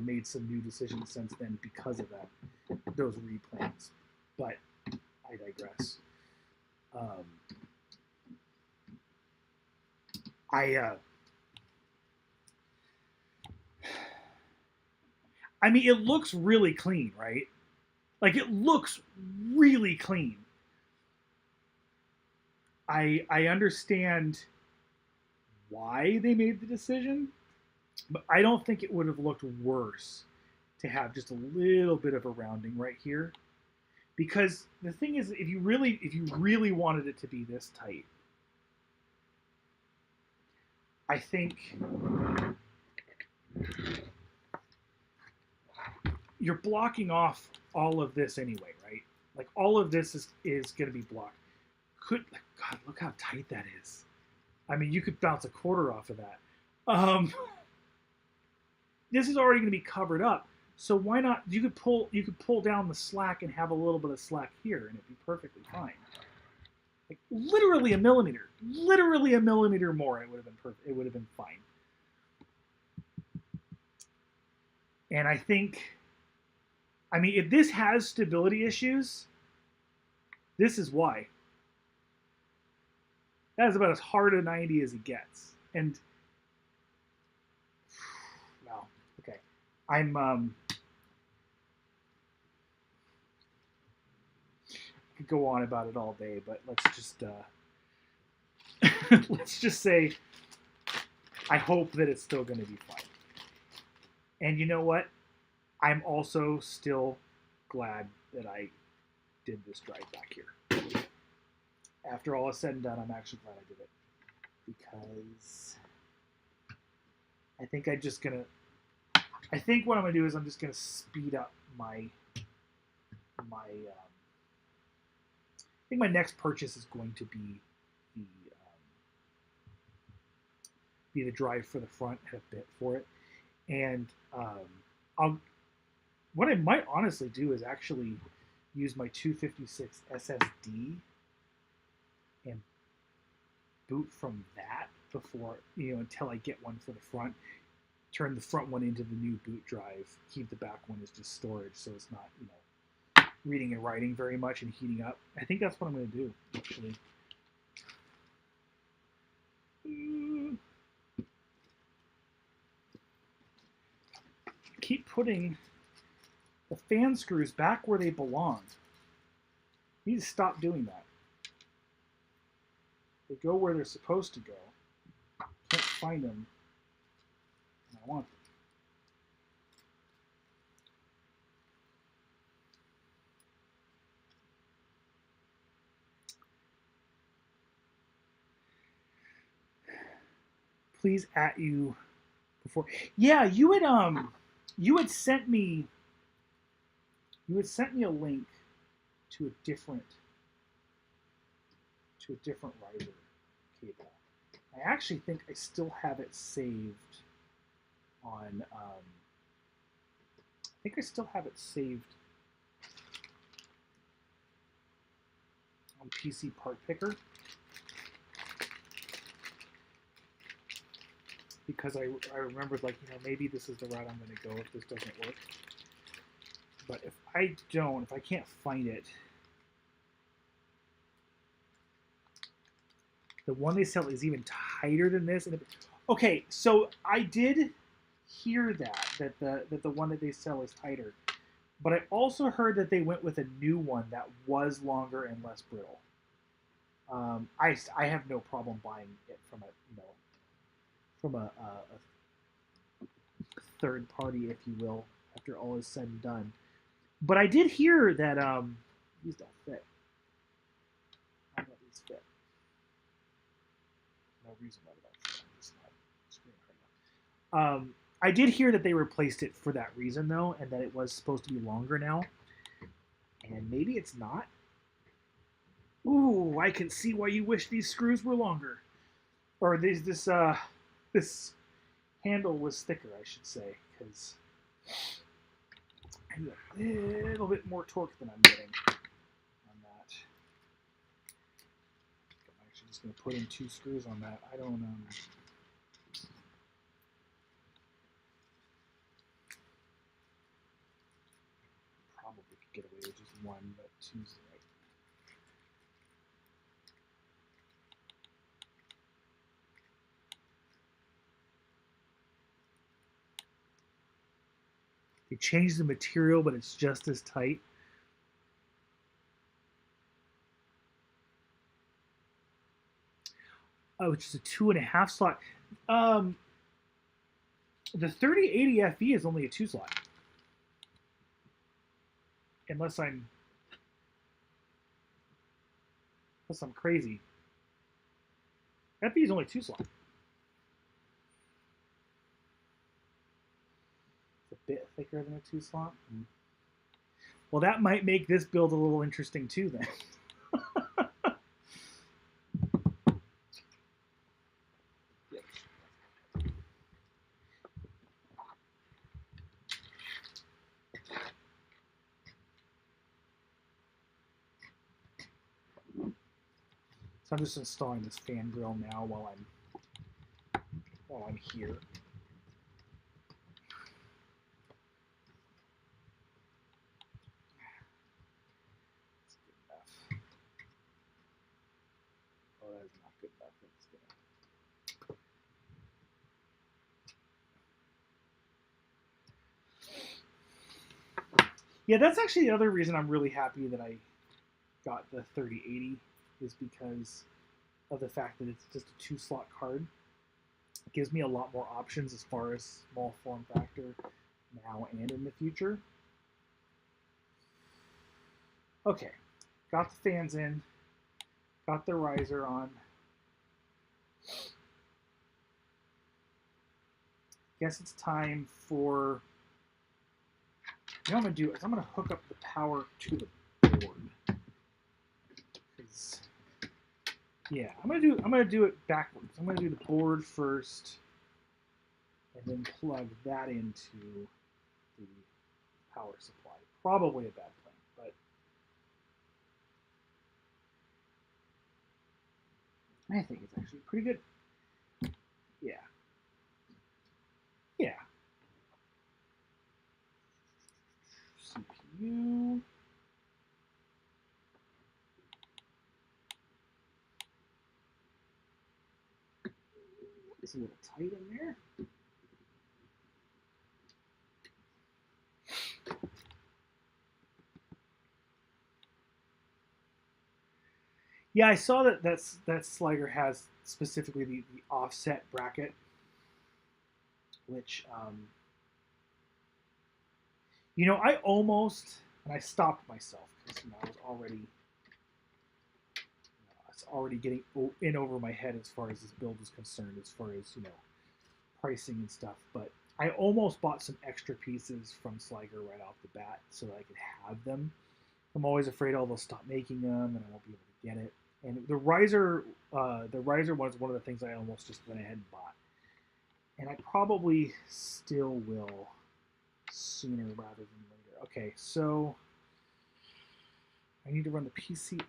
made some new decisions since then because of those replans. But I digress. I mean, it looks really clean, right? Like, it looks really clean. I understand why they made the decision, but I don't think it would have looked worse to have just a little bit of a rounding right here. Because the thing is, if you really wanted it to be this tight, I think you're blocking off all of this anyway, right? Like, all of this is going to be blocked. God, look how tight that is. I mean, you could bounce a quarter off of that. This is already going to be covered up. So why not? You could pull down the slack and have a little bit of slack here, and it'd be perfectly fine. Like, literally a millimeter more, it would have been perfect. It would have been fine. And I think, I mean, if this has stability issues, this is why. That is about as hard a 90 as it gets. And well, okay, I'm could go on about it all day, but let's just say I hope that it's still going to be fine. And you know what? I'm also still glad that I did this drive back here. After all is said and done, I'm actually glad I did it, because I think I think what I'm gonna do is I'm just gonna speed up my I think my next purchase is going to be the drive for the front, have a bit for it, and what I might honestly do is actually use my 256 SSD and boot from that before, until I get one for the front. Turn the front one into the new boot drive. Keep the back one as just storage, so it's not, reading and writing very much and heating up. I think that's what I'm going to do, actually. Keep putting the fan screws back where they belong. You need to stop doing that. They go where they're supposed to go. Can't find them, and I want them. Please at you before. Yeah, you had sent me a link to a different riser cable. I actually think I still have it saved on. I think I still have it saved on PC Part Picker, because I remembered, like, maybe this is the route I'm going to go if this doesn't work. But if I don't, if I can't find it, the one they sell is even tighter than this. Okay, so I did hear that the one that they sell is tighter, but I also heard that they went with a new one that was longer and less brittle. I have no problem buying it from a third party, if you will, after all is said and done. But I did hear that these don't fit. I don't these fit. No reason why they don't fit. I'm just not screwing right now. I did hear that they replaced it for that reason though, and that it was supposed to be longer now. And maybe it's not. Ooh, I can see why you wish these screws were longer. Or this handle was thicker, I should say, because I need a little bit more torque than I'm getting on that. I'm actually just going to put in 2 screws on that. I don't probably could get away with just 1, but 2's right. They changed the material, but it's just as tight. Oh, which is a 2.5 slot. The 3080 FE is only a 2 slot. Unless I'm crazy. FE is only 2 slot. It's a bit thicker than a 2 slot. Well, that might make this build a little interesting too then. So I'm just installing this fan grill now while I'm here. That's good enough. Oh, that is not good enough. That's gonna... Yeah, that's actually the other reason I'm really happy that I got the 3080 is because of the fact that it's just a 2 slot card. It gives me a lot more options as far as small form factor now and in the future. Okay, got the fans in, got the riser on. Guess it's time for, you know what I'm gonna do is I'm gonna hook up the power to the board. Yeah, I'm gonna do it backwards. I'm gonna do the board first, and then plug that into the power supply. Probably a bad plan, but I think it's actually pretty good. Yeah. Yeah. CPU. It's a little tight in there. Yeah, I saw that Sliger has specifically the offset bracket, which you know, I almost, and I stopped myself because I was already getting in over my head as far as this build is concerned, as far as pricing and stuff. But I almost bought some extra pieces from Sliger right off the bat so that I could have them. I'm always afraid they'll stop making them and I won't be able to get it. And the riser was one of the things I almost just went ahead and bought. And I probably still will sooner rather than later. Okay, so I need to run the PCI,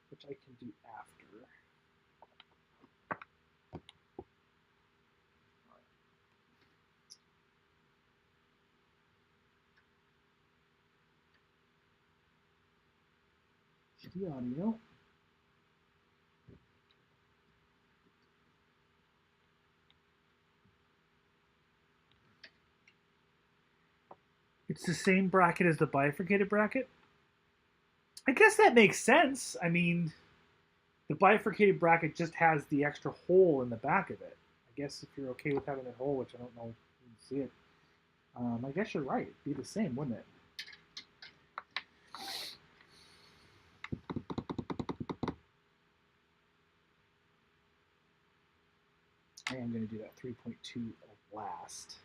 which I can do after. HD audio. It's the same bracket as the bifurcated bracket. I guess that makes sense. I mean, the bifurcated bracket just has the extra hole in the back of it. I guess if you're okay with having that hole, which I don't know if you can see it, I guess you're right. It'd be the same, wouldn't it? I am going to do that 3.2 last.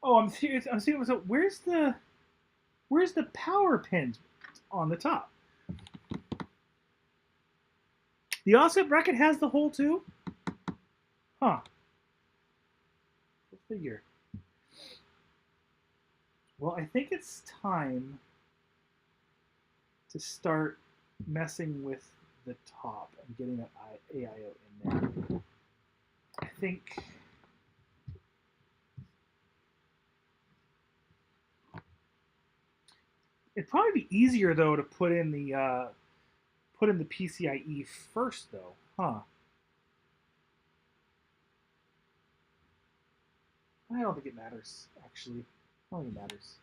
Oh, I'm serious. I'm serious. So where's the power pins on the top? The offset bracket has the hole too? Huh. Go figure. Well, I think it's time to start messing with the top and getting that AIO in there. I think it'd probably be easier though to put in the PCIe first though, huh? I don't think it matters actually. I don't think it matters.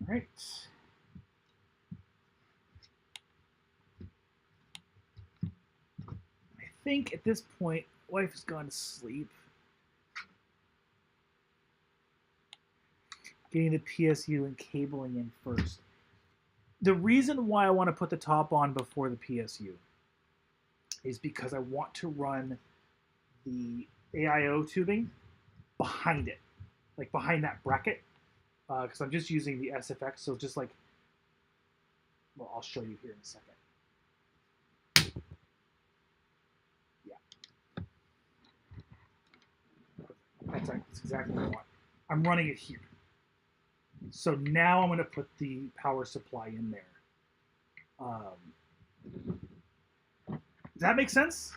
All right. I think at this point, wife has gone to sleep. Getting the PSU and cabling in first. The reason why I want to put the top on before the PSU is because I want to run the AIO tubing behind it, like behind that bracket, because I'm just using the SFX. So just like, well, I'll show you here in a second. Yeah, that's exactly what I want. I'm running it here. So now I'm going to put the power supply in there. Does that make sense?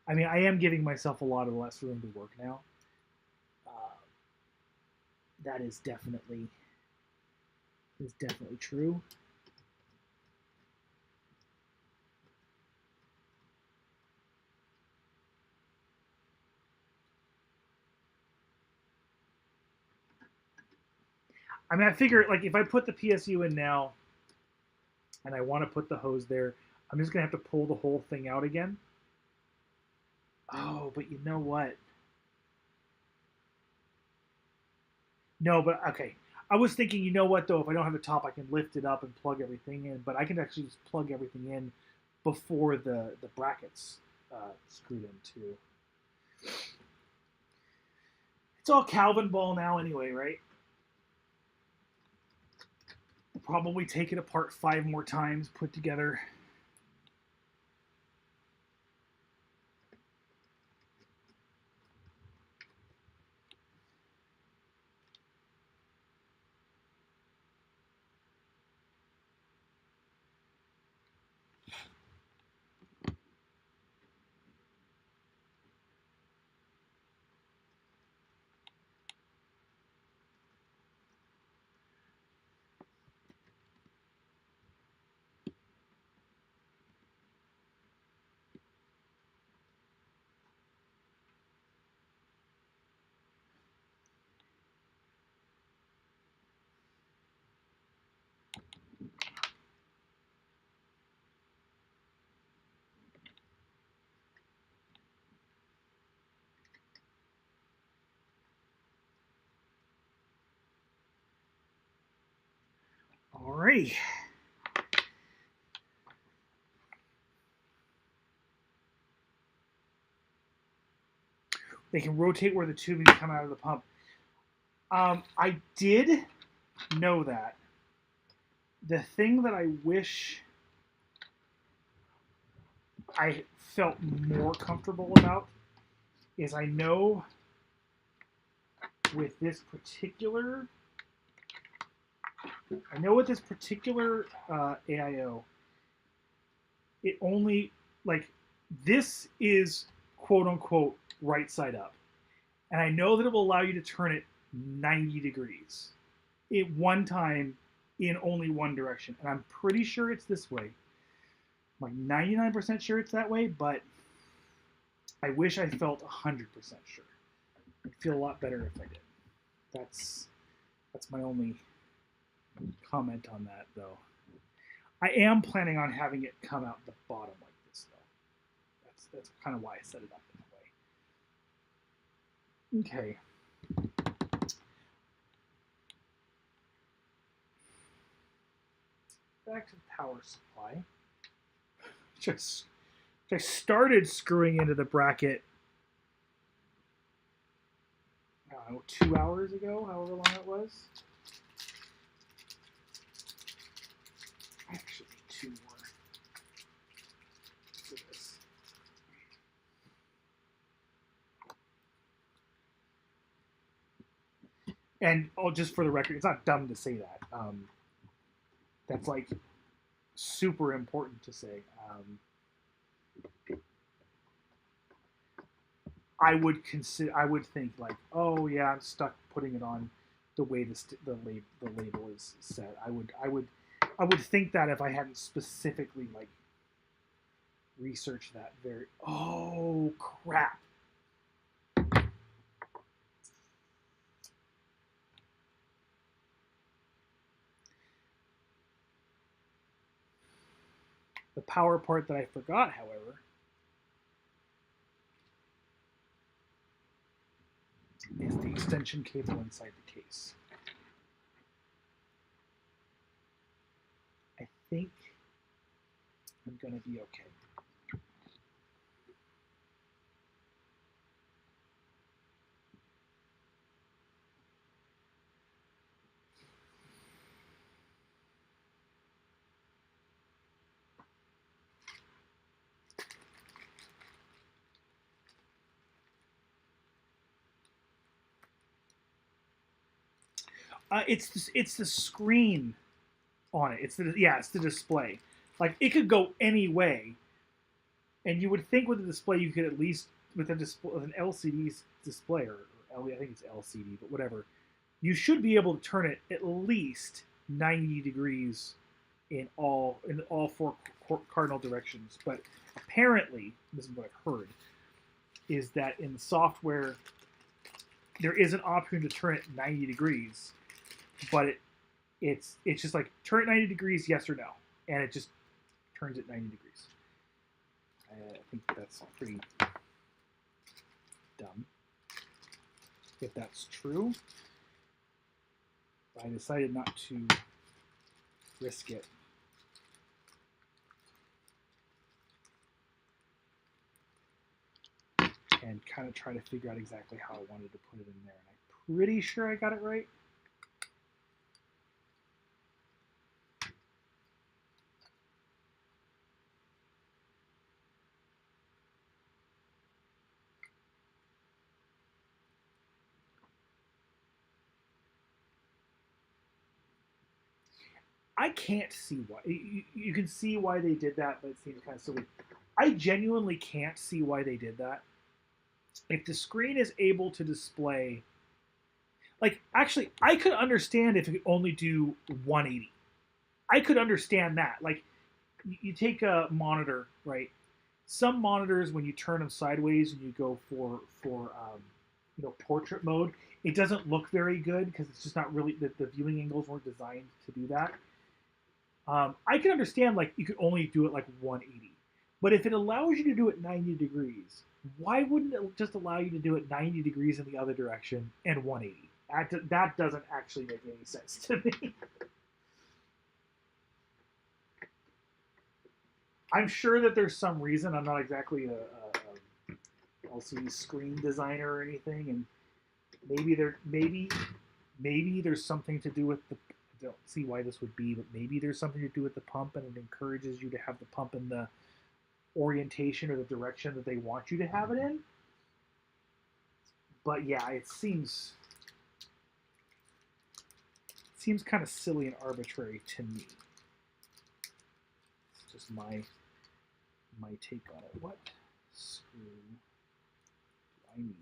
I mean, I am giving myself a lot of less room to work now. That is definitely true. I mean, I figure like if I put the PSU in now, and I want to put the hose there, I'm just gonna have to pull the whole thing out again. Oh, but you know what? No, but okay. I was thinking, you know what though? If I don't have the top, I can lift it up and plug everything in. But I can actually just plug everything in before the brackets screwed in too. It's all Calvin ball now anyway, right? Probably take it apart 5 more times, put together. Alrighty. They can rotate where the tubing come out of the pump. I did know that. The thing that I wish I felt more comfortable about is I know with this particular AIO, it only, like, this is quote unquote right side up. And I know that it will allow you to turn it 90 degrees at one time in only one direction. And I'm pretty sure it's this way. I'm like 99% sure it's that way, but I wish I felt 100% sure. I'd feel a lot better if I did. That's my only comment on that, though. I am planning on having it come out the bottom like this, though. That's kind of why I set it up in that way. Okay. Back to the power supply. I started screwing into the bracket, I don't know, 2 hours ago, however long it was. Actually, 2 more. Look at this. And just for the record, it's not dumb to say that. That's like super important to say. I would think like, oh yeah, I'm stuck putting it on the way the label is set. I would think that if I hadn't specifically like researched that very. Oh crap! The power part that I forgot, however, is the extension cable inside the case. I think I'm going to be okay. It's the screen on it. It's the display. Like it could go any way, and you would think with the display you could at least with an LCD display or I think it's LCD, but whatever, you should be able to turn it at least 90 degrees in all four cardinal directions. But apparently, this is what I've heard, is that in the software there is an option to turn it 90 degrees, but it's just like turn it 90 degrees, yes or no, and it just turns it 90 degrees. I think that's pretty dumb, if that's true. I decided not to risk it. And kind of try to figure out exactly how I wanted to put it in there. And I'm pretty sure I got it right. I can't see why. You can see why they did that, but it seems kind of silly. I genuinely can't see why they did that. If the screen is able to display, like, actually, I could understand if it could only do 180. I could understand that. Like, you take a monitor, right? Some monitors, when you turn them sideways and you go for portrait mode, it doesn't look very good because it's just not really the viewing angles weren't designed to do that. I can understand like you could only do it like 180, but if it allows you to do it 90 degrees, why wouldn't it just allow you to do it 90 degrees in the other direction and 180? That doesn't actually make any sense to me. I'm sure that there's some reason. I'm not exactly a LCD screen designer or anything, and maybe there's something to do with the. I don't see why this would be, but maybe there's something to do with the pump, and it encourages you to have the pump in the orientation or the direction that they want you to have it in. But yeah, it seems kind of silly and arbitrary to me. It's just my take on it. What screw do I need?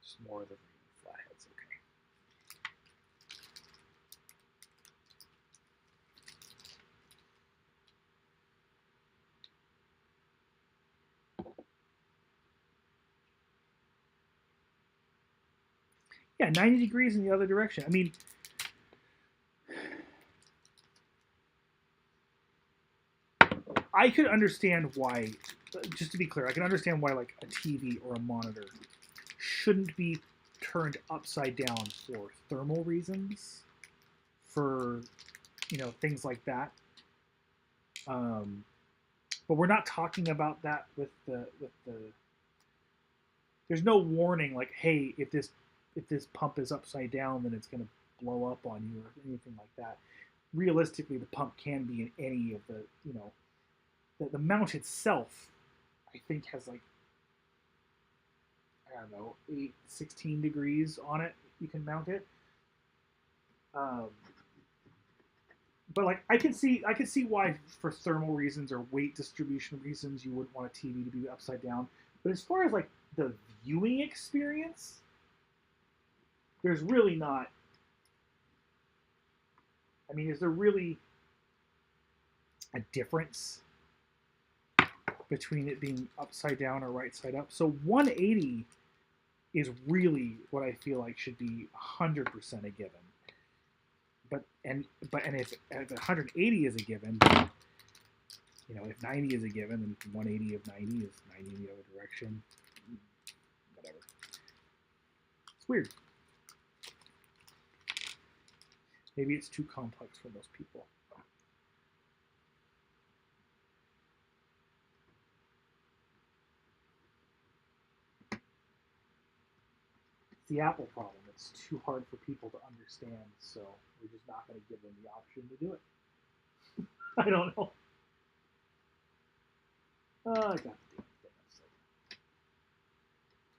Just more of the flatheads, okay. Yeah, 90 degrees in the other direction. I mean, I could understand why, just to be clear, I can understand why like a TV or a monitor shouldn't be turned upside down for thermal reasons, for, things like that. But we're not talking about that with the. There's no warning like, hey, if this pump is upside down, then it's going to blow up on you or anything like that. Realistically, the pump can be in any of the, the mount itself, I think, has like, I don't know, 16 degrees on it. You can mount it. But like I can see why for thermal reasons or weight distribution reasons you wouldn't want a TV to be upside down. But as far as like the viewing experience, there's really not. I mean, is there really a difference between it being upside down or right side up? So 180 is really what I feel like should be 100% a given. But if 180 is a given, if 90 is a given, then 180 of 90 is 90 in the other direction. Whatever. It's weird. Maybe it's too complex for most people. It's the Apple problem. It's too hard for people to understand, so we're just not going to give them the option to do it. I don't know. I got the damn thing upside down.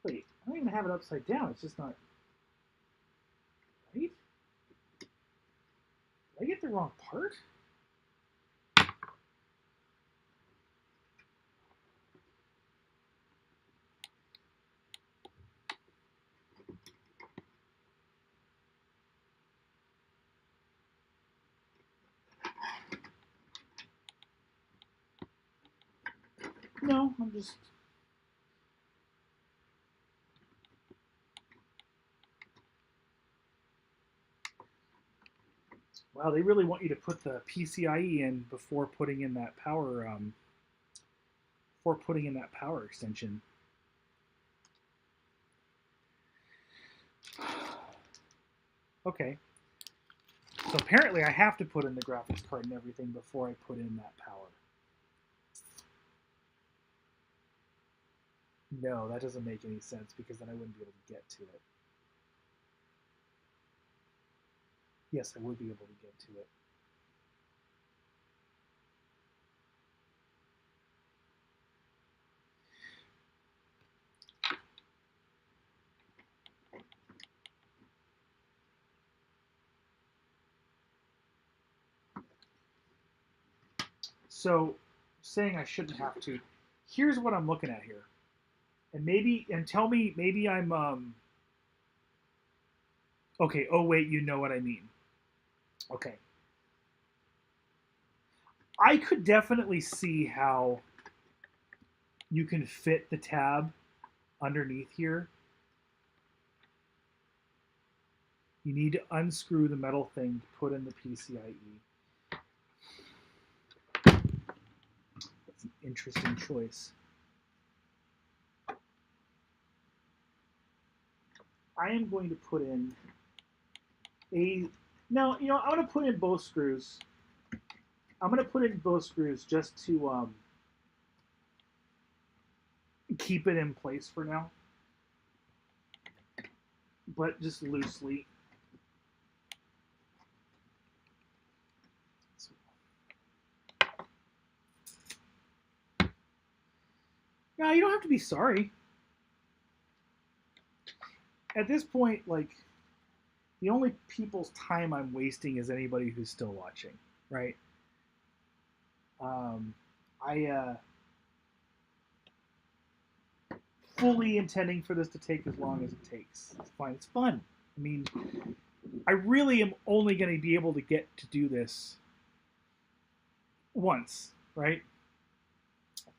Wait, I don't even have it upside down. It's just not. Right? Did I get the wrong part? No, I'm just. Wow, they really want you to put the PCIe in before putting in that power. Before putting in that power extension. Okay. So apparently I have to put in the graphics card and everything before I put in that power. No, that doesn't make any sense because then I wouldn't be able to get to it. Yes, I would be able to get to it. So saying I shouldn't have to, here's what I'm looking at here. And tell me, maybe I'm okay, oh wait, you know what I mean. Okay. I could definitely see how you can fit the tab underneath here. You need to unscrew the metal thing to put in the PCIe. That's an interesting choice. I am going to put in a No, I'm gonna put in both screws. I'm gonna put in both screws just to keep it in place for now, but just loosely. No, you don't have to be sorry. At this point, like, the only people's time I'm wasting is anybody who's still watching, right? I fully intending for this to take as long as it takes. It's fine. It's fun. I mean, I really am only going to be able to get to do this once, right?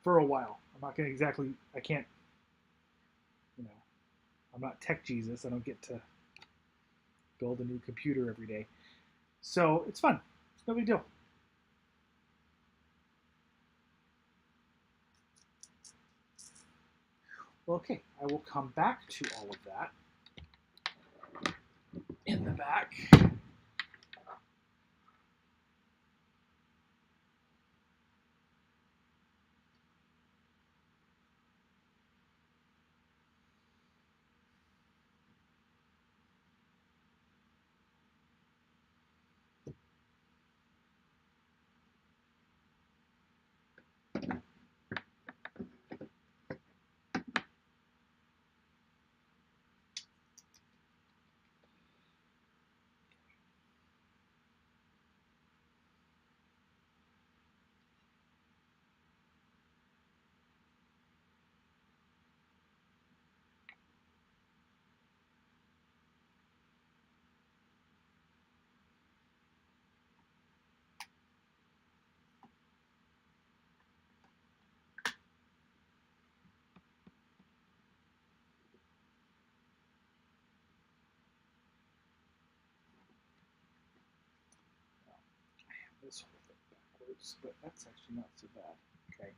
For a while. I'm not going to exactly, I can't, you know, I'm not tech Jesus. I don't get to build a new computer every day. So it's fun. It's no big deal. Well, okay, I will come back to all of that in the back. This whole thing backwards, but that's actually not so bad. Okay.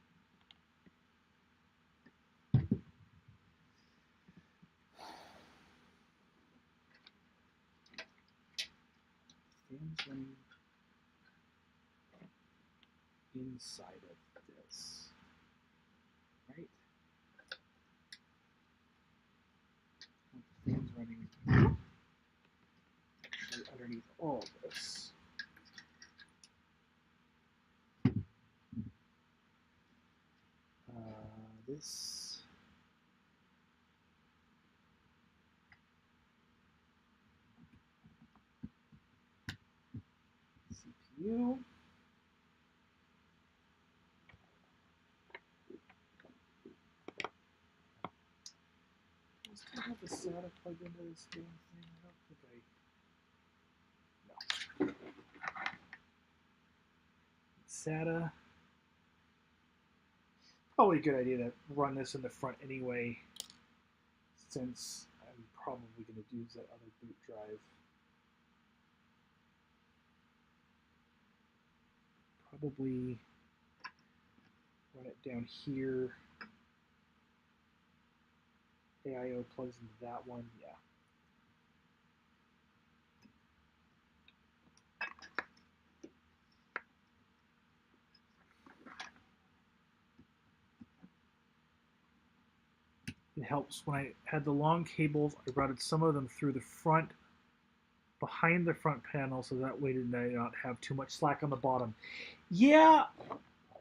Fans running inside of this, right? Fans running actually underneath all of this. This CPU. Do I still have the SATA plugged into this damn thing? I don't think I. No. SATA. Probably a good idea to run this in the front anyway, since I'm probably going to use that other boot drive. Probably run it down here. AIO plugs into that one, yeah. It helps when I had the long cables, I routed some of them through the front, behind the front panel, so that way did not have too much slack on the bottom. Yeah,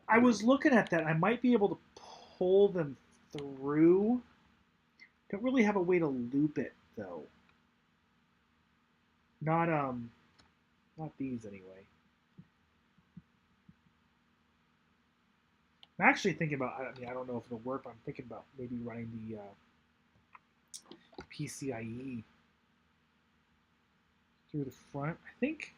I was looking at that. I might be able to pull them through. Don't really have a way to loop it though. Not these anyway. I'm actually thinking about. I mean, I don't know if it'll work, but I'm thinking about maybe running the PCIe through the front. I think.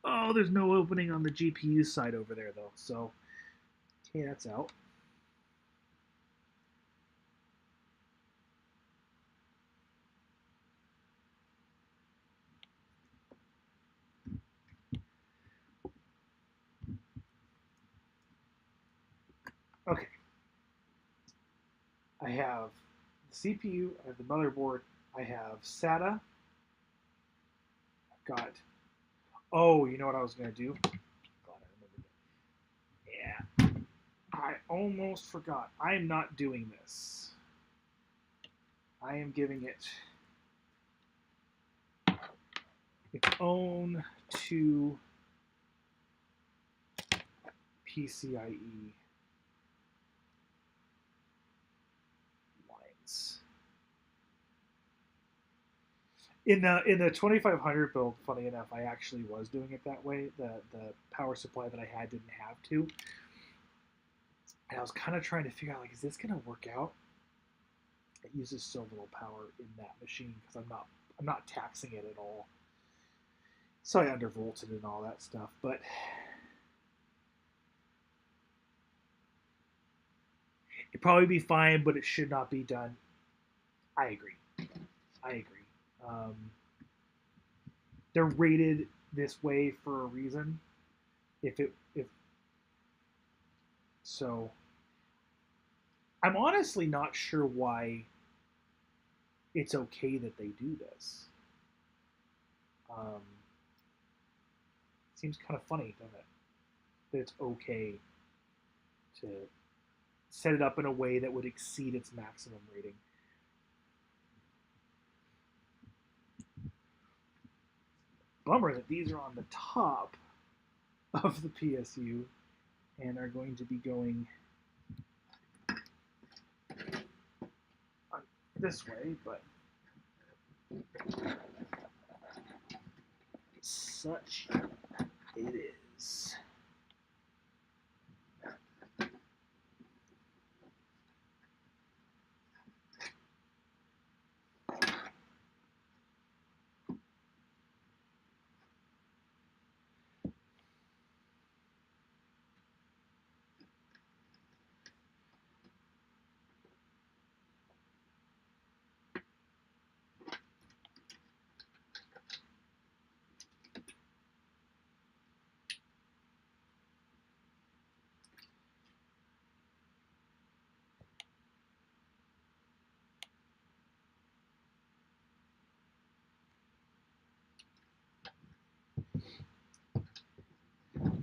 Oh, there's no opening on the GPU side over there though. So, okay, that's out. Okay. I have the CPU, I have the motherboard, I have SATA, Got. Oh, you know what I was gonna do? Glad I remembered. Yeah, I almost forgot. I am not doing this. I am giving it its own two PCIe lines. In the 2500 build, funny enough, I actually was doing it that way. The power supply that I had didn't have to, and I was kind of trying to figure out, like, is this gonna work out? It uses so little power in that machine because I'm not taxing it at all. So I undervolted and all that stuff, but it'd probably be fine, but it should not be done. I agree. I agree. Um, they're rated this way for a reason. If so, I'm honestly not sure why it's okay that they do this. Um, Seems kind of funny, doesn't it? That it's okay to set it up in a way that would exceed its maximum rating. Bummer that these are on the top of the PSU and are going to be going this way, but such it is.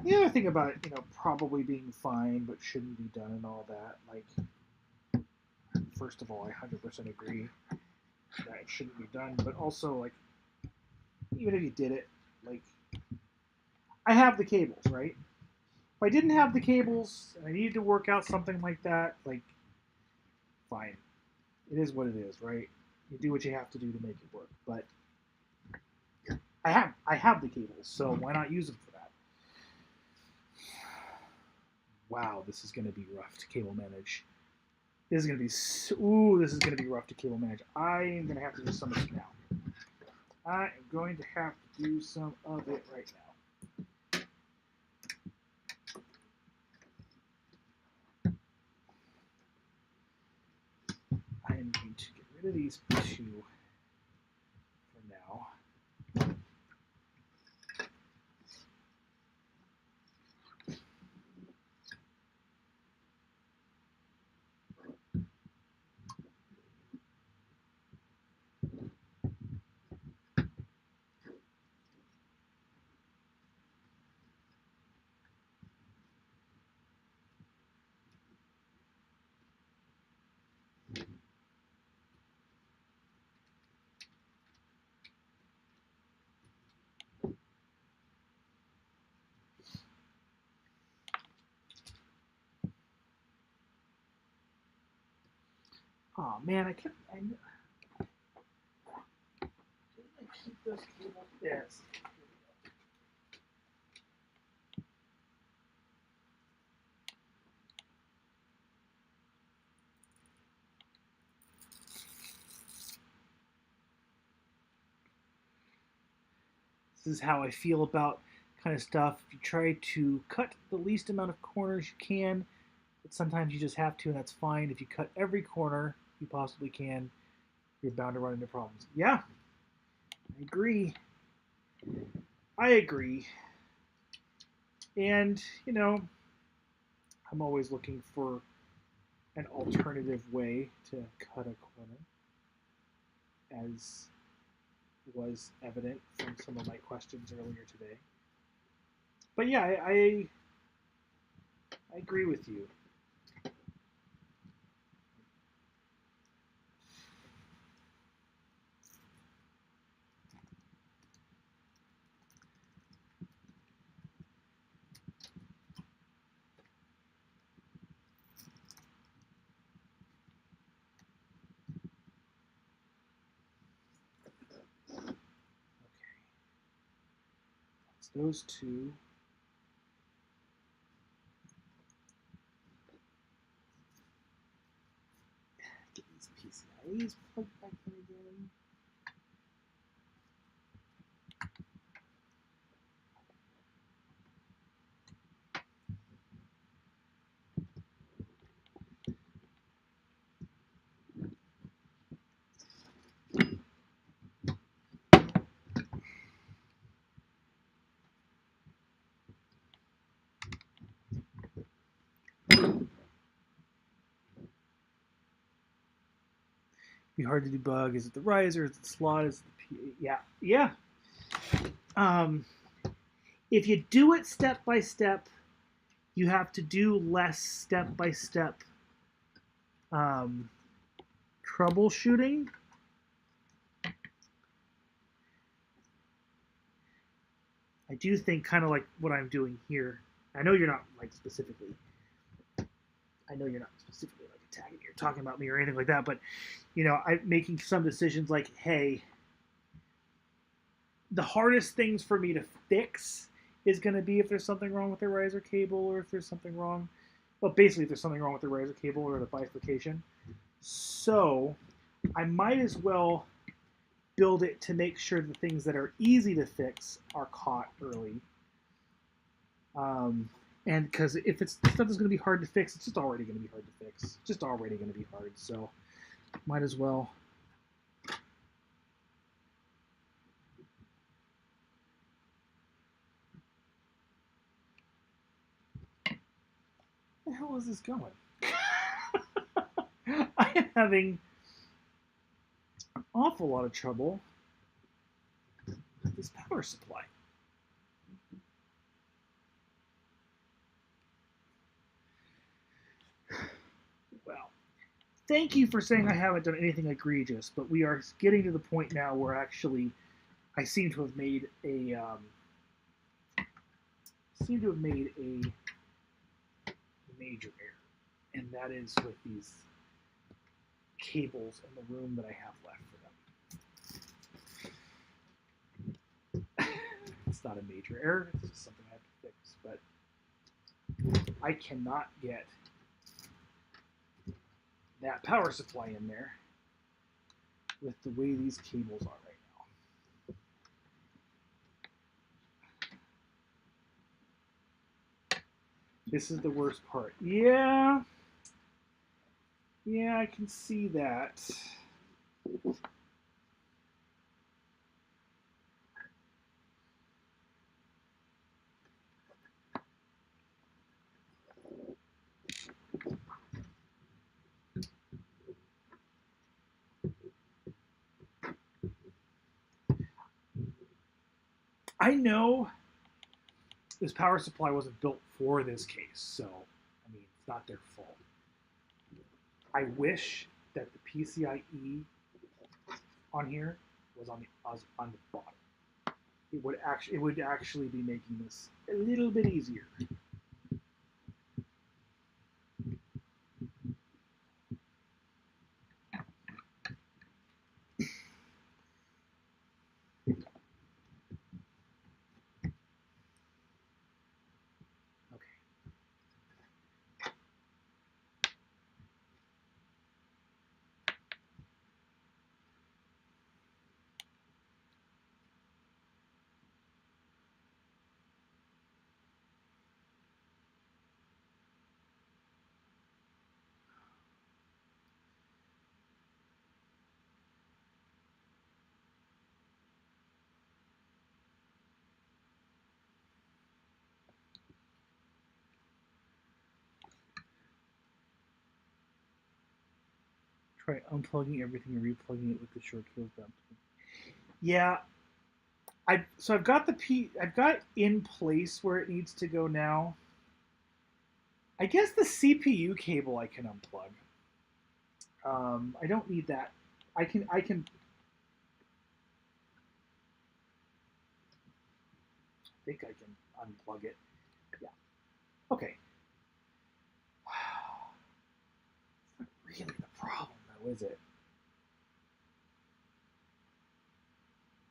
The other thing about it, probably being fine but shouldn't be done and all that, like, first of all, I 100% agree that it shouldn't be done, but also, like, even if you did it, like, I have the cables, right? If I didn't have the cables and I needed to work out something like that, like, fine. It is what it is, right? You do what you have to do to make it work. But I have the cables, so why not use them for that? Wow, this is going to be rough to cable manage. This is going to be this is going to be rough to cable manage. I am going to have to do some of it now. I am going to have to do some of it right now. I am going to get rid of these two for now. Oh man, I keep those cables. Yes. This is how I feel about kind of stuff. You try to cut the least amount of corners you can, but sometimes you just have to, and that's fine. If you cut every corner you possibly can, you're bound to run into problems. Yeah, I agree. I agree. And, I'm always looking for an alternative way to cut a corner. As was evident from some of my questions earlier today. But yeah, I agree with you. Okay, that's those two. Get these PCIEs plugged back in again. Be hard to debug. Is it the riser? Is it the slot? Is it the yeah. If you do it step by step, you have to do less step by step troubleshooting. I do think kind of like what I'm doing here. I know you're not like specifically. I know you're not specifically like attacking. You're talking about me or anything like that, but you know, I'm making some decisions like, hey, the hardest things for me to fix is going to be if there's something wrong with the riser cable or if there's something wrong. Well, basically, if there's something wrong with the riser cable or the bifurcation. So I might as well build it to make sure the things that are easy to fix are caught early. And because if it's stuff that's going to be hard to fix, it's just already going to be hard to fix. It's just already going to be hard. So might as well. Where the hell is this going? I am having an awful lot of trouble with this power supply. Well, thank you for saying I haven't done anything egregious, but we are getting to the point now where actually I seem to have made a major error, and that is with these cables in the room that I have left for them. It's not a major error, it's just something I have to fix, but I cannot get that power supply in there with the way these cables are right now. This is the worst part. Yeah, I can see that. I know this power supply wasn't built for this case, so I mean, it's not their fault. I wish that the PCIe on here was on the bottom. It would actually be making this a little bit easier. Try unplugging everything and replugging it with the short cable down. Yeah, I've got I've got it in place where it needs to go now. I guess the CPU cable I can unplug. I don't need that. I think I can unplug it. Yeah. Okay. It's not really the problem, though, is it?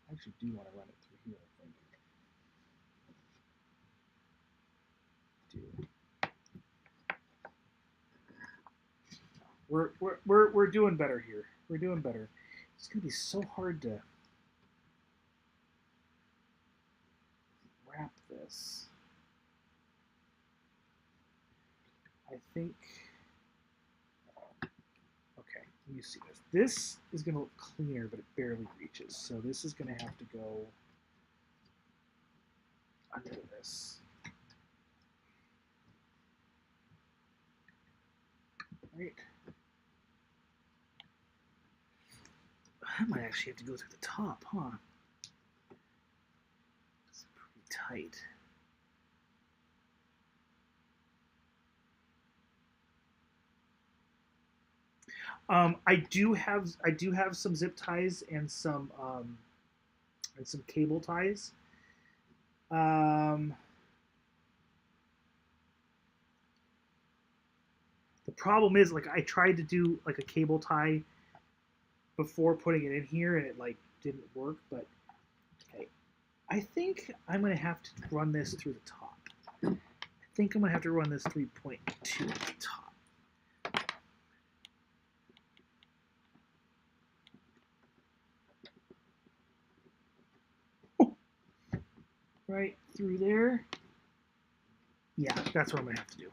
I actually do want to run it through here. I think. Do. We're doing better here. We're doing better. It's gonna be so hard to wrap this. I think. Okay, let me see this. This is gonna look cleaner, but it barely reaches. So this is gonna have to go under this. Right. I might actually have to go through the top, huh? It's pretty tight. I do have some zip ties and some cable ties. The problem is, like, I tried to do like a cable tie before putting it in here, and it like didn't work. But okay, I think I'm gonna have to run this through the top. I think I'm gonna have to run this 3.2 at the top. Right through there. Yeah, that's what I'm gonna have to do.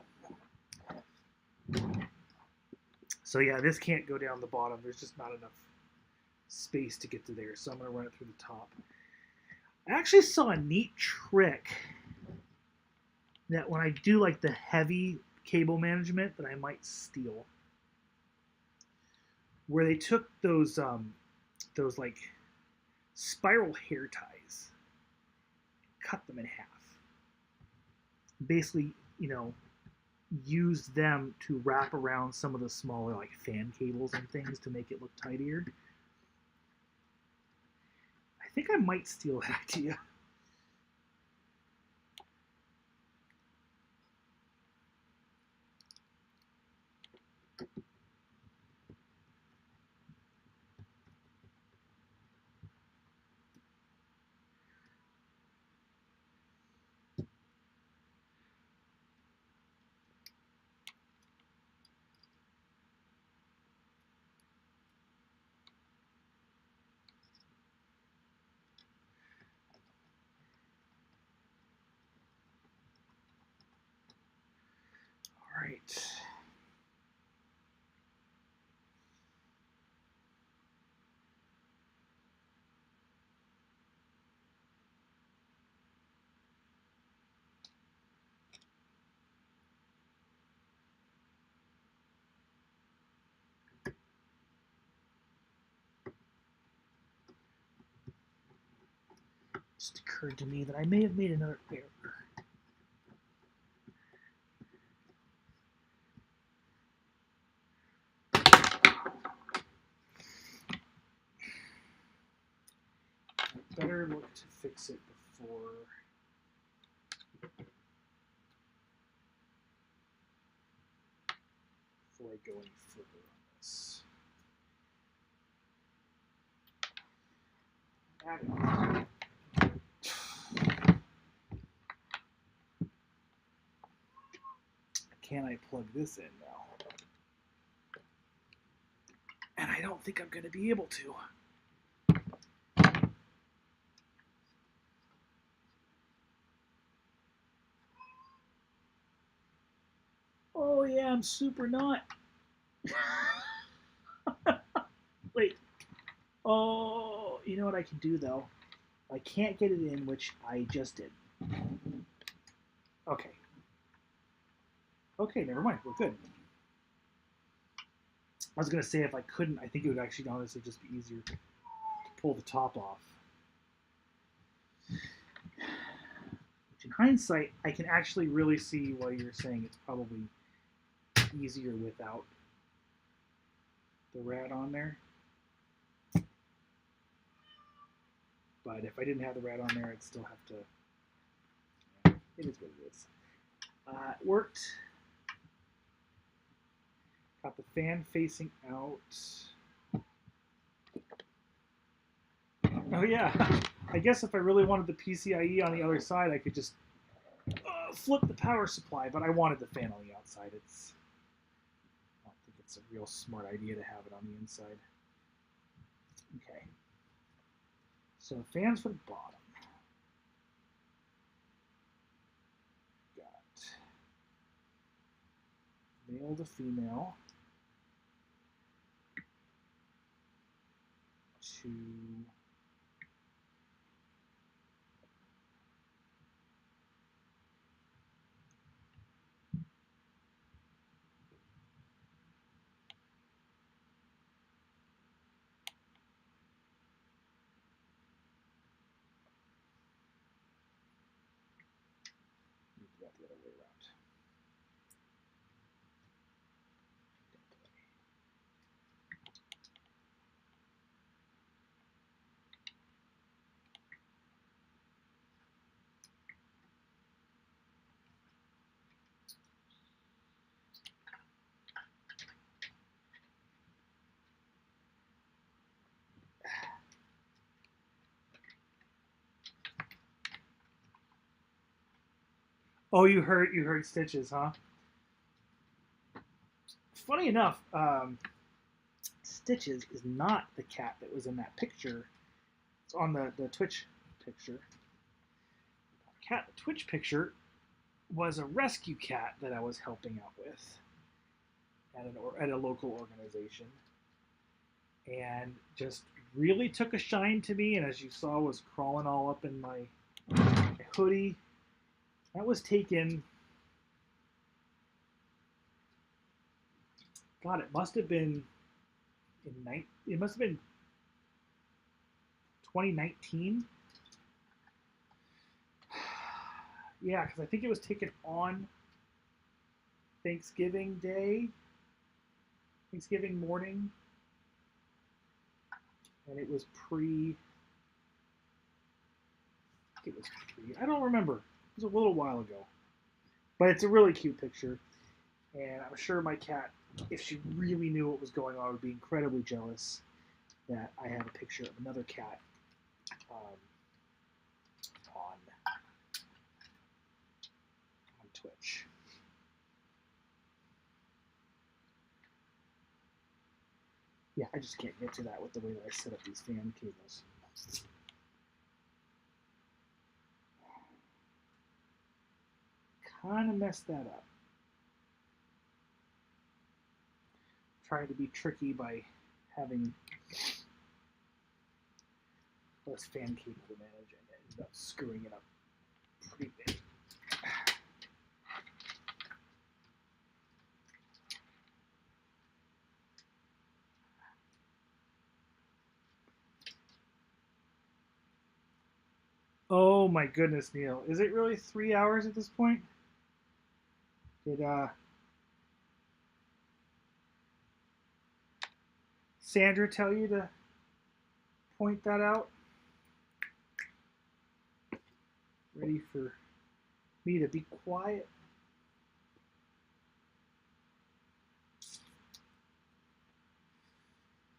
So yeah, this can't go down the bottom. There's just not enough space to get to there. So I'm gonna run it through the top. I actually saw a neat trick that when I do like the heavy cable management that I might steal, where they took those like spiral hair ties, cut them in half. Basically, use them to wrap around some of the smaller like fan cables and things to make it look tidier. I think I might steal that idea. All right. Just occurred to me that I may have made another error. I better look to fix it before I go any further on this. Can I plug this in now? And I don't think I'm going to be able to. Oh yeah, I'm super not. Wait. Oh, you know what I can do though? I can't get it in, which I just did. Okay. Okay, never mind. We're good. I was gonna say if I couldn't, I think it would actually honestly just be easier to pull the top off. In hindsight, I can actually really see why you're saying it's probably easier without the rat on there. But if I didn't have the rat on there, I'd still have to. Yeah, it is what it is. It worked. Got the fan facing out. Oh yeah, I guess if I really wanted the PCIe on the other side, I could just flip the power supply, but I wanted the fan on the outside. I don't think it's a real smart idea to have it on the inside. Okay. So fans for the bottom. Got male to female. To the other way around. Oh, you heard Stitches, huh? Funny enough, Stitches is not the cat that was in that picture. It's on the Twitch picture. The cat, the Twitch picture, was a rescue cat that I was helping out with at a local organization, and just really took a shine to me. And as you saw, was crawling all up in my hoodie. That was taken. God, it must have been it must have been 2019. Yeah, because I think it was taken on Thanksgiving Day, Thanksgiving morning, and it was pre. It was pre. I don't remember. It was a little while ago, but it's a really cute picture, and I'm sure my cat, if she really knew what was going on, would be incredibly jealous that I have a picture of another cat on Twitch. Yeah, I just can't get to that with the way that I set up these fan cables. Kind of messed that up. Trying to be tricky by having less fan cable to manage, and ended up screwing it up pretty big. Oh my goodness, Neil. Is it really 3 hours at this point? Did Sandra tell you to point that out? Ready for me to be quiet?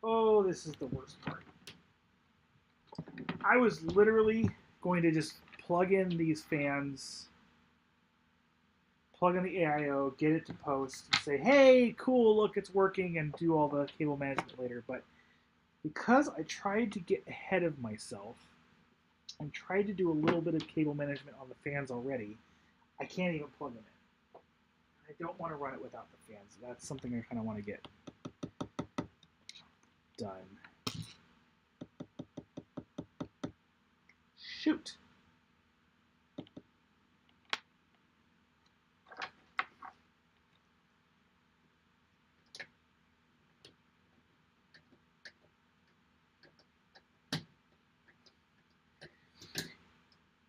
Oh, this is the worst part. I was literally going to just plug in these fans, plug in the AIO, get it to post, and say, hey, cool, look, it's working, and do all the cable management later. But because I tried to get ahead of myself and tried to do a little bit of cable management on the fans already, I can't even plug them in. I don't want to run it without the fans. That's something I kind of want to get done. Shoot.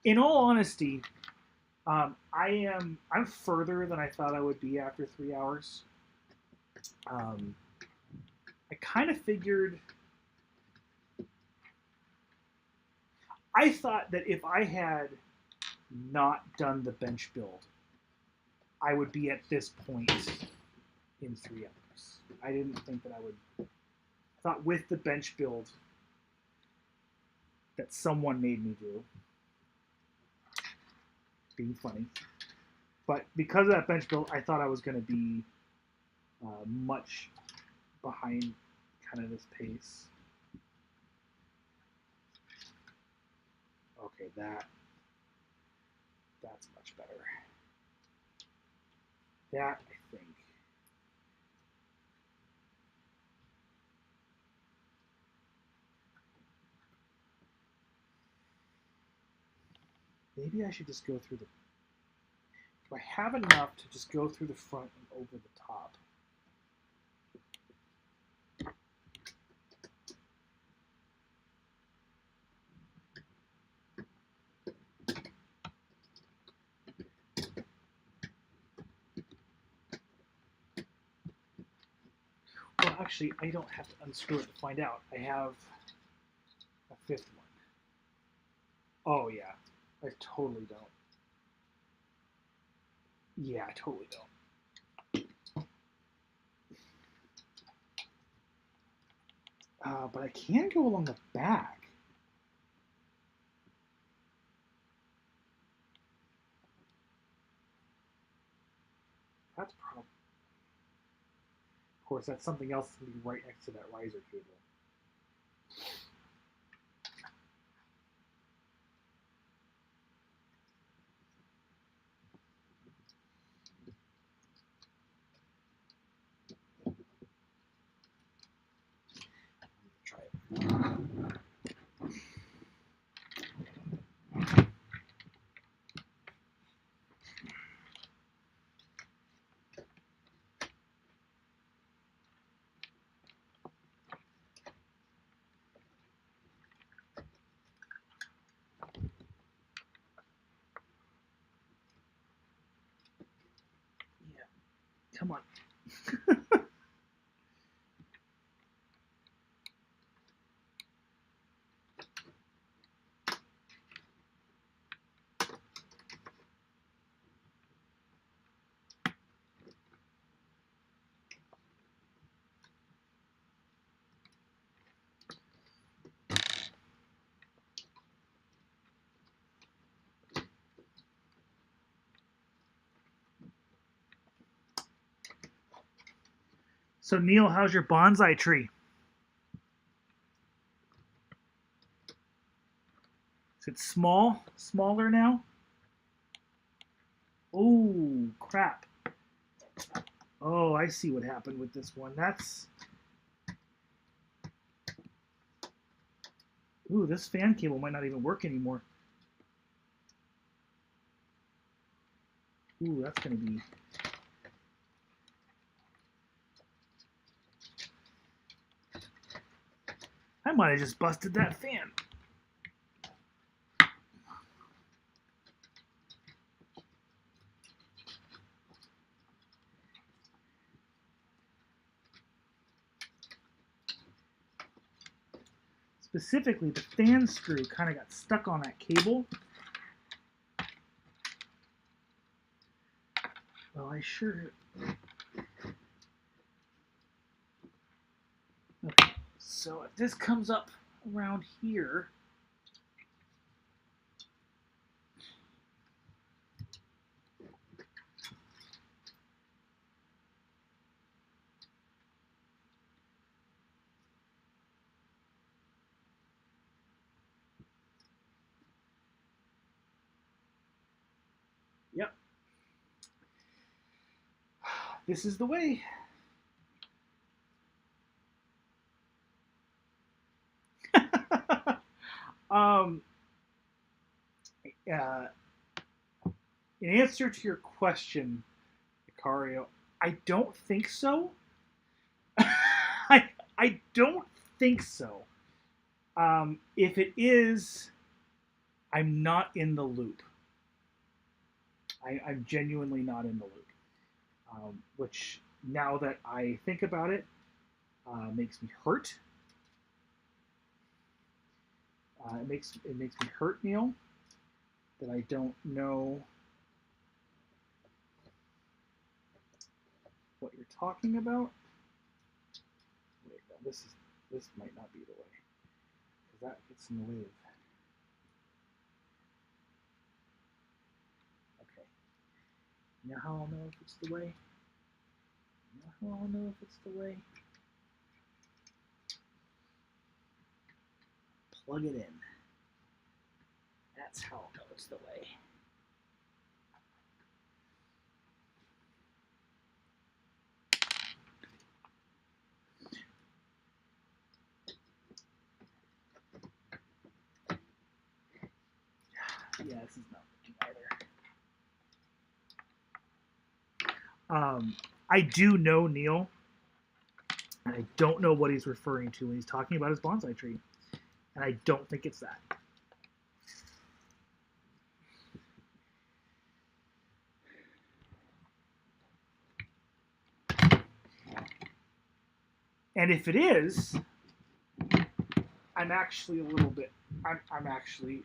In all honesty, I'm further than I thought I would be after 3 hours. Um, I kind of figured. I thought that if I had not done the bench build, I would be at this point in 3 hours. I didn't think that I would. I thought with the bench build that someone made me do, being funny, but because of that bench build, I thought I was going to be much behind kind of this pace. Okay, that's much better. That, I think. Maybe I should just go through the. Do I have enough to just go through the front and over the top? Well, actually, I don't have to unscrew it to find out. I have a fifth one. Oh, yeah. I totally don't. Yeah, I totally don't. But I can go along the back. That's probably. Of course, that's something else that's going to be right next to that riser cable. Try it. Yeah. Come on. So, Neil, how's your bonsai tree? Is it small? Smaller now? Oh, crap. Oh, I see what happened with this one. That's. Ooh, this fan cable might not even work anymore. Ooh, that's going to be. I might have just busted that fan. Specifically, the fan screw kind of got stuck on that cable. Well, I sure. Okay, so if this comes up around here. Yep. This is the way. um, in answer to your question, Icario, I don't think so. I don't think so. If it is, I'm not in the loop. I'm genuinely not in the loop. Which, now that I think about it, makes me hurt. It makes me hurt, Neil, that I don't know what you're talking about. Wait, no, this might not be the way, because that gets in the way of. Okay. Now how I'll know if it's the way? Now how I'll know if it's the way? Plug it in. That's how I'll know it's the way. Yeah, this is not working either. I do know Neil, and I don't know what he's referring to when he's talking about his bonsai tree, and I don't think it's that. And if it is, I'm actually a little bit. I'm actually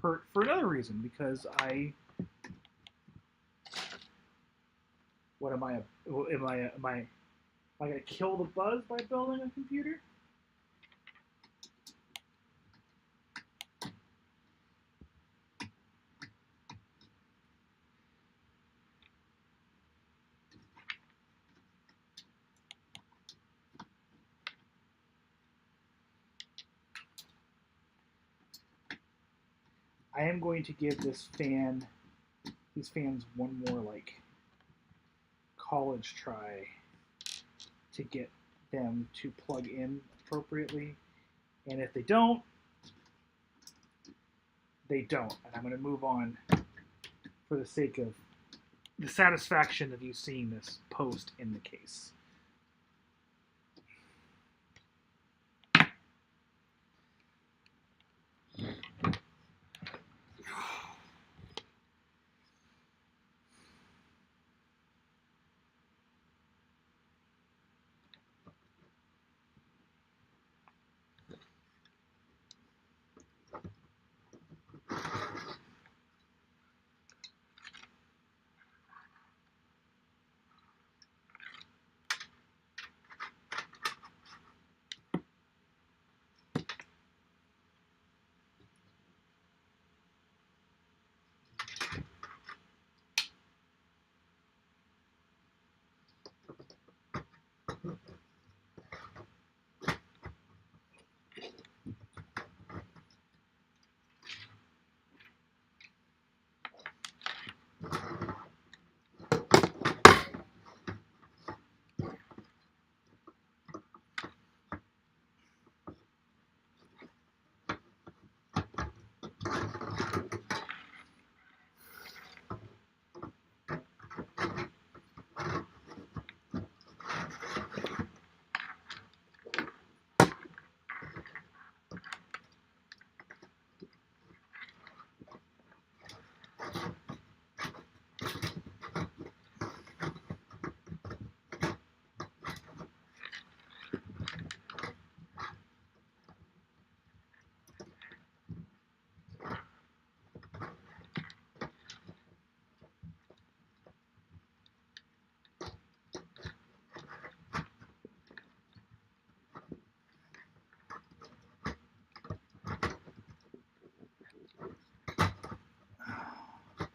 hurt for another reason, because what am I? Am I gonna kill the buzz by building a computer? I am going to give these fans one more like college try to get them to plug in appropriately, and if they don't, they don't, and I'm going to move on for the sake of the satisfaction of you seeing this post in the case.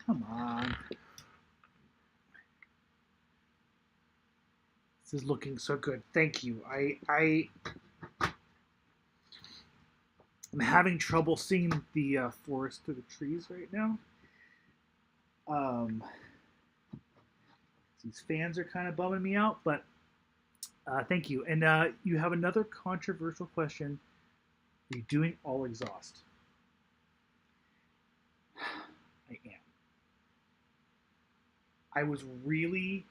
Come on. This is looking so good. Thank you. I'm having trouble seeing the forest through the trees right now. These fans are kind of bumming me out, but thank you. And you have another controversial question. Are you doing all exhaust? I am. I was really,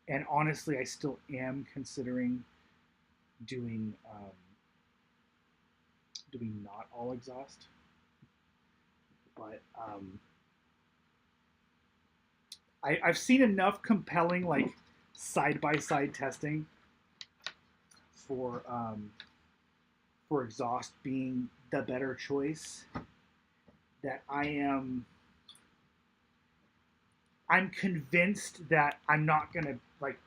and honestly, I still am considering doing not all exhaust, but I've seen enough compelling like side-by-side testing for exhaust being the better choice that I'm convinced that I'm not gonna like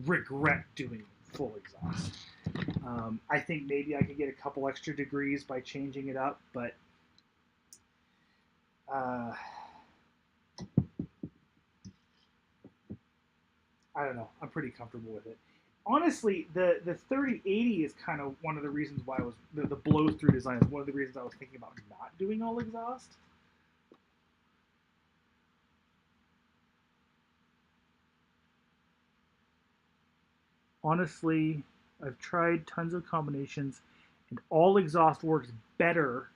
regret doing full exhaust. I think maybe I could get a couple extra degrees by changing it up, but uh, I don't know. I'm pretty comfortable with it. Honestly, the 3080 is kind of one of the reasons why I was the blow through design is one of the reasons I was thinking about not doing all exhaust. Honestly, I've tried tons of combinations, and all exhaust works better.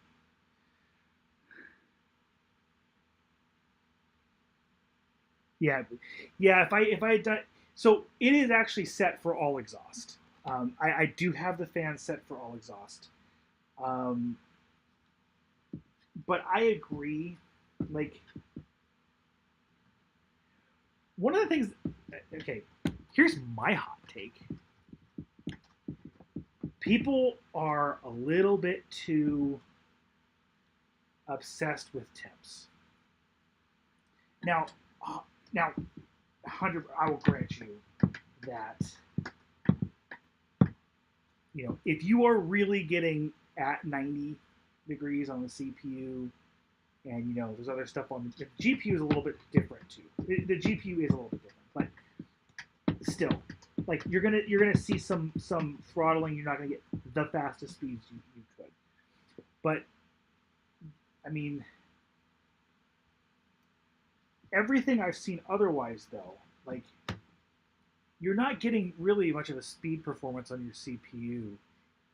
Yeah, yeah. If I had done so, it is actually set for all exhaust. I do have the fan set for all exhaust, um, but I agree. Like one of the things. Okay, here's my hot take. People are a little bit too obsessed with temps. Now, uh, now, 100. I will grant you that if you are really getting at 90 degrees on the CPU, and there's other stuff on the GPU is a little bit different too. The GPU is a little bit different, but still, like you're gonna see some throttling. You're not gonna get the fastest speeds you could, but I mean everything I've seen otherwise though, like you're not getting really much of a speed performance on your CPU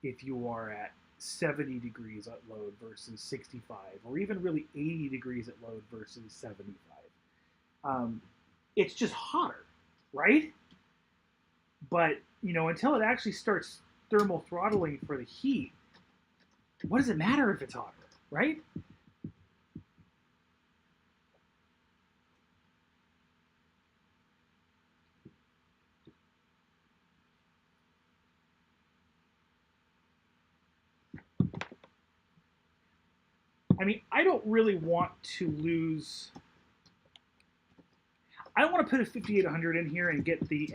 if you are at 70 degrees at load versus 65, or even really 80 degrees at load versus 75. It's just hotter, right? But until it actually starts thermal throttling for the heat, what does it matter if it's hotter, right? I mean, I don't really want to lose. I don't want to put a 5800 in here and get the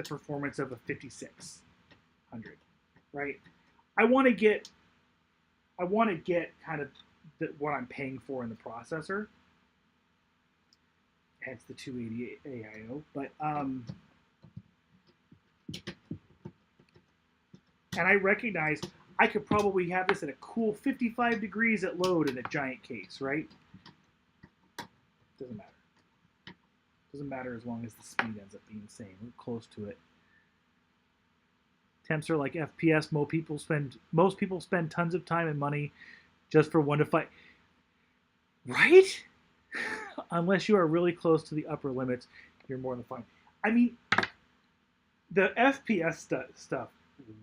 performance of a 5600, right? I want to get kind of what I'm paying for in the processor. Hence the 280 AIO, but and I recognize I could probably have this at a cool 55 degrees at load in a giant case, right? Doesn't matter. Doesn't matter as long as the speed ends up being the same. We're close to it. Temps are like FPS. Most people spend tons of time and money just for one to fight. Right? Unless you are really close to the upper limits, you're more than fine. I mean, the FPS stuff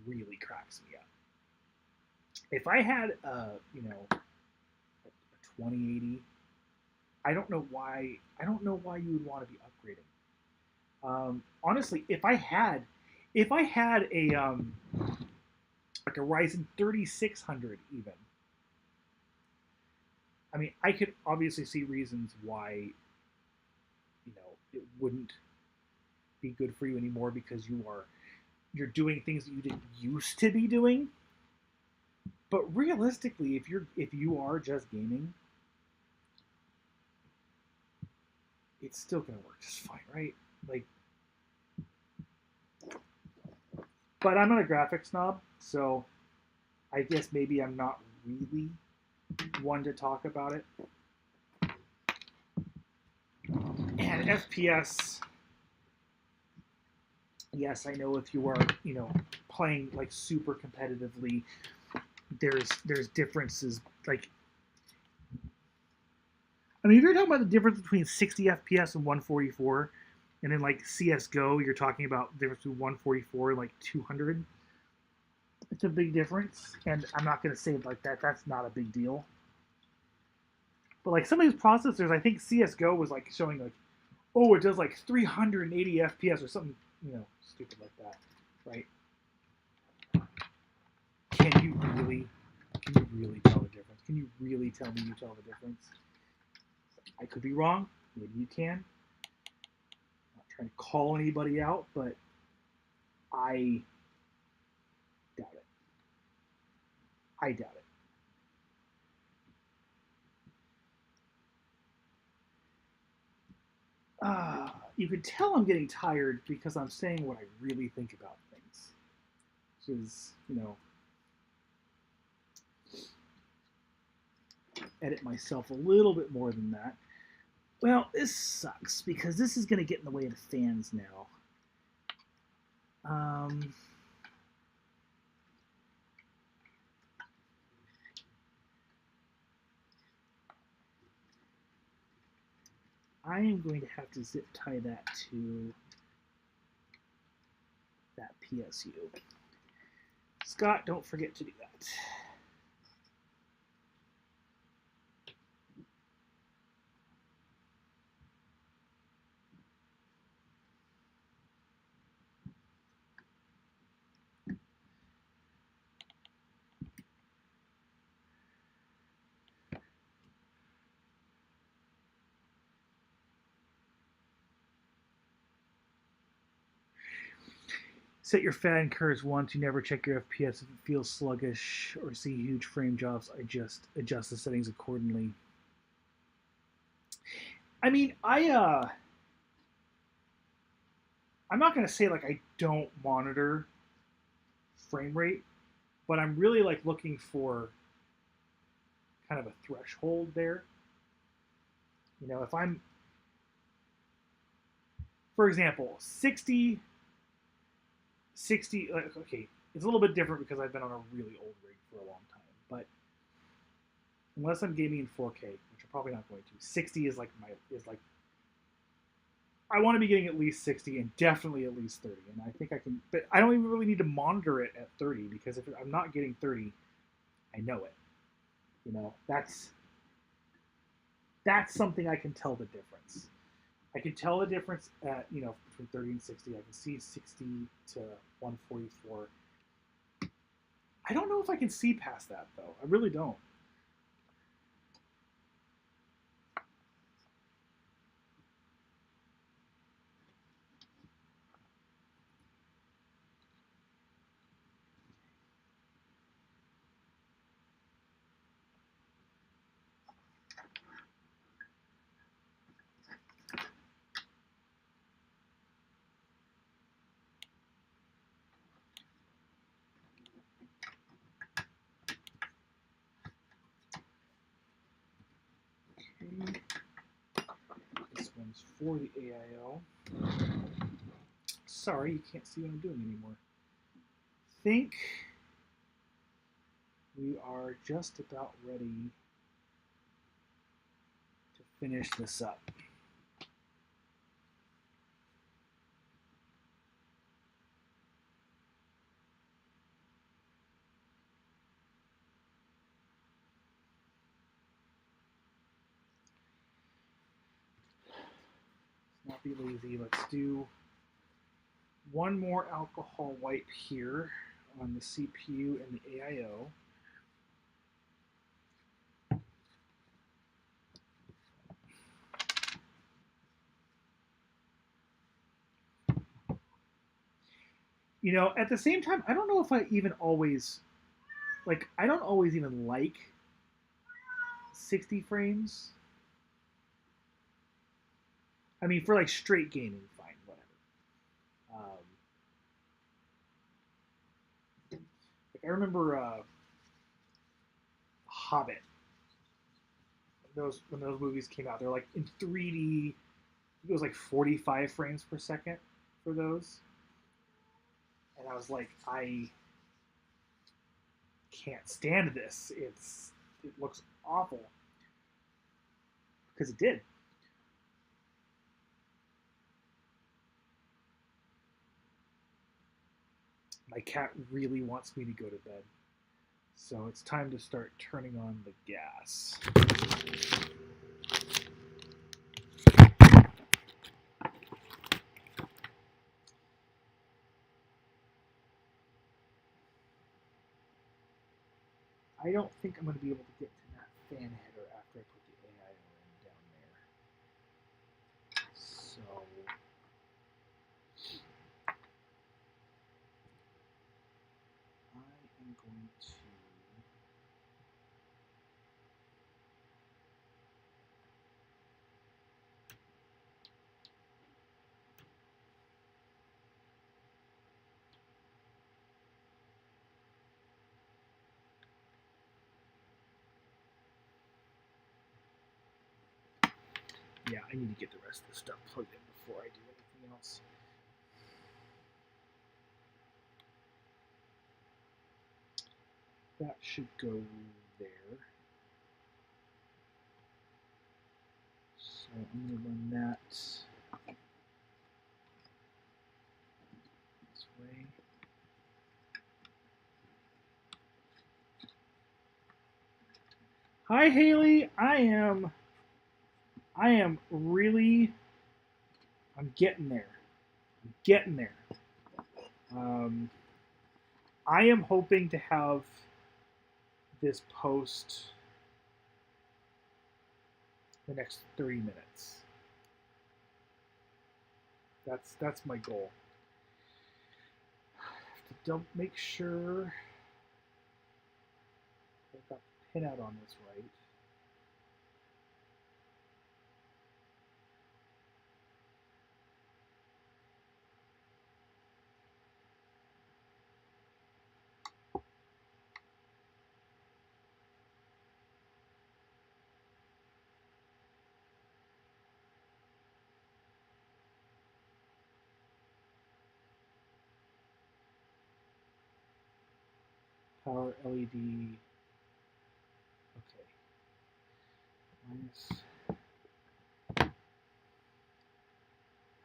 really cracks me up. If I had a 2080, I don't know why you would want to be upgrading. Honestly, if I had a like a Ryzen 3600 even, I mean, I could obviously see reasons why it wouldn't be good for you anymore because you're doing things that you didn't used to be doing. But realistically, if you are just gaming, it's still gonna work just fine, right? Like, but I'm not a graphics snob, so I guess maybe I'm not really one to talk about it. And FPS, yes, I know if you are, playing like super competitively, there's differences. Like, I mean, if you're talking about the difference between 60 FPS and 144, and then like CS:GO, you're talking about the difference between 144 and like 200. It's a big difference, and I'm not going to say it like that. That's not a big deal. But like some of these processors, I think CS:GO was like showing like oh, it does like 380 FPS or something, stupid like that, right? Can you really tell the difference? Can you really tell me you tell the difference? I could be wrong. Maybe you can. I'm not trying to call anybody out, but I doubt it. I doubt it. You can tell I'm getting tired because I'm saying what I really think about things, which is, edit myself a little bit more than that. Well, this sucks because this is going to get in the way of the fans now. I am going to have to zip tie that to that PSU. Scott, don't forget to do that. Set your fan curves once. You never check your FPS if it feels sluggish or see huge frame drops. I just adjust the settings accordingly. I mean, I'm not gonna say like I don't monitor frame rate, but I'm really like looking for kind of a threshold there. If I'm, for example, 60, okay, it's a little bit different because I've been on a really old rig for a long time, but unless I'm gaming in 4K, which I'm probably not going to, 60 is like I want to be getting at least 60 and definitely at least 30, and I think I can, but I don't even really need to monitor it at 30 because if I'm not getting 30, I know it. That's something I can tell the difference. I can tell the difference at, between 30 and 60. I can see 60 to 144. I don't know if I can see past that, though. I really don't. Okay. This one's for the AIO. Sorry, you can't see what I'm doing anymore. Think we are just about ready to finish this up. Let's not be lazy. Let's do one more alcohol wipe here on the CPU and the AIO. At the same time, I don't know if I even always, I don't always even like 60 frames. I mean, for straight gaming, fine, whatever. I remember Hobbit. When those movies came out, they're in 3D. It was 45 frames per second for those, and I was like, I can't stand this. It looks awful because it did. My cat really wants me to go to bed, so it's time to start turning on the gas. I don't think I'm going to be able to get to that fan header after I put the AIO in down there. So I am going to yeah, I need to get the rest of the stuff plugged in before I do anything else. That should go there. So I'm going to run that this way. Hi Haley, I'm really, I'm getting there. I'm getting there. I am hoping to have this post the next 30 minutes. That's my goal. Don't make sure I've got the pinout on this right. Power LED. Okay. Minus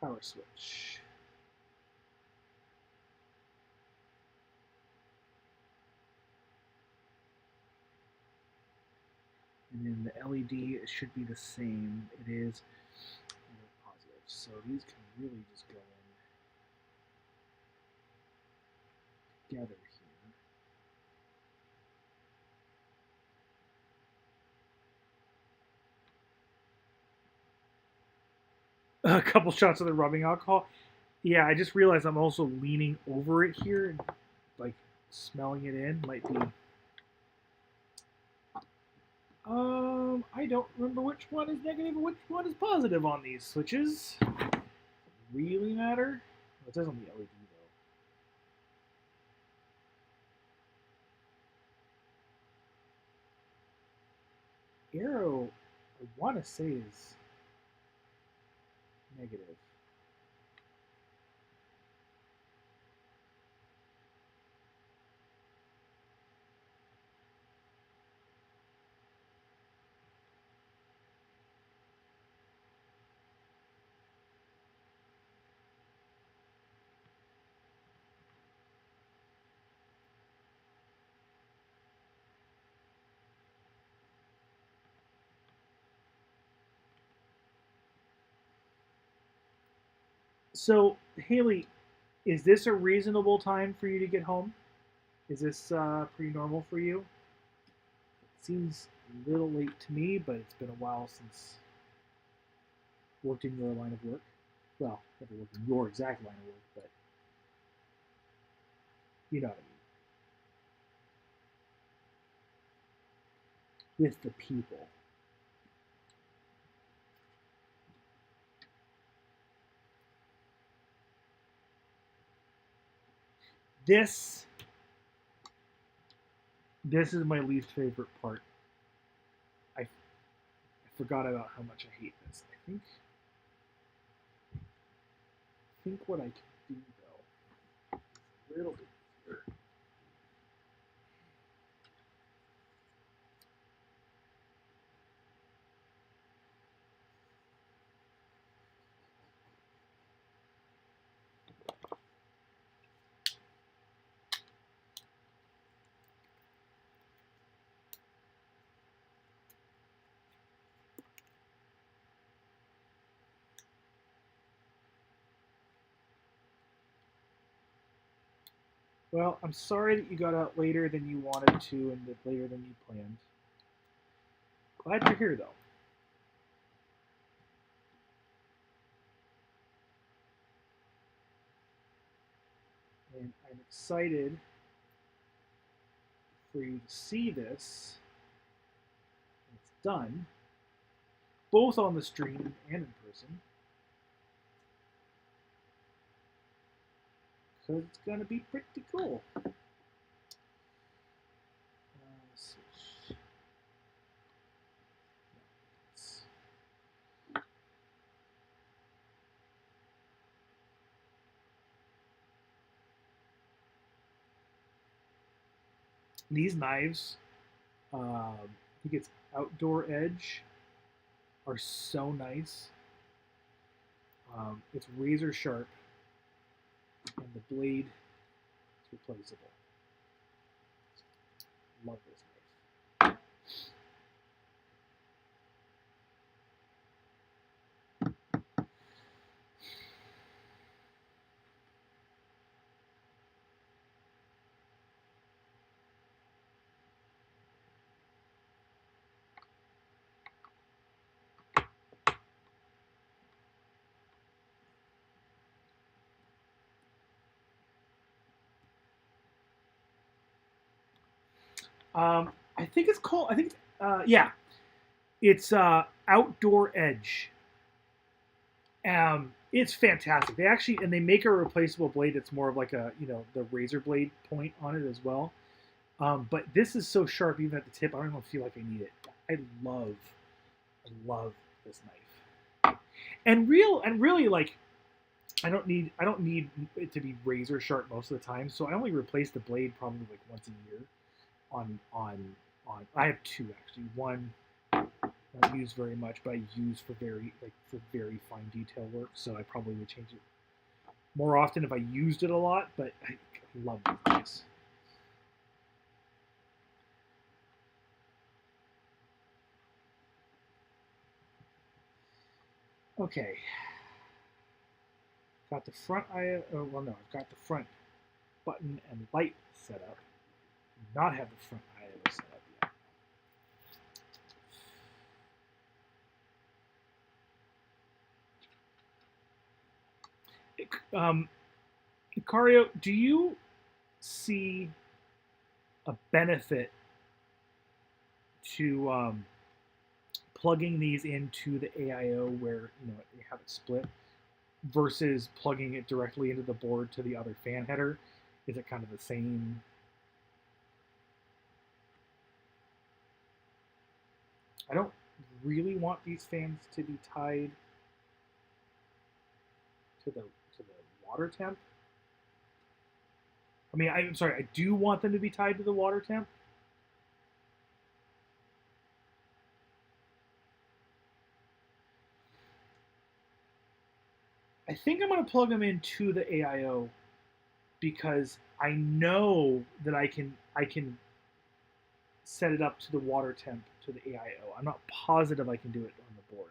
power switch. And then the LED, it should be the same. It is positive. So these can really just go in together here. A couple shots of the rubbing alcohol. Yeah, I just realized I'm also leaning over it here and like smelling it in might be. I don't remember which one is negative and which one is positive on these switches. Really matter? Well, it says on the LED though. Arrow, I want to say is negative. So, Haley, is this a reasonable time for you to get home? Is this pretty normal for you? It seems a little late to me, but it's been a while since worked in your line of work. Well, never worked in your exact line of work, but you know what I mean. With the people. This is my least favorite part. I forgot about how much I hate this. I think what I can do though, a little bit here. Well, I'm sorry that you got out later than you wanted to and later than you planned. Glad you're here, though. And I'm excited for you to see this when it's done, both on the stream and in person, because it's going to be pretty cool. Let's see. These knives, I think it's Outdoor Edge, are so nice. It's razor sharp, and the blade is replaceable. Love this knife. I think it's called. I think, yeah, it's Outdoor Edge. It's fantastic. They actually and they make a replaceable blade that's more of like a the razor blade point on it as well. But this is so sharp even at the tip. I don't even feel like I need it. I love this knife. And really like I don't need it to be razor sharp most of the time. So I only replace the blade probably like once a year. On I have two actually. One I don't use very much, but I use for very fine detail work. So I probably would change it more often if I used it a lot. But I love this. Okay, got the front IO. Oh, well, no, I've got the front button and light set up. Do not have the front IO set up yet. Icario, do you see a benefit to plugging these into the AIO where you have it split versus plugging it directly into the board to the other fan header? Is it kind of the same? I don't really want these fans to be tied to the water temp. I mean, I'm sorry, I do want them to be tied to the water temp. I think I'm going to plug them into the AIO because I know that I can set it up to the water temp to the AIO. I'm not positive I can do it on the board.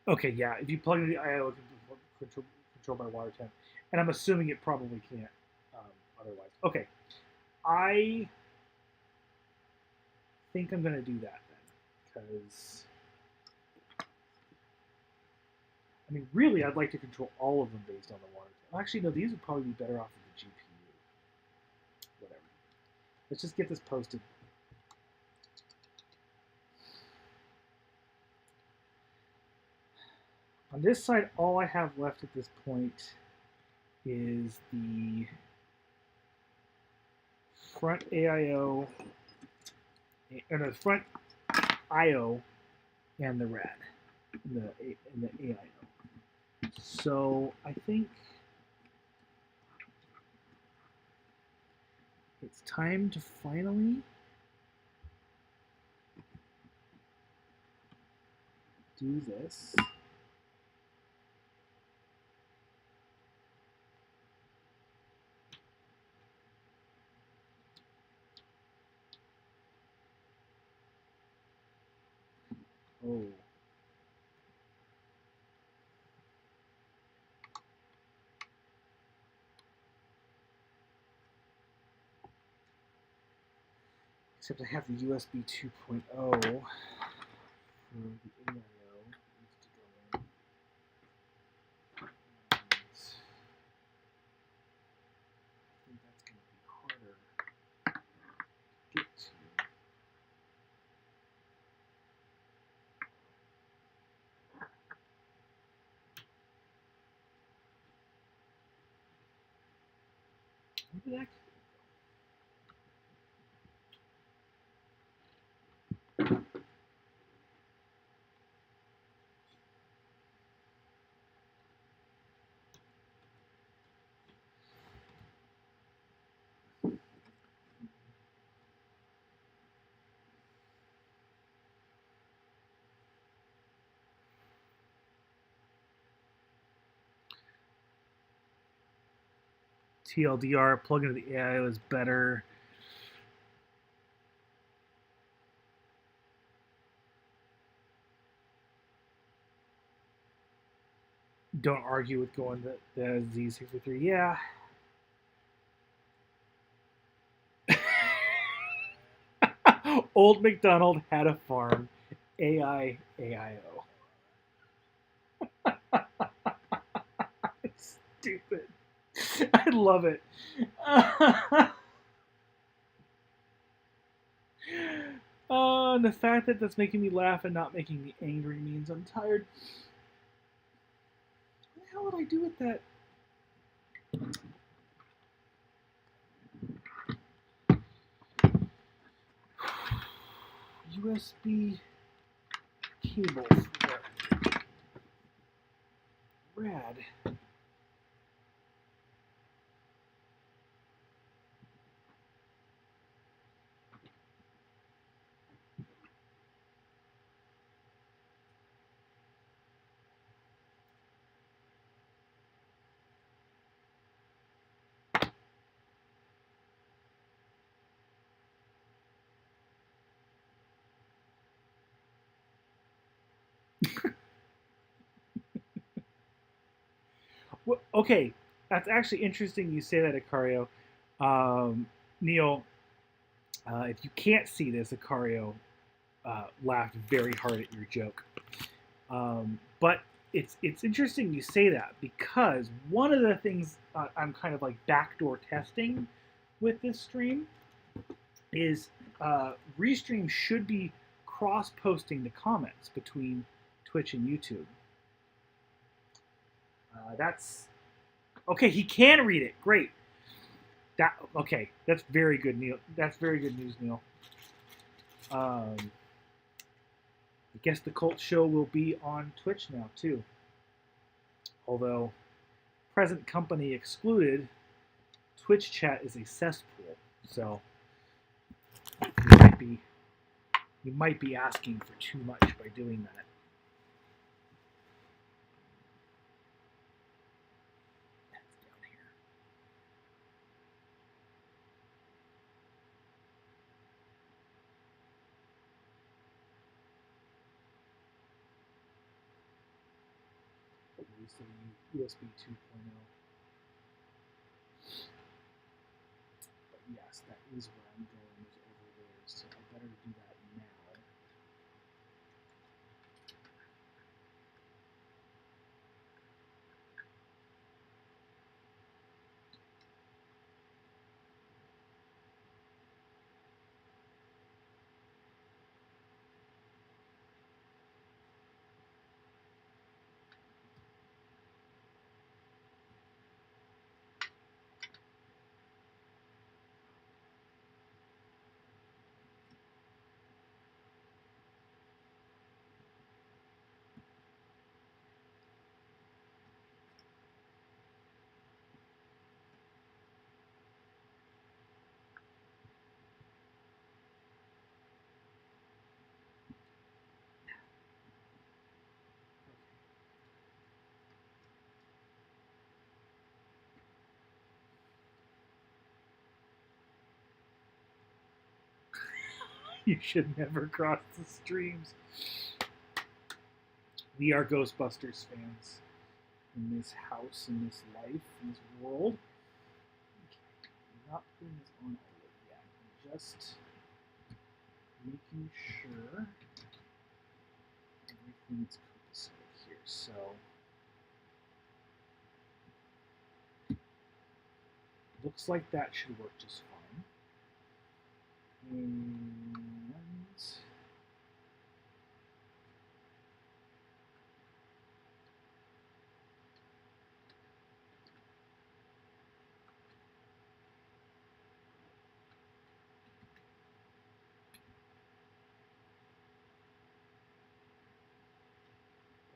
Okay, yeah, if you plug in the AIO, it can be controlled by water temp, and I'm assuming it probably can't otherwise. Okay, I think I'm going to do that then, because I mean, really, I'd like to control all of them based on the water temp. Actually, no, these would probably be better off with the GPU. Whatever. Let's just get this posted. On this side, all I have left at this point is the front AIO, or no, the front IO and the rad, and the AIO. So I think it's time to finally do this. Oh. Except I have the USB 2.0 for the AIO. Where did that TLDR plug into the AIO is better. Don't argue with going to the Z63. Yeah. Old MacDonald had a farm. AI, AIO. Stupid. I love it. And the fact that that's making me laugh and not making me angry means I'm tired. What the hell would I do with that? USB cable for rad. Well, okay, that's actually interesting you say that, Icario. Neil, if you can't see this, Icario laughed very hard at your joke. But it's interesting you say that because one of the things I'm kind of like backdoor testing with this stream is Restream should be cross-posting the comments between Twitch and YouTube. That's okay. He can read it. Great. That okay. That's very good, Neil. That's very good news, Neil. I guess the Cult Show will be on Twitch now too. Although present company excluded, Twitch chat is a cesspool, so you might be asking for too much by doing that. USB 2.0. But yes, that is where I'm going, is over there, so I better do that now. You should never cross the streams. We are Ghostbusters fans in this house, in this life, in this world. Okay, I'm not putting this on all yet. I'm just making sure everything's copacetic here. So looks like that should work just fine. And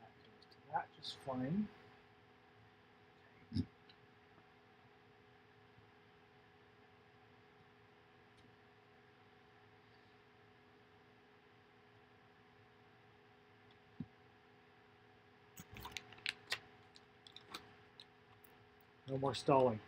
that goes to that just fine. No more stalling.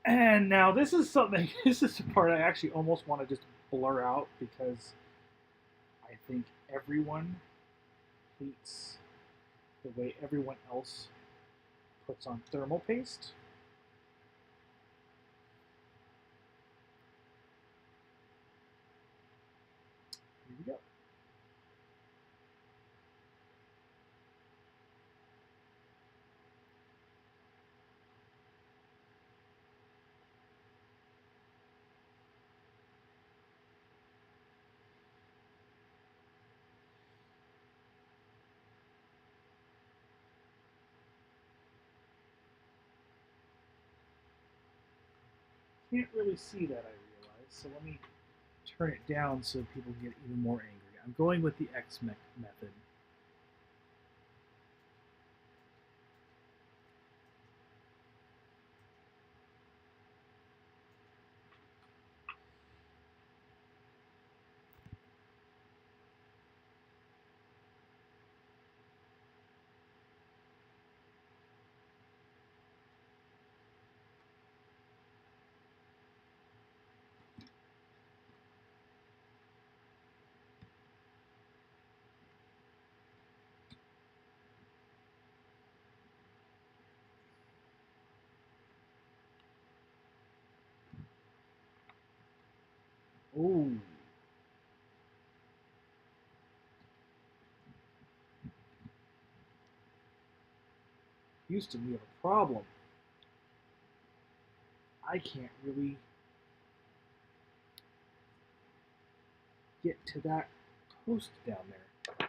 And now this is something, this is the part I actually almost want to just blur out because I think everyone hates the way everyone else puts on thermal paste. Here we go. Can't really see that, I realize, so let me turn it down so people get even more angry. I'm going with the X method. Oh. Houston, we have a problem. I can't really get to that post down there.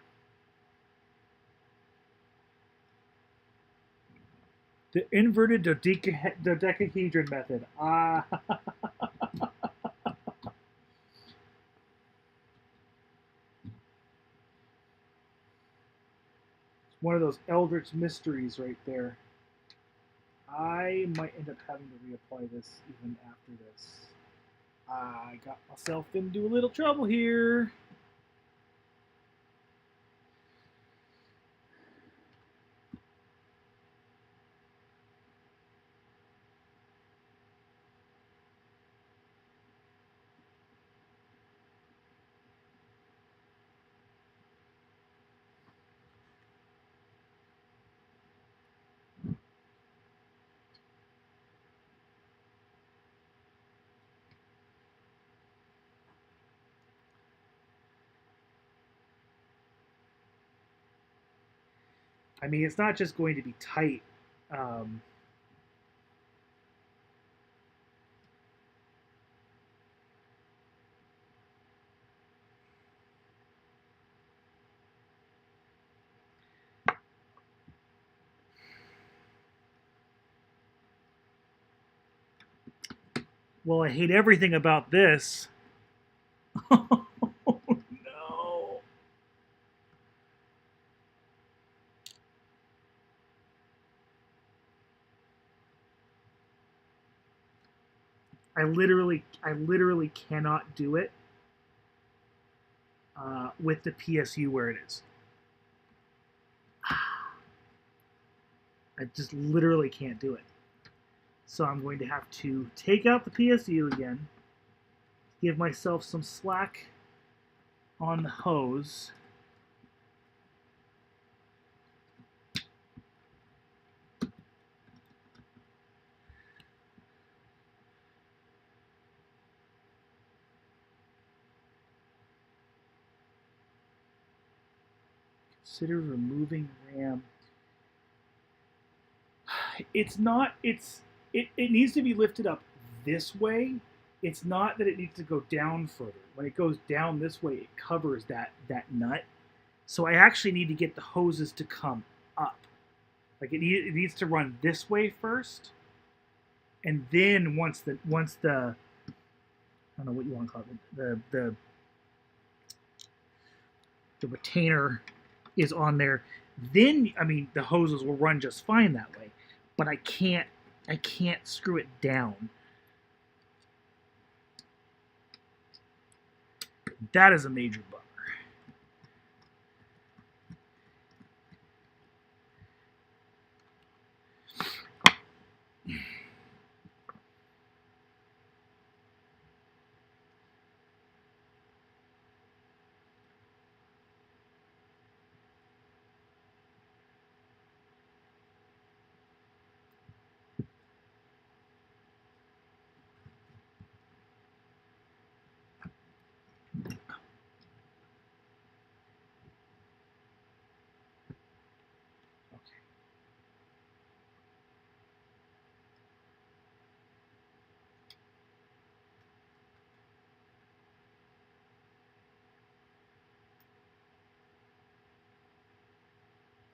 The inverted dodecahedron method. Ah. It's one of those eldritch mysteries right there. I might end up having to reapply this even after this. I got myself into a little trouble here. I mean, it's not just going to be tight. Well, I hate everything about this. Oh, no. I literally cannot do it with the PSU where it is. I just literally can't do it. So I'm going to have to take out the PSU again, give myself some slack on the hose, Consider removing RAM. It's not. It needs to be lifted up this way. It's not that it needs to go down further. When it goes down this way, it covers that nut. So I actually need to get the hoses to come up. Like it needs to run this way first, and then once the I don't know what you want to call it, the retainer is on there, then I mean the hoses will run just fine that way. But I can't screw it down. That is a major bummer.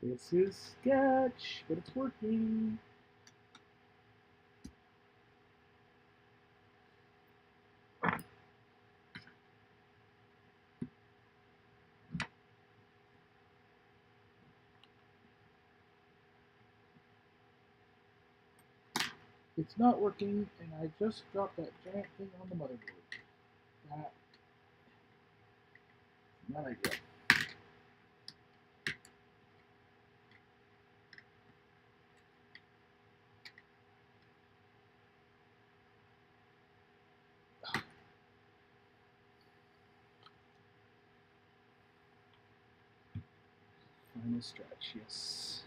This is sketch, but it's working. It's not working, and I just dropped that giant thing on the motherboard. That, not ideal. Final stretch, yes.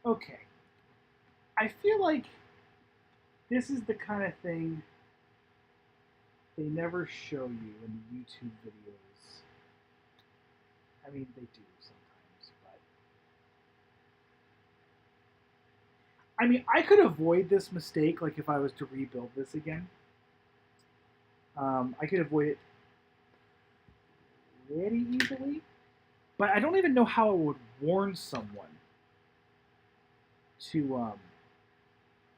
Okay. I feel like this is the kind of thing they never show you in the YouTube videos. I mean, they do sometimes, but I mean, I could avoid this mistake, like if I was to rebuild this again. I could avoid it pretty easily, but I don't even know how I would warn someone to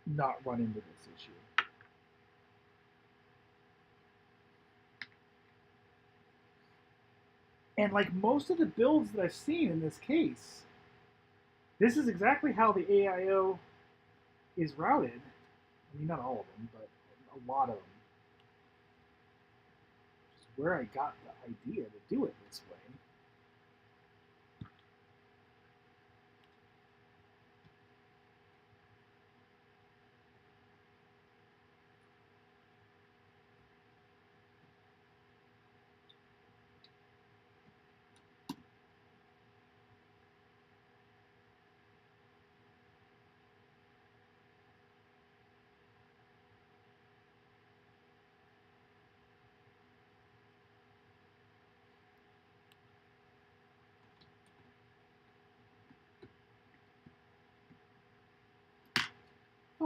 not run into this issue. And like most of the builds that I've seen in this case, this is exactly how the AIO is routed. I mean, not all of them, but a lot of them. Which is where I got the idea to do it this way.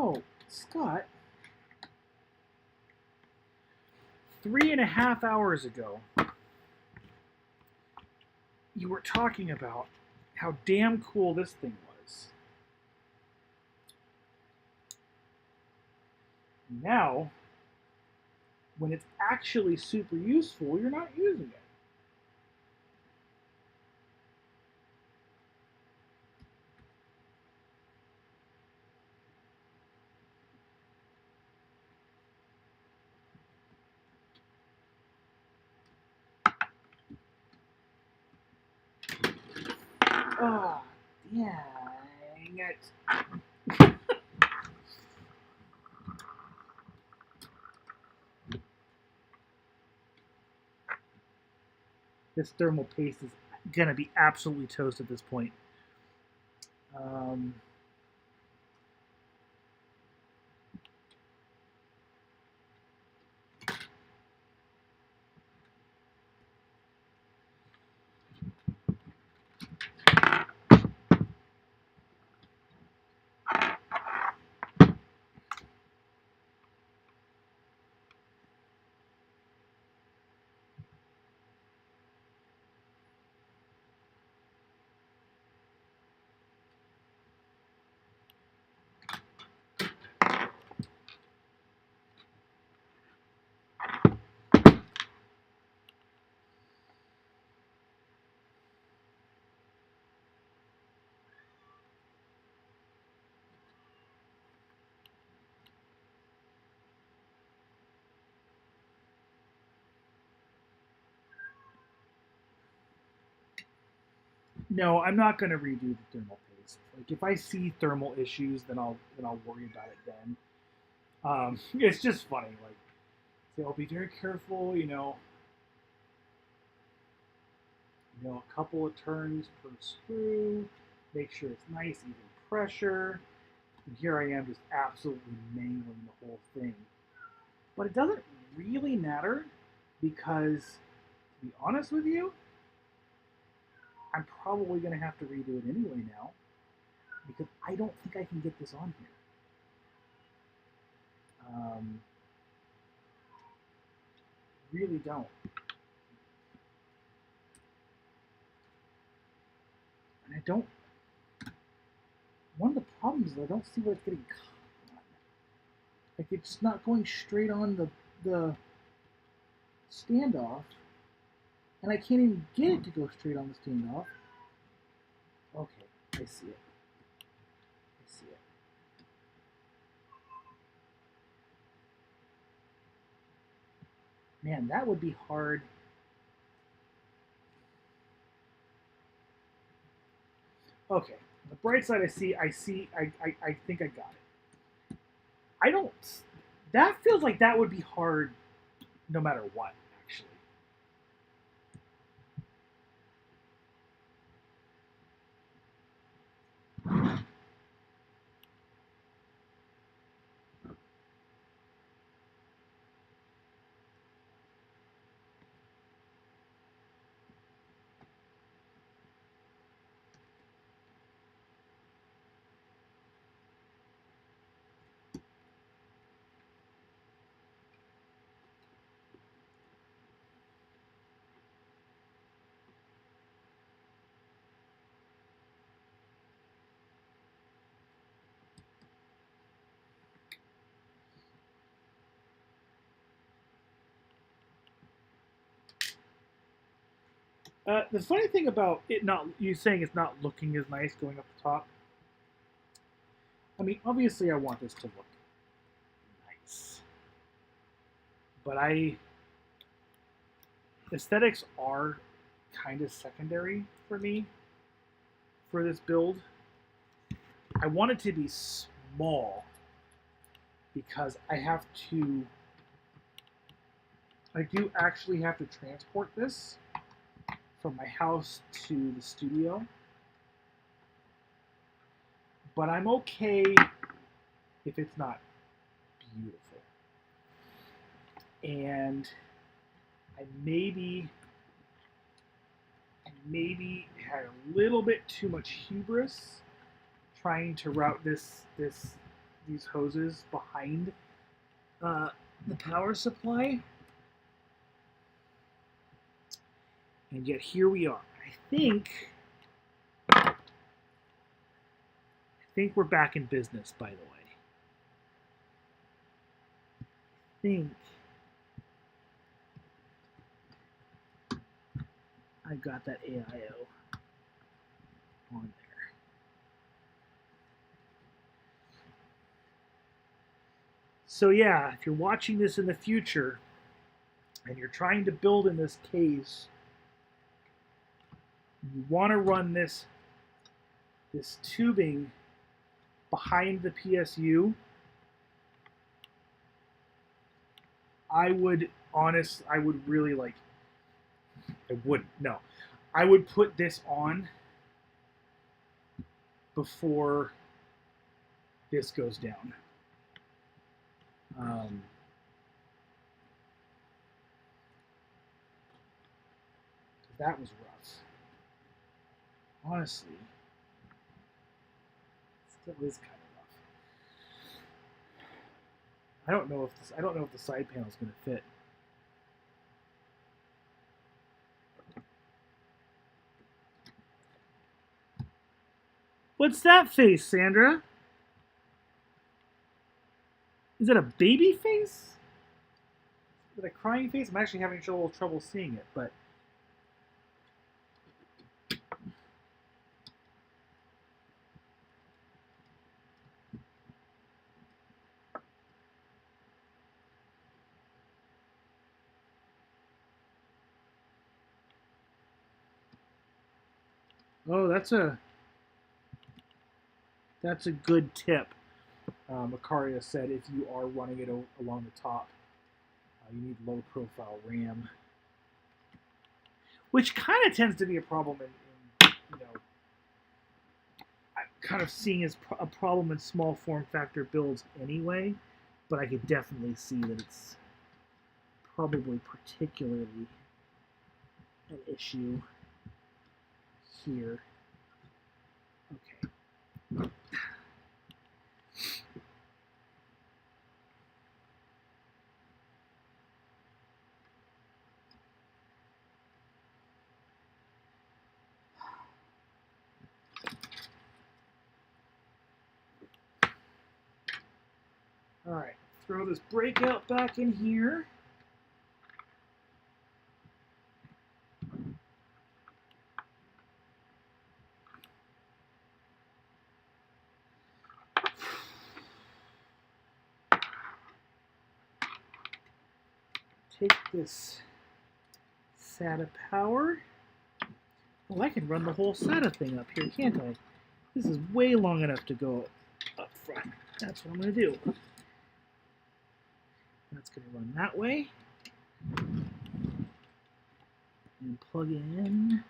Oh, Scott, 3.5 hours ago, you were talking about how damn cool this thing was. Now, when it's actually super useful, you're not using it. Ah, damn Dang it. This thermal paste is going to be absolutely toast at this point. No, I'm not going to redo the thermal paste. Like if I see thermal issues, then I'll worry about it then. It's just funny. Like, say, I'll be very careful. A couple of turns per screw. Make sure it's nice, even pressure. And here I am, just absolutely mangling the whole thing. But it doesn't really matter because, to be honest with you, I'm probably going to have to redo it anyway now because I don't think I can get this on here. Really don't. And I don't. One of the problems is I don't see where it's getting caught on. Like it's not going straight on the standoff, and I can't even get it to go straight on the standoff. Okay, I see it. I see it. Man, that would be hard. Okay, on the bright side, I think I got it. I don't. That feels like that would be hard, no matter what. Actually. The funny thing about it not you saying it's not looking as nice going up the top. I mean, obviously, I want this to look nice, but aesthetics are kind of secondary for me for this build. I want it to be small because I do actually have to transport this from my house to the studio. But I'm okay if it's not beautiful. And I maybe had a little bit too much hubris trying to route these hoses behind the power supply. And yet here we are. I think we're back in business, by the way. I think I got that AIO on there. So yeah, if you're watching this in the future and you're trying to build in this case, you want to run this this tubing behind the PSU, I would really like, I wouldn't, no. I would put this on before this goes down. That was rough. Honestly, still is kind of rough. I don't know if the side panel is going to fit. What's that face, Sandra? Is it a baby face? Is it a crying face? I'm actually having a little trouble seeing it, but oh, that's a good tip. Macaria said if you are running it along the top, you need low profile RAM, which kind of tends to be a problem in I'm kind of seeing as a problem in small form factor builds anyway, but I could definitely see that it's probably particularly an issue here. Okay. All right, throw this breakout back in here. Take this SATA power. Well, I can run the whole SATA thing up here, can't I? This is way long enough to go up front. That's what I'm going to do. That's going to run that way. And plug in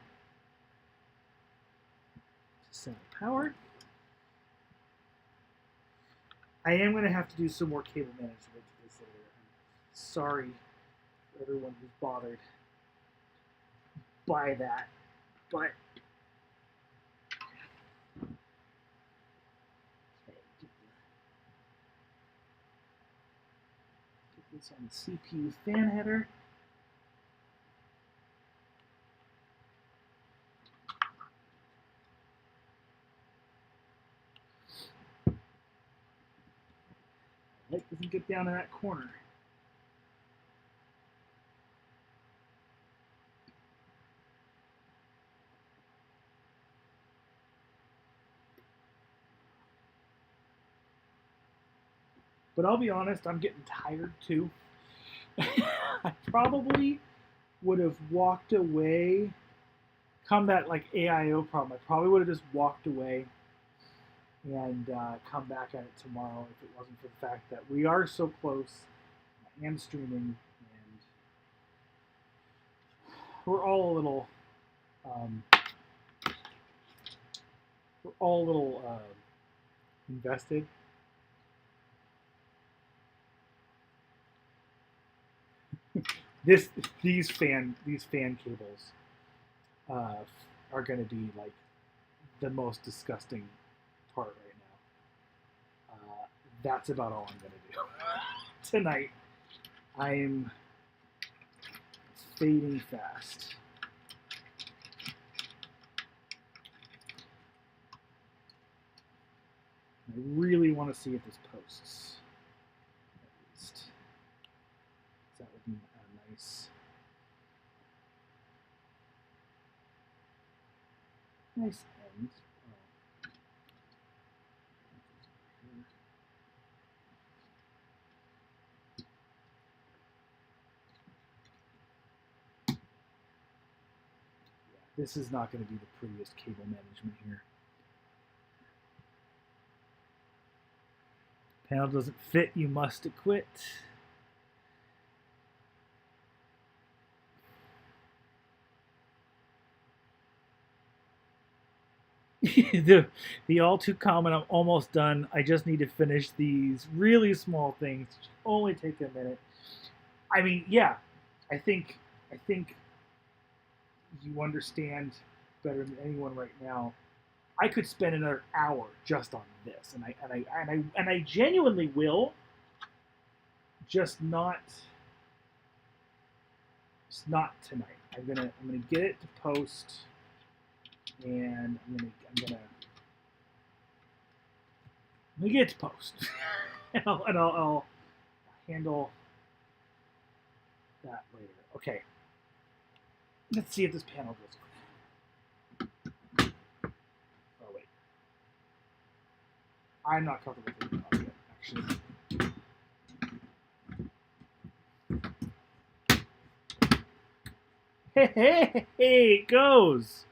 to SATA power. I am going to have to do some more cable management to this later. I'm sorry for everyone who's bothered by that, but get this on the CPU fan header. Light doesn't get down in that corner. But I'll be honest, I'm getting tired too. I probably would have walked away. Come that like AIO problem, I probably would have just walked away and come back at it tomorrow if it wasn't for the fact that we are so close and streaming, and we're all a little invested. These fan cables are going to be like the most disgusting part right now. That's about all I'm going to do tonight. I'm fading fast. I really want to see if this posts. At least. That would be a nice end. This is not going to be the prettiest cable management here. Panel doesn't fit, you must quit. the all too common, I'm almost done. I just need to finish these really small things. Only take a minute. I mean, yeah, I think you understand better than anyone right now. I could spend another hour just on this, and I genuinely will. Just not tonight. I'm gonna get it to post, and I'm gonna get it to post, and I'll handle that later. Okay. Let's see if this panel goes quick. Oh wait, I'm not comfortable taking it off yet, actually. Hey, it goes.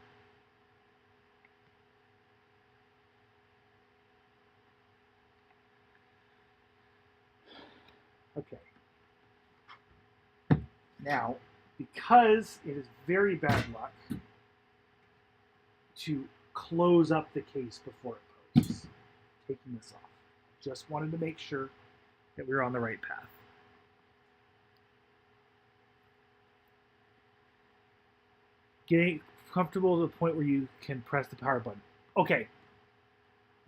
Okay. Now, because it is very bad luck to close up the case before it posts, taking this off. Just wanted to make sure that we were on the right path. Getting comfortable to the point where you can press the power button. Okay.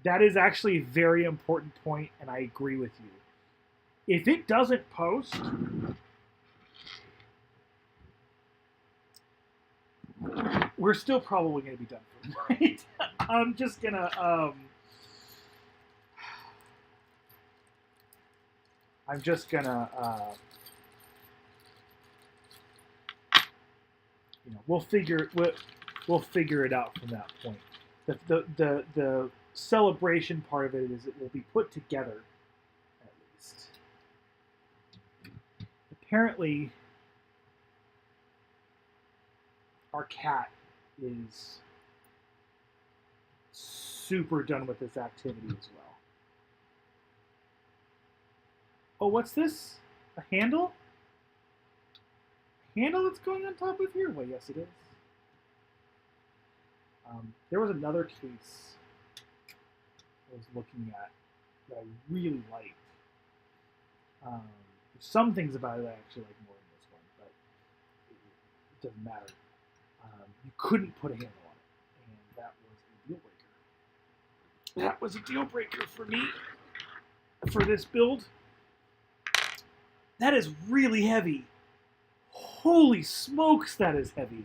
That is actually a very important point, and I agree with you. If it doesn't post, we're still probably going to be done for the night. I'm just going to... I'm just going to... you know, we'll figure it out from that point. The celebration part of it is it will be put together, at least. Apparently, our cat is super done with this activity as well. Oh, what's this? A handle? Handle that's going on top of here? Well, yes, it is. There was another case I was looking at that I really liked. There's some things about it I actually like more than this one, but it doesn't matter. You couldn't put a handle on it, and that was a deal breaker. That was a deal breaker for me for this build. That is really heavy. Holy smokes, that is heavy.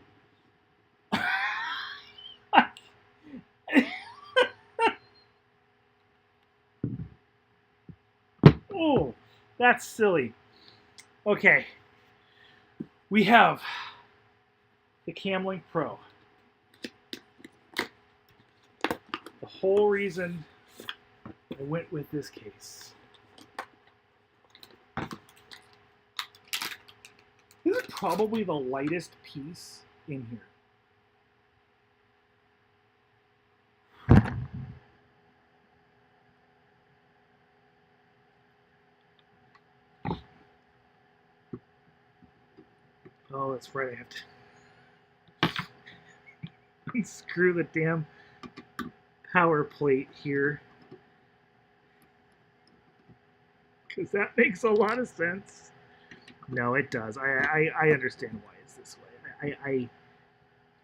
Oh, that's silly. Okay. We have the Camlink Pro. The whole reason I went with this case. This is probably the lightest piece in here. Oh, that's right, I have to unscrew the damn power plate here. Because that makes a lot of sense. No, it does. I understand why it's this way.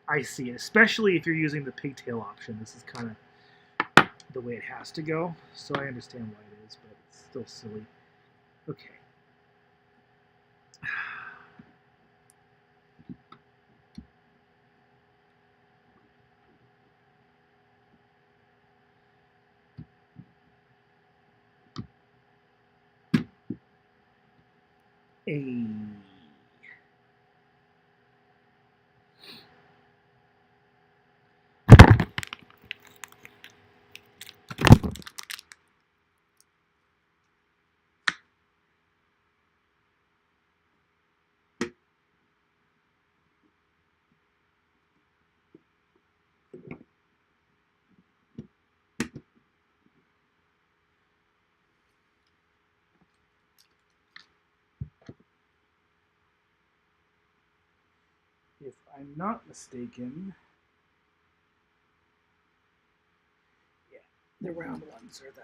I see it, especially if you're using the pigtail option. This is kind of the way it has to go. So I understand why it is, but it's still silly. Okay. A if I'm not mistaken, yeah, the round ones are the.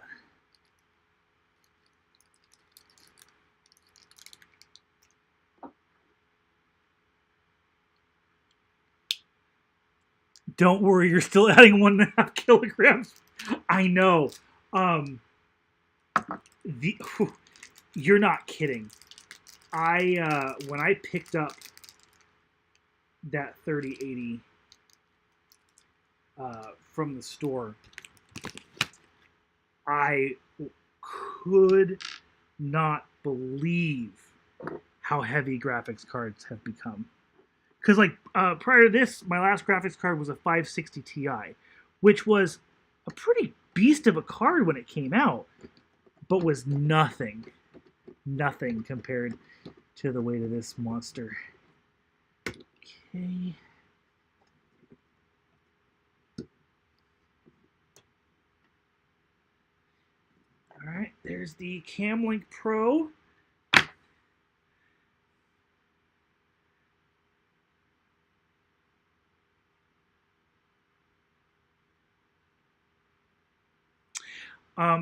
Don't worry, you're still adding 1.5 kilograms. I know. Um, you're not kidding. When I picked up that 3080 from the store, I could not believe how heavy graphics cards have become. Because prior to this, my last graphics card was a 560 Ti, which was a pretty beast of a card when it came out, but was nothing compared to the weight of this monster. Okay. All right, there's the Camlink Pro.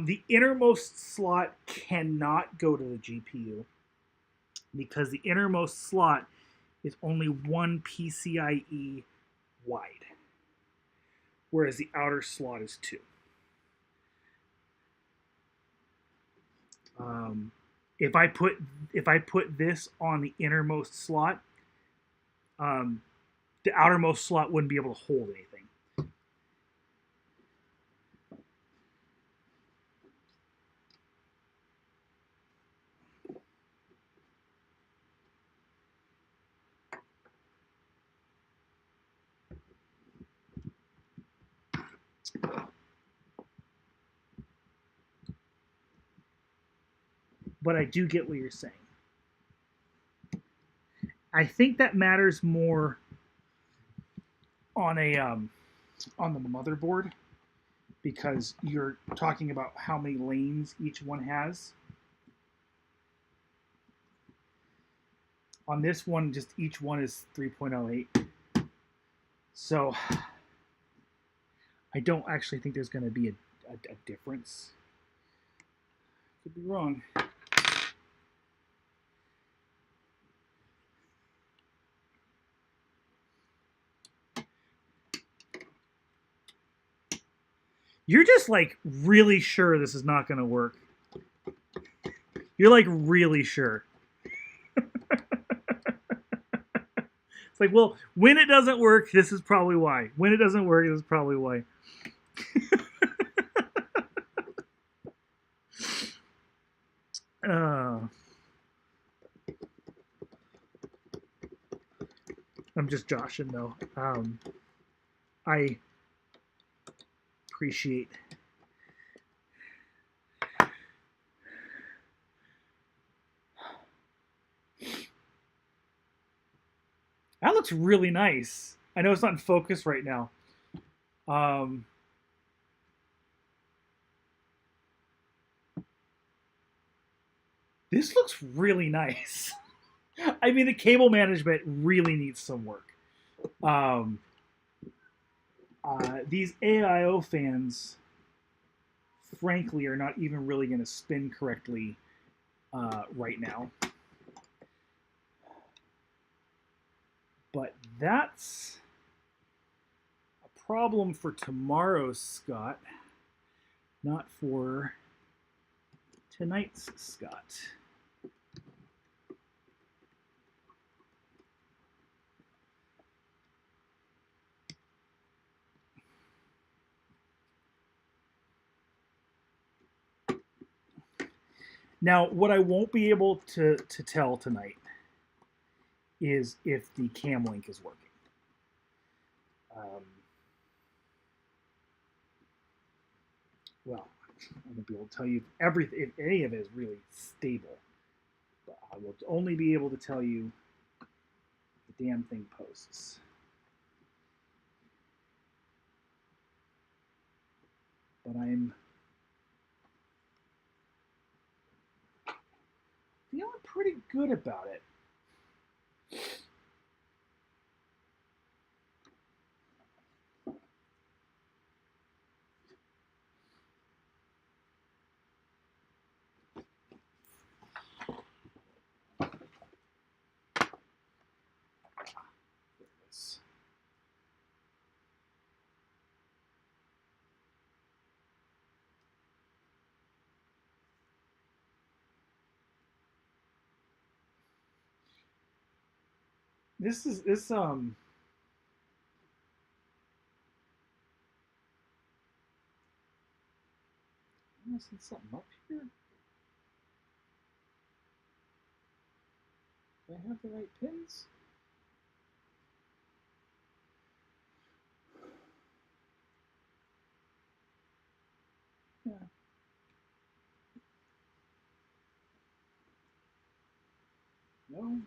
The innermost slot cannot go to the GPU because the innermost slot is only one PCIe wide, whereas the outer slot is two. If I put this on the innermost slot, the outermost slot wouldn't be able to hold anything. But I do get what you're saying. I think that matters more on on the motherboard because you're talking about how many lanes each one has. On this one, just each one is 3.08. So I don't actually think there's going to be a difference. Could be wrong. You're just like really sure this is not going to work. You're like really sure. It's like, well, when it doesn't work, this is probably why. When it doesn't work, this is probably why. I'm just joshing though. I appreciate that. Looks really nice. I know it's not in focus right now. This looks really nice. I mean, the cable management really needs some work. These AIO fans, frankly, are not even really going to spin correctly right now. But that's a problem for tomorrow, Scott, not for tonight's Scott. Now, what I won't be able to tell tonight is if the cam link is working. Well, I won't be able to tell you if any of it is really stable. But I will only be able to tell you the damn thing posts. But I'm feeling pretty good about it. pins. This is this I'm missing something up here. Do I have the right pins? Yeah. No.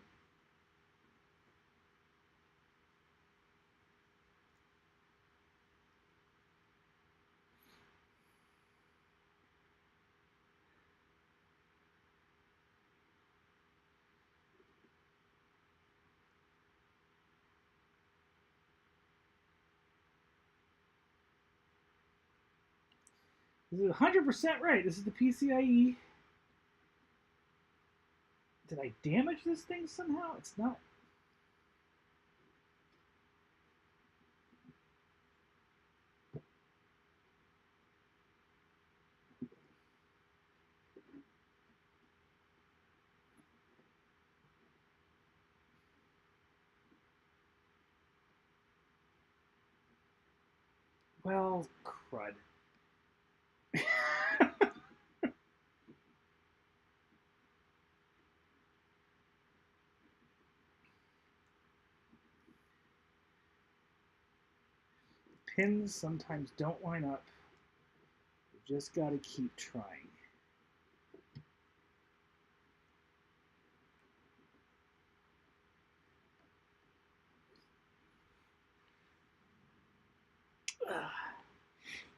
This is 100% right. This is the PCIe. Did I damage this thing somehow? It's not. Well, crud. Pins sometimes don't line up. You just gotta keep trying.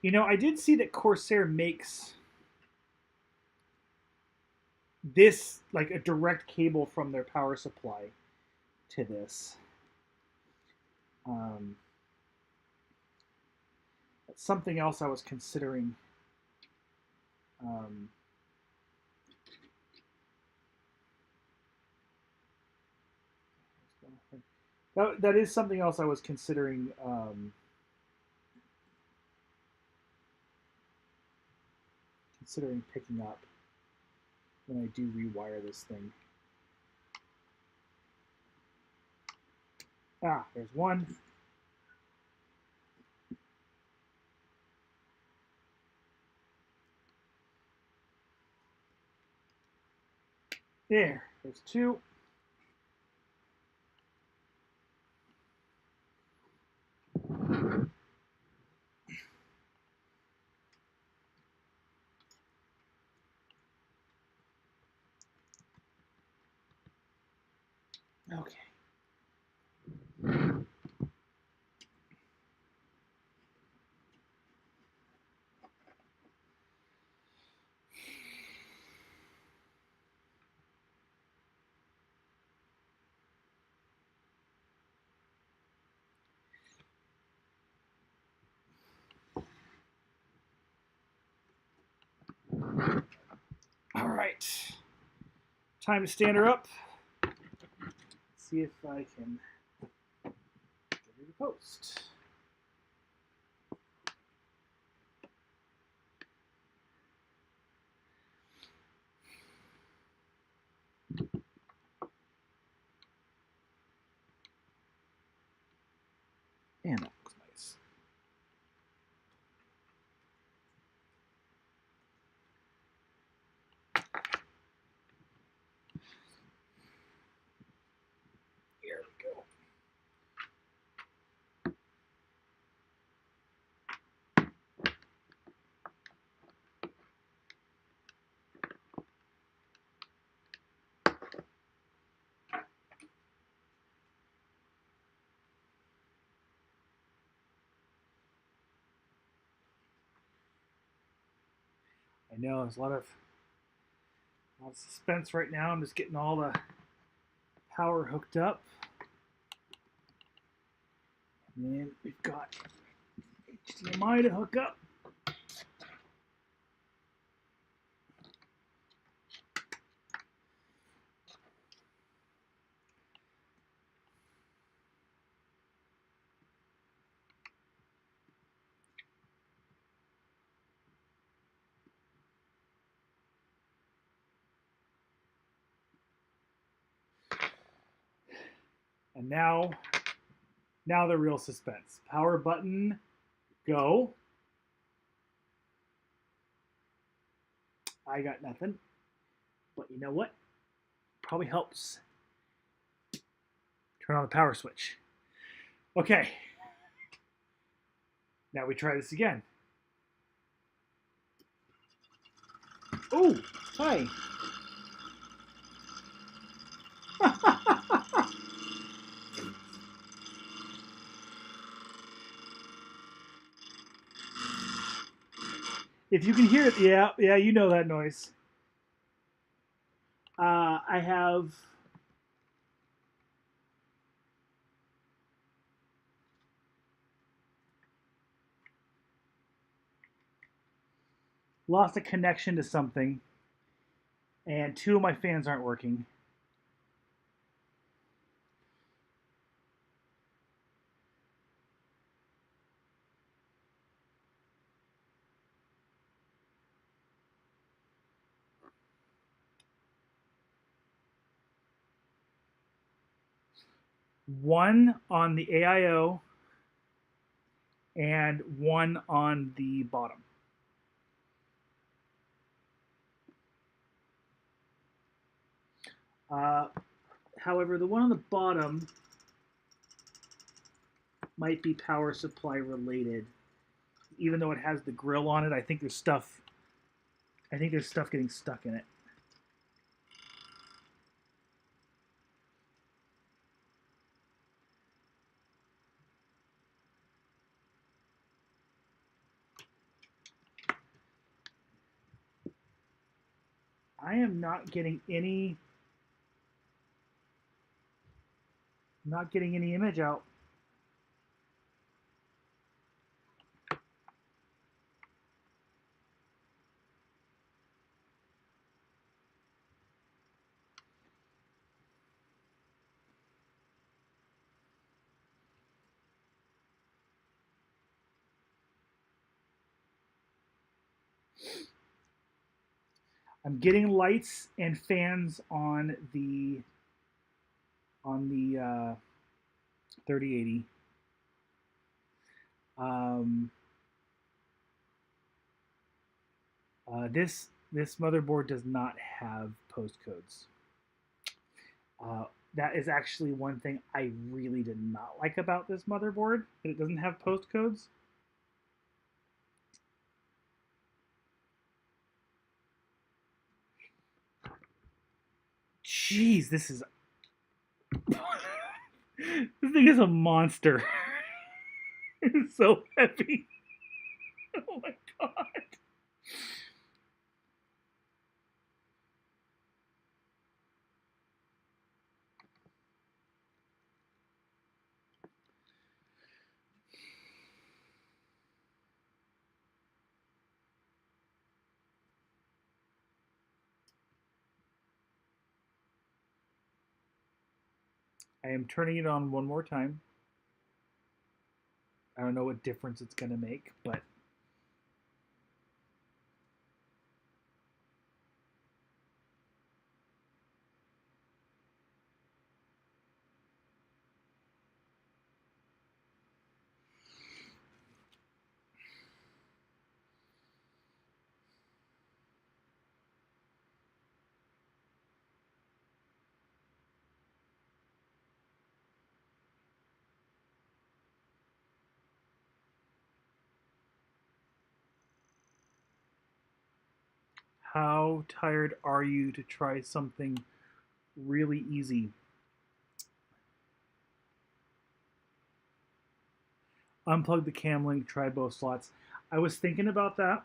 You know, I did see that Corsair makes this like a direct cable from their power supply to this. That's something else I was considering. That is something else I was considering. Considering picking up when I do rewire this thing. Ah, there's one. There's two. Okay. All right. Time to stand her up. See if I can get her to post. And that looks nice. Here we go. I know there's a lot of suspense right now. I'm just getting all the power hooked up. And then we've got HDMI to hook up. And now the real suspense. Power button, go. I got nothing. But you know what? Probably helps. Turn on the power switch. Okay. Now we try this again. Oh, hi. If you can hear it, yeah, you know that noise. I have lost a connection to something, and 2 of my fans aren't working. One on the AIO and one on the bottom. However, the one on the bottom might be power supply related. Even though it has the grill on it, I think there's stuff getting stuck in it. I am not getting any image out. I'm getting lights and fans on the 3080. This motherboard does not have postcodes. That is actually one thing I really did not like about this motherboard, that it doesn't have postcodes. Jeez, this is this thing is a monster. It's so heavy. Oh my god. I am turning it on one more time. I don't know what difference it's going to make, but how tired are you to try something really easy? Unplug the cam link, try both slots. I was thinking about that.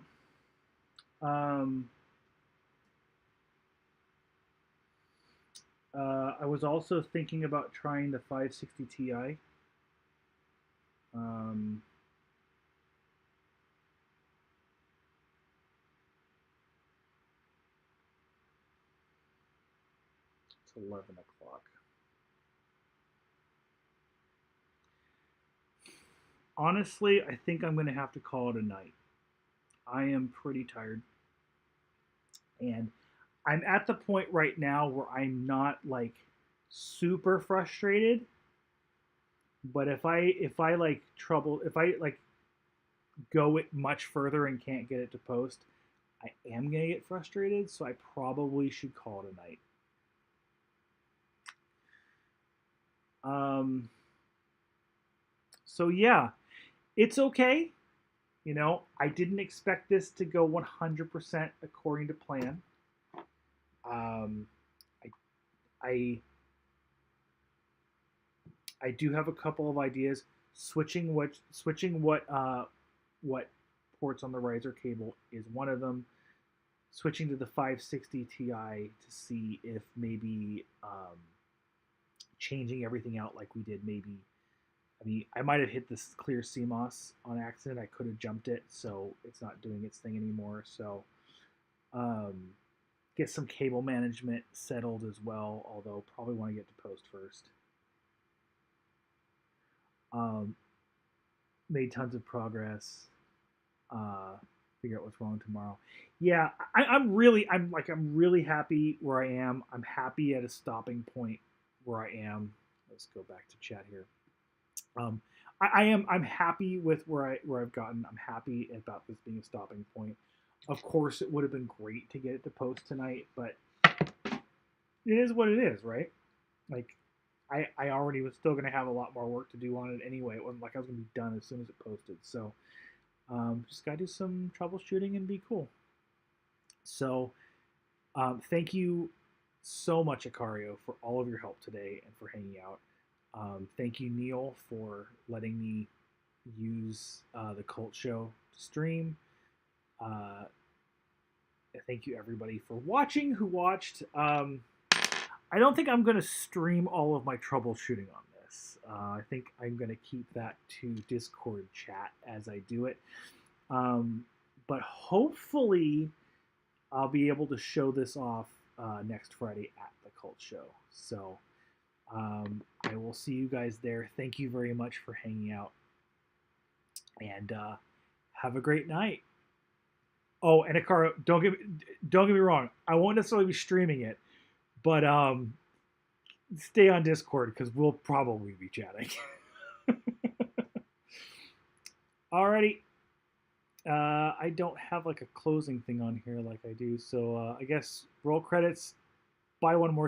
I was also thinking about trying the 560 Ti. It's 11 o'clock. Honestly, I think I'm going to have to call it a night. I am pretty tired. And I'm at the point right now where I'm not like super frustrated. But if I like trouble if I like go it much further and can't get it to post, I am gonna get frustrated. So I probably should call it a night. Um, so yeah, it's okay. I didn't expect this to go 100% according to plan. Um, I, I I do have a couple of ideas. Switching what ports on the riser cable is one of them. Switching to the 560 Ti to see if maybe changing everything out like we did. Maybe I mean I might have hit this clear CMOS on accident. I could have jumped it, so it's not doing its thing anymore. So um, get some cable management settled as well. Although probably want to get to post first. Um, Made tons of progress. Uh, Figure out what's wrong tomorrow. Yeah, I'm really happy where I am. I'm happy at a stopping point where I am. Let's go back to chat here. Um, I'm happy with where I've gotten. I'm happy about this being a stopping point. Of course, it would have been great to get it to post tonight, but it is what it is, right? Like, I already was still going to have a lot more work to do on it anyway. It wasn't like I was going to be done as soon as it posted. So just got to do some troubleshooting and be cool. So thank you so much, Acario, for all of your help today and for hanging out. Thank you, Neil, for letting me use the Cult Show to stream. Thank you, everybody, for watching who watched. I don't think I'm going to stream all of my troubleshooting on this. I think I'm going to keep that to Discord chat as I do it. But hopefully, I'll be able to show this off next Friday at the Cult Show. So I will see you guys there. Thank you very much for hanging out. And have a great night. Oh, and Akara, don't get me wrong. I won't necessarily be streaming it, but stay on Discord because we'll probably be chatting. Alrighty. I don't have like a closing thing on here like I do, so I guess roll credits. Buy one more